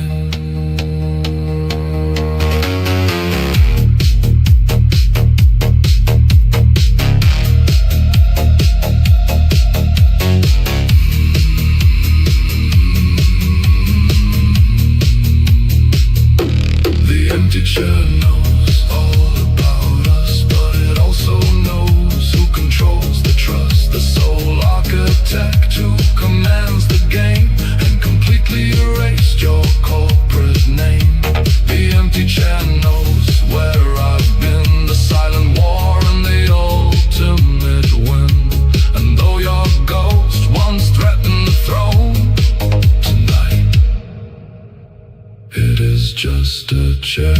The chair knows all about us, but it also knows who controls the trust. The sole architect who commands the game and completely erased your corporate name. The empty chair knows where I've been, the silent war and the ultimate win. And though your ghost once threatened the throne, tonight it is just a chair.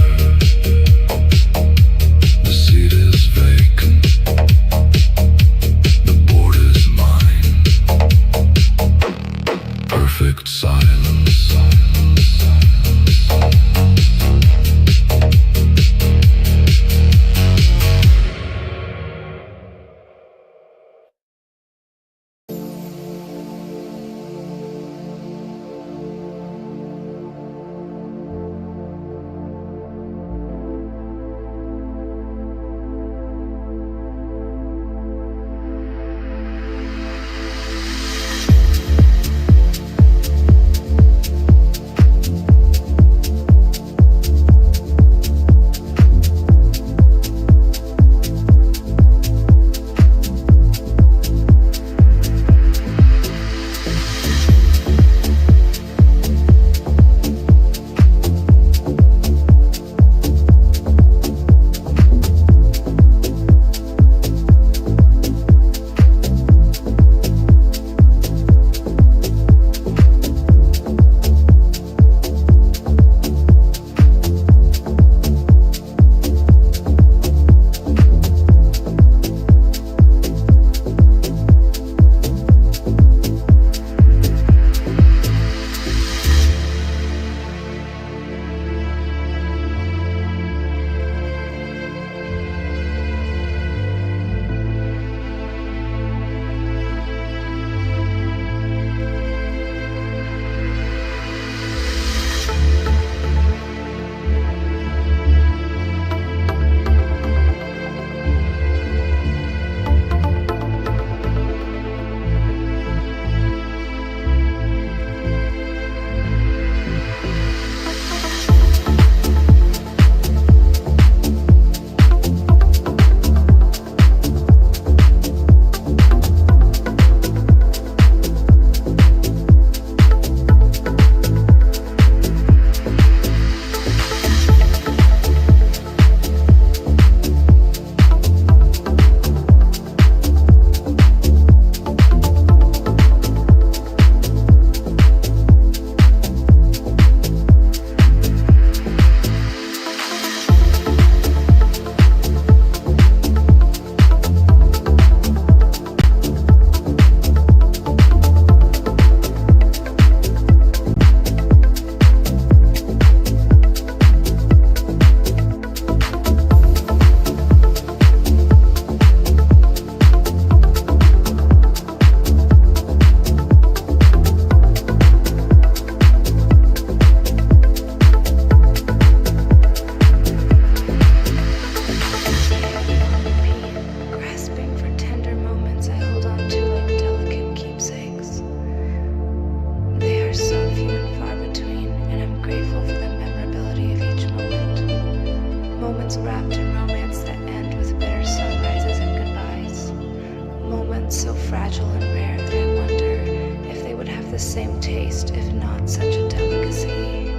the same taste, if not such a delicacy,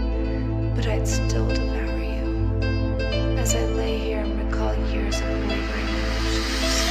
but I'd still devour you as I lay here and recall years of wavering emotions.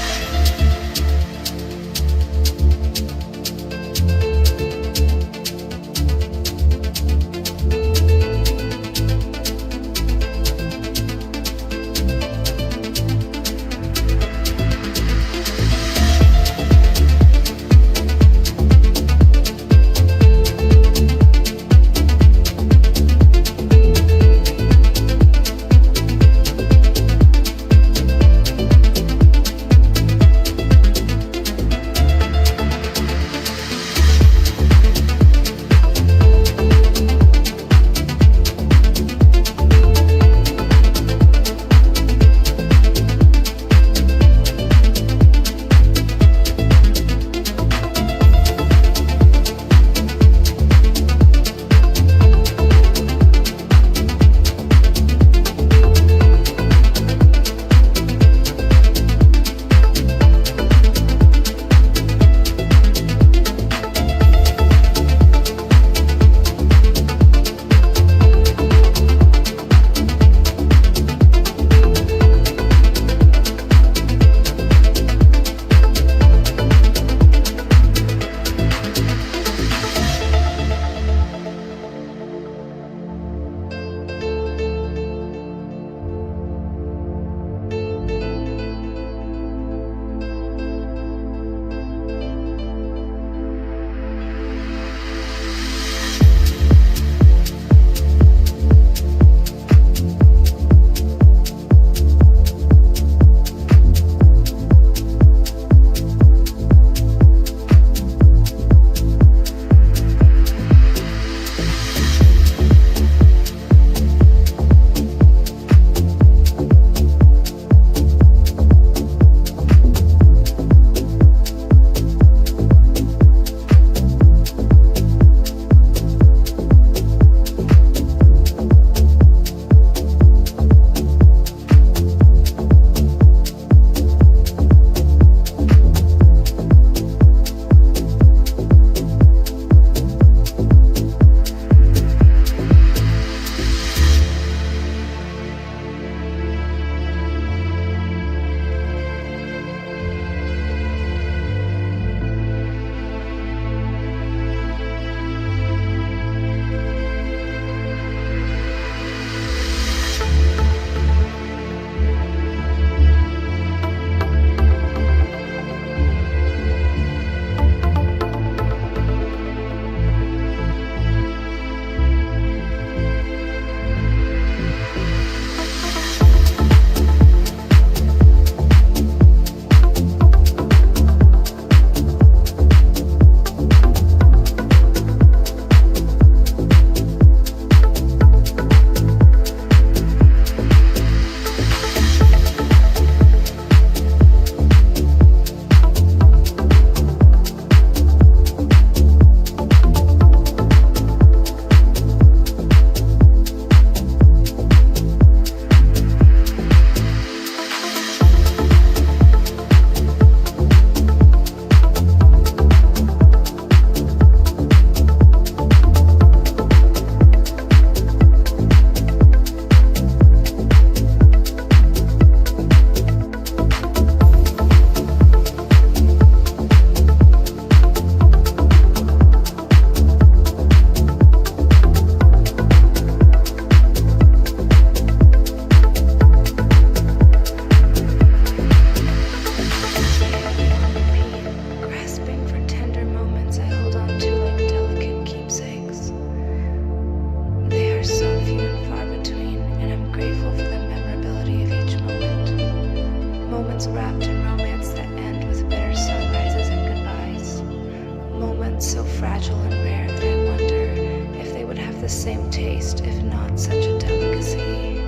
the same taste, if not such a delicacy,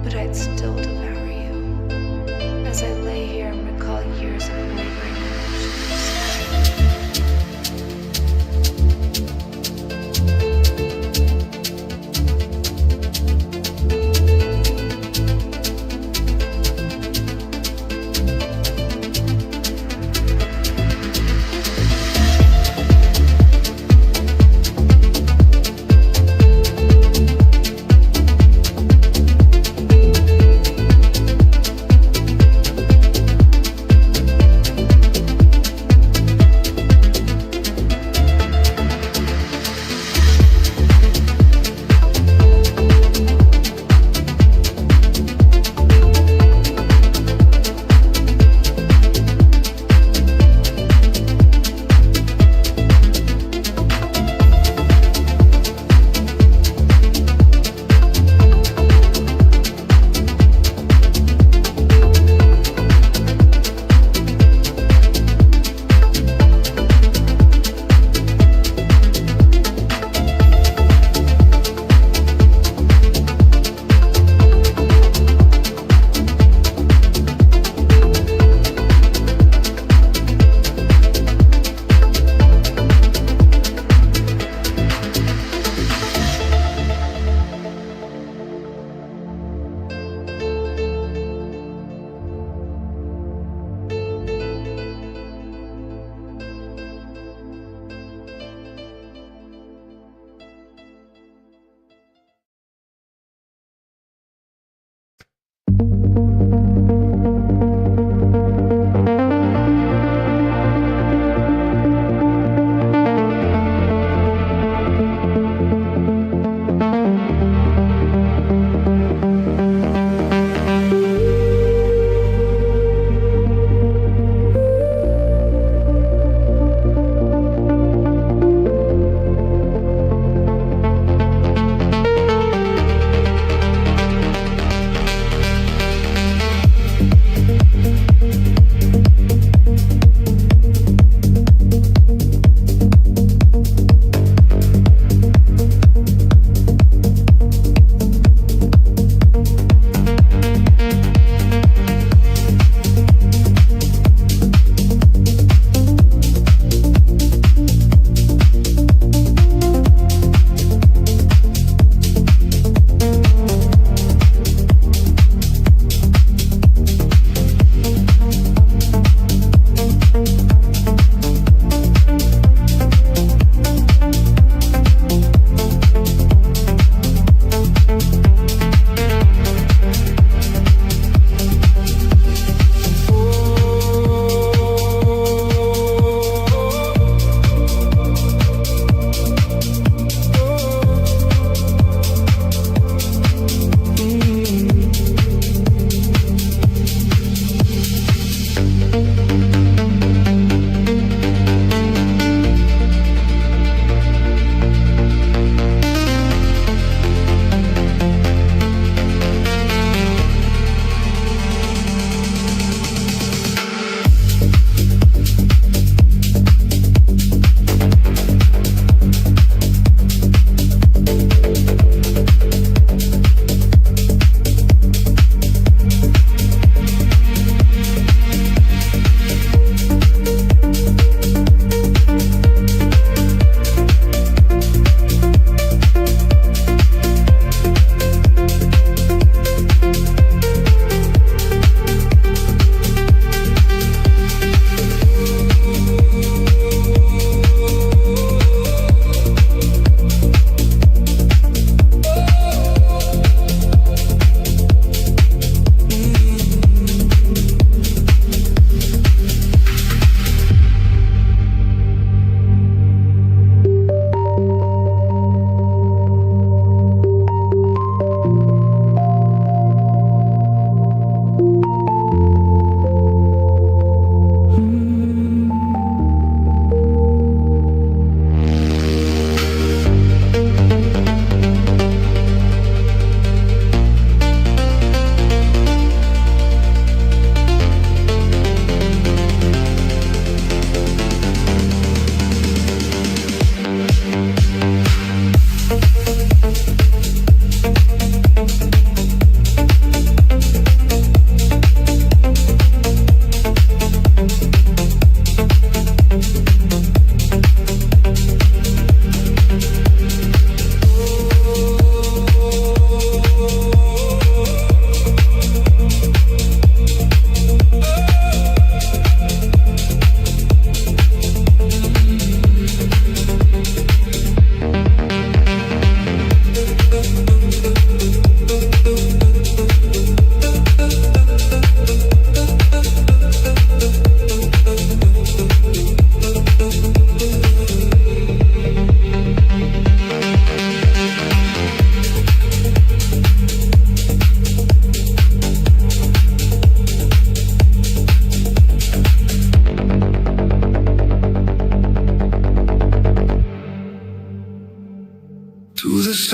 but I'd still devour you as I lay here and recall years of wavering emotions.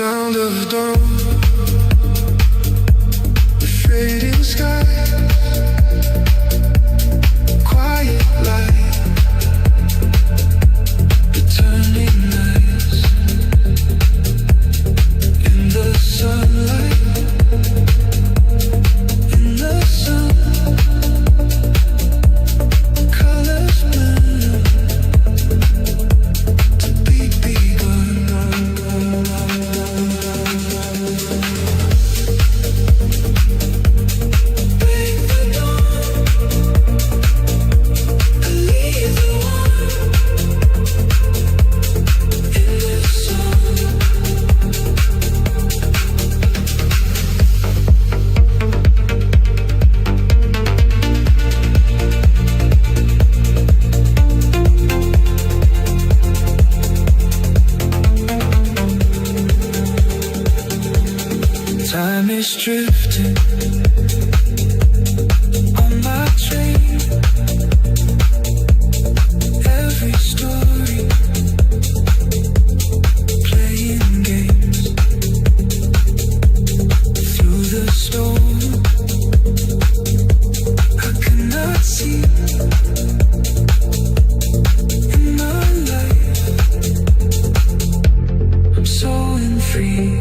sound of dawn, the fading sky, quiet light, the turning nights, in the sunlight, in the sun, colors blend to be begun. Break the dawn, believe the one in this song. Time is drifting on my train. Every story playing games through the storm. I cannot see in my life. I'm soaring free.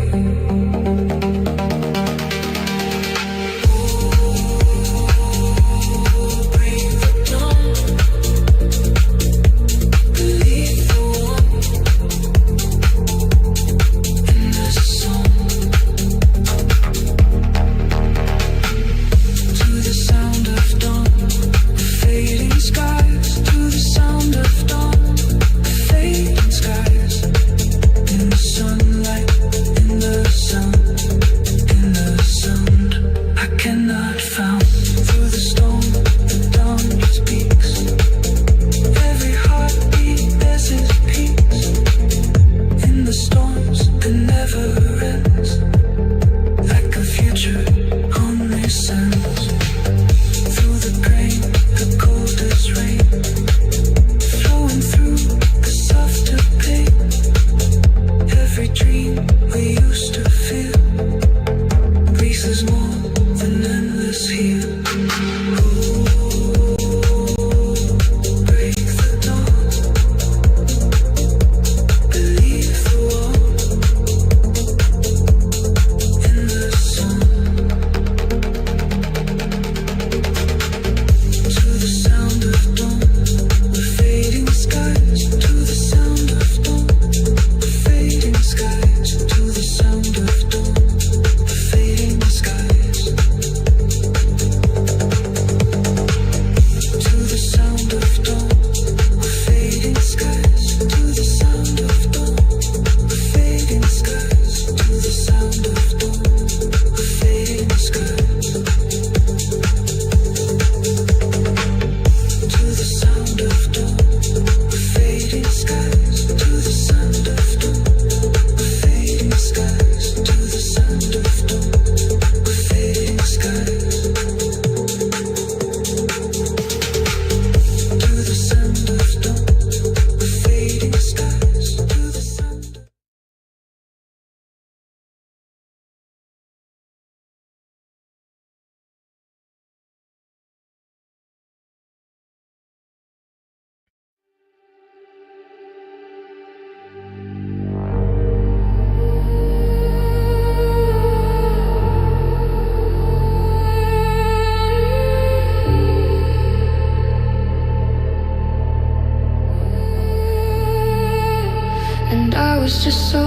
And I was just so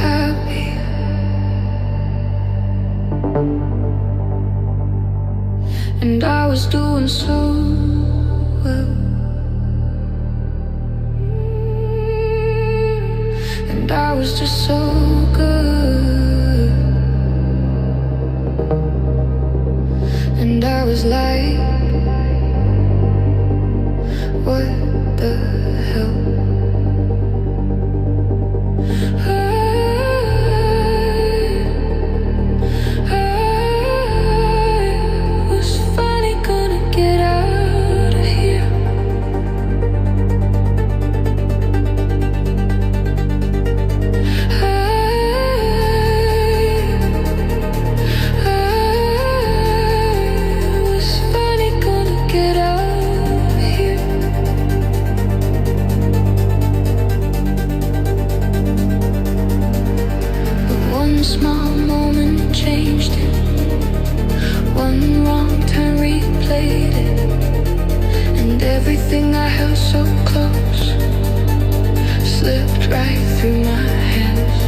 happy. And I was doing so well. And I was just so good. And I was like, what the hell? Everything I held so close slipped right through my hands.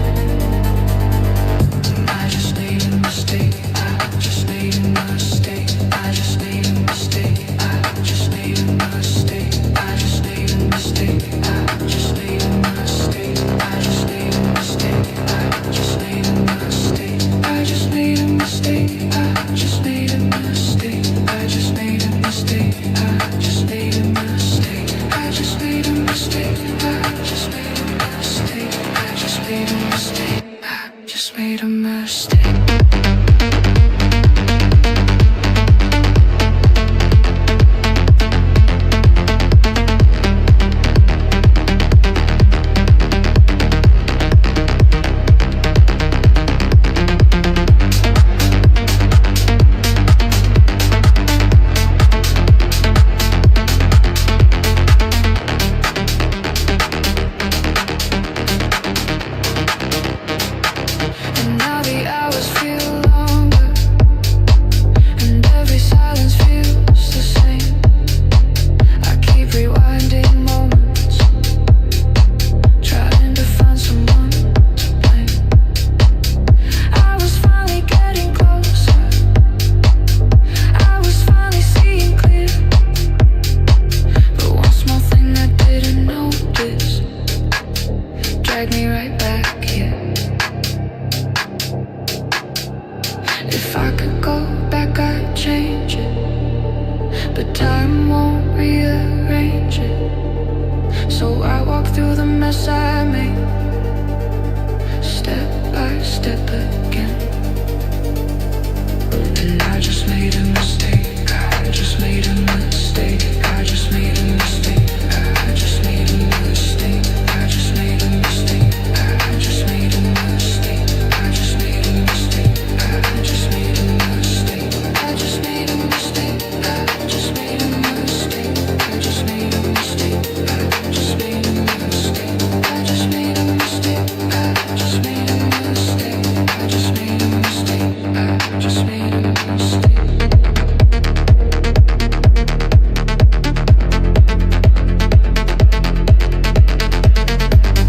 I just made a mistake. I just made a mistake. I just made a mistake. I just made a mistake. I just made a mistake. I just made a mistake. I just made a mistake. I just made a mistake. I just made a mistake. I just made a mistake. I just made a mistake. I just made a mistake. I just made a mistake. I just made a mistake. I just made a mistake. I just made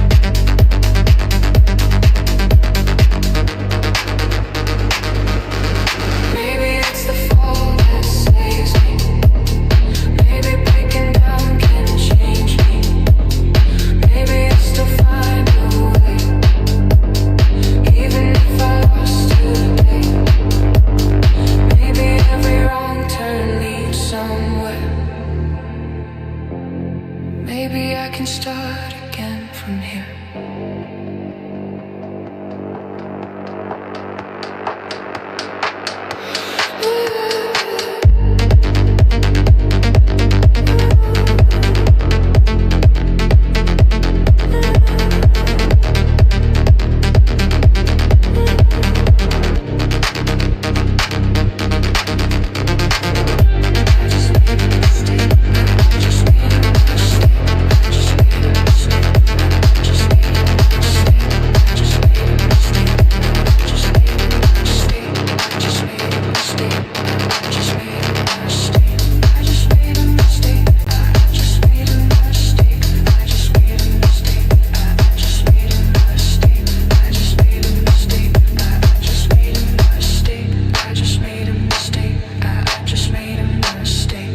a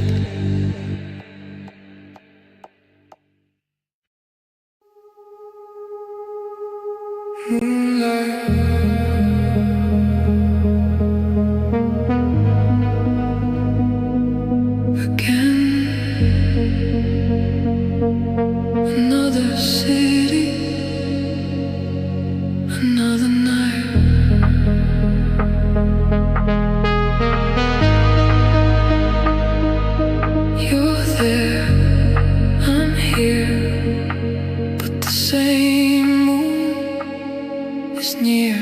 mistake. Another city, another night. You're there, I'm here, but the same moon is near.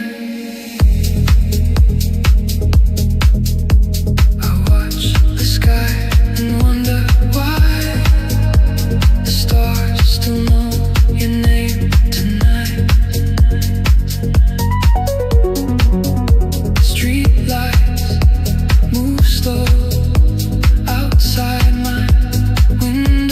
I watch the sky and wonder why the stars still know your name tonight. Street lights move slow outside my window.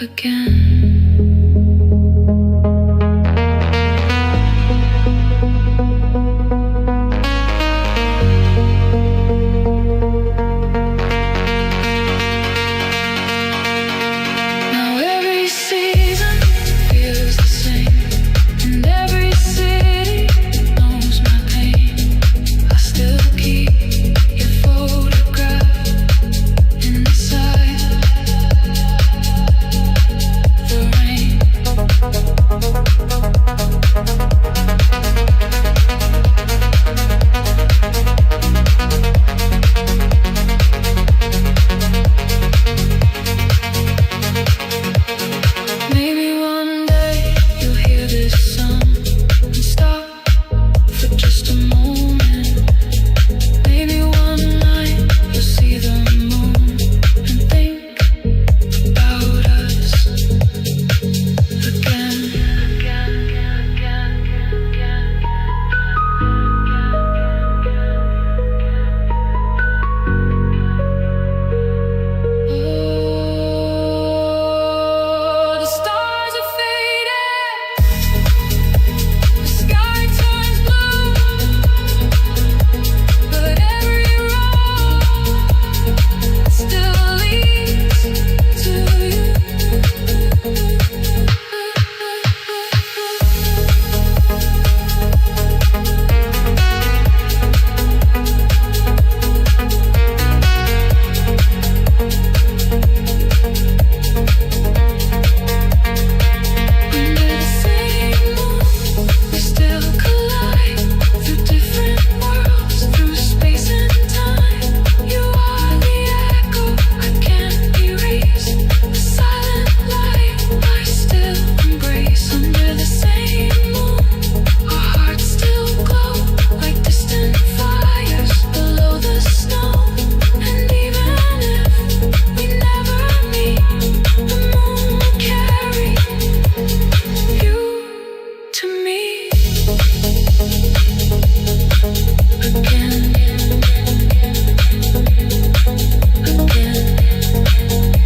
again.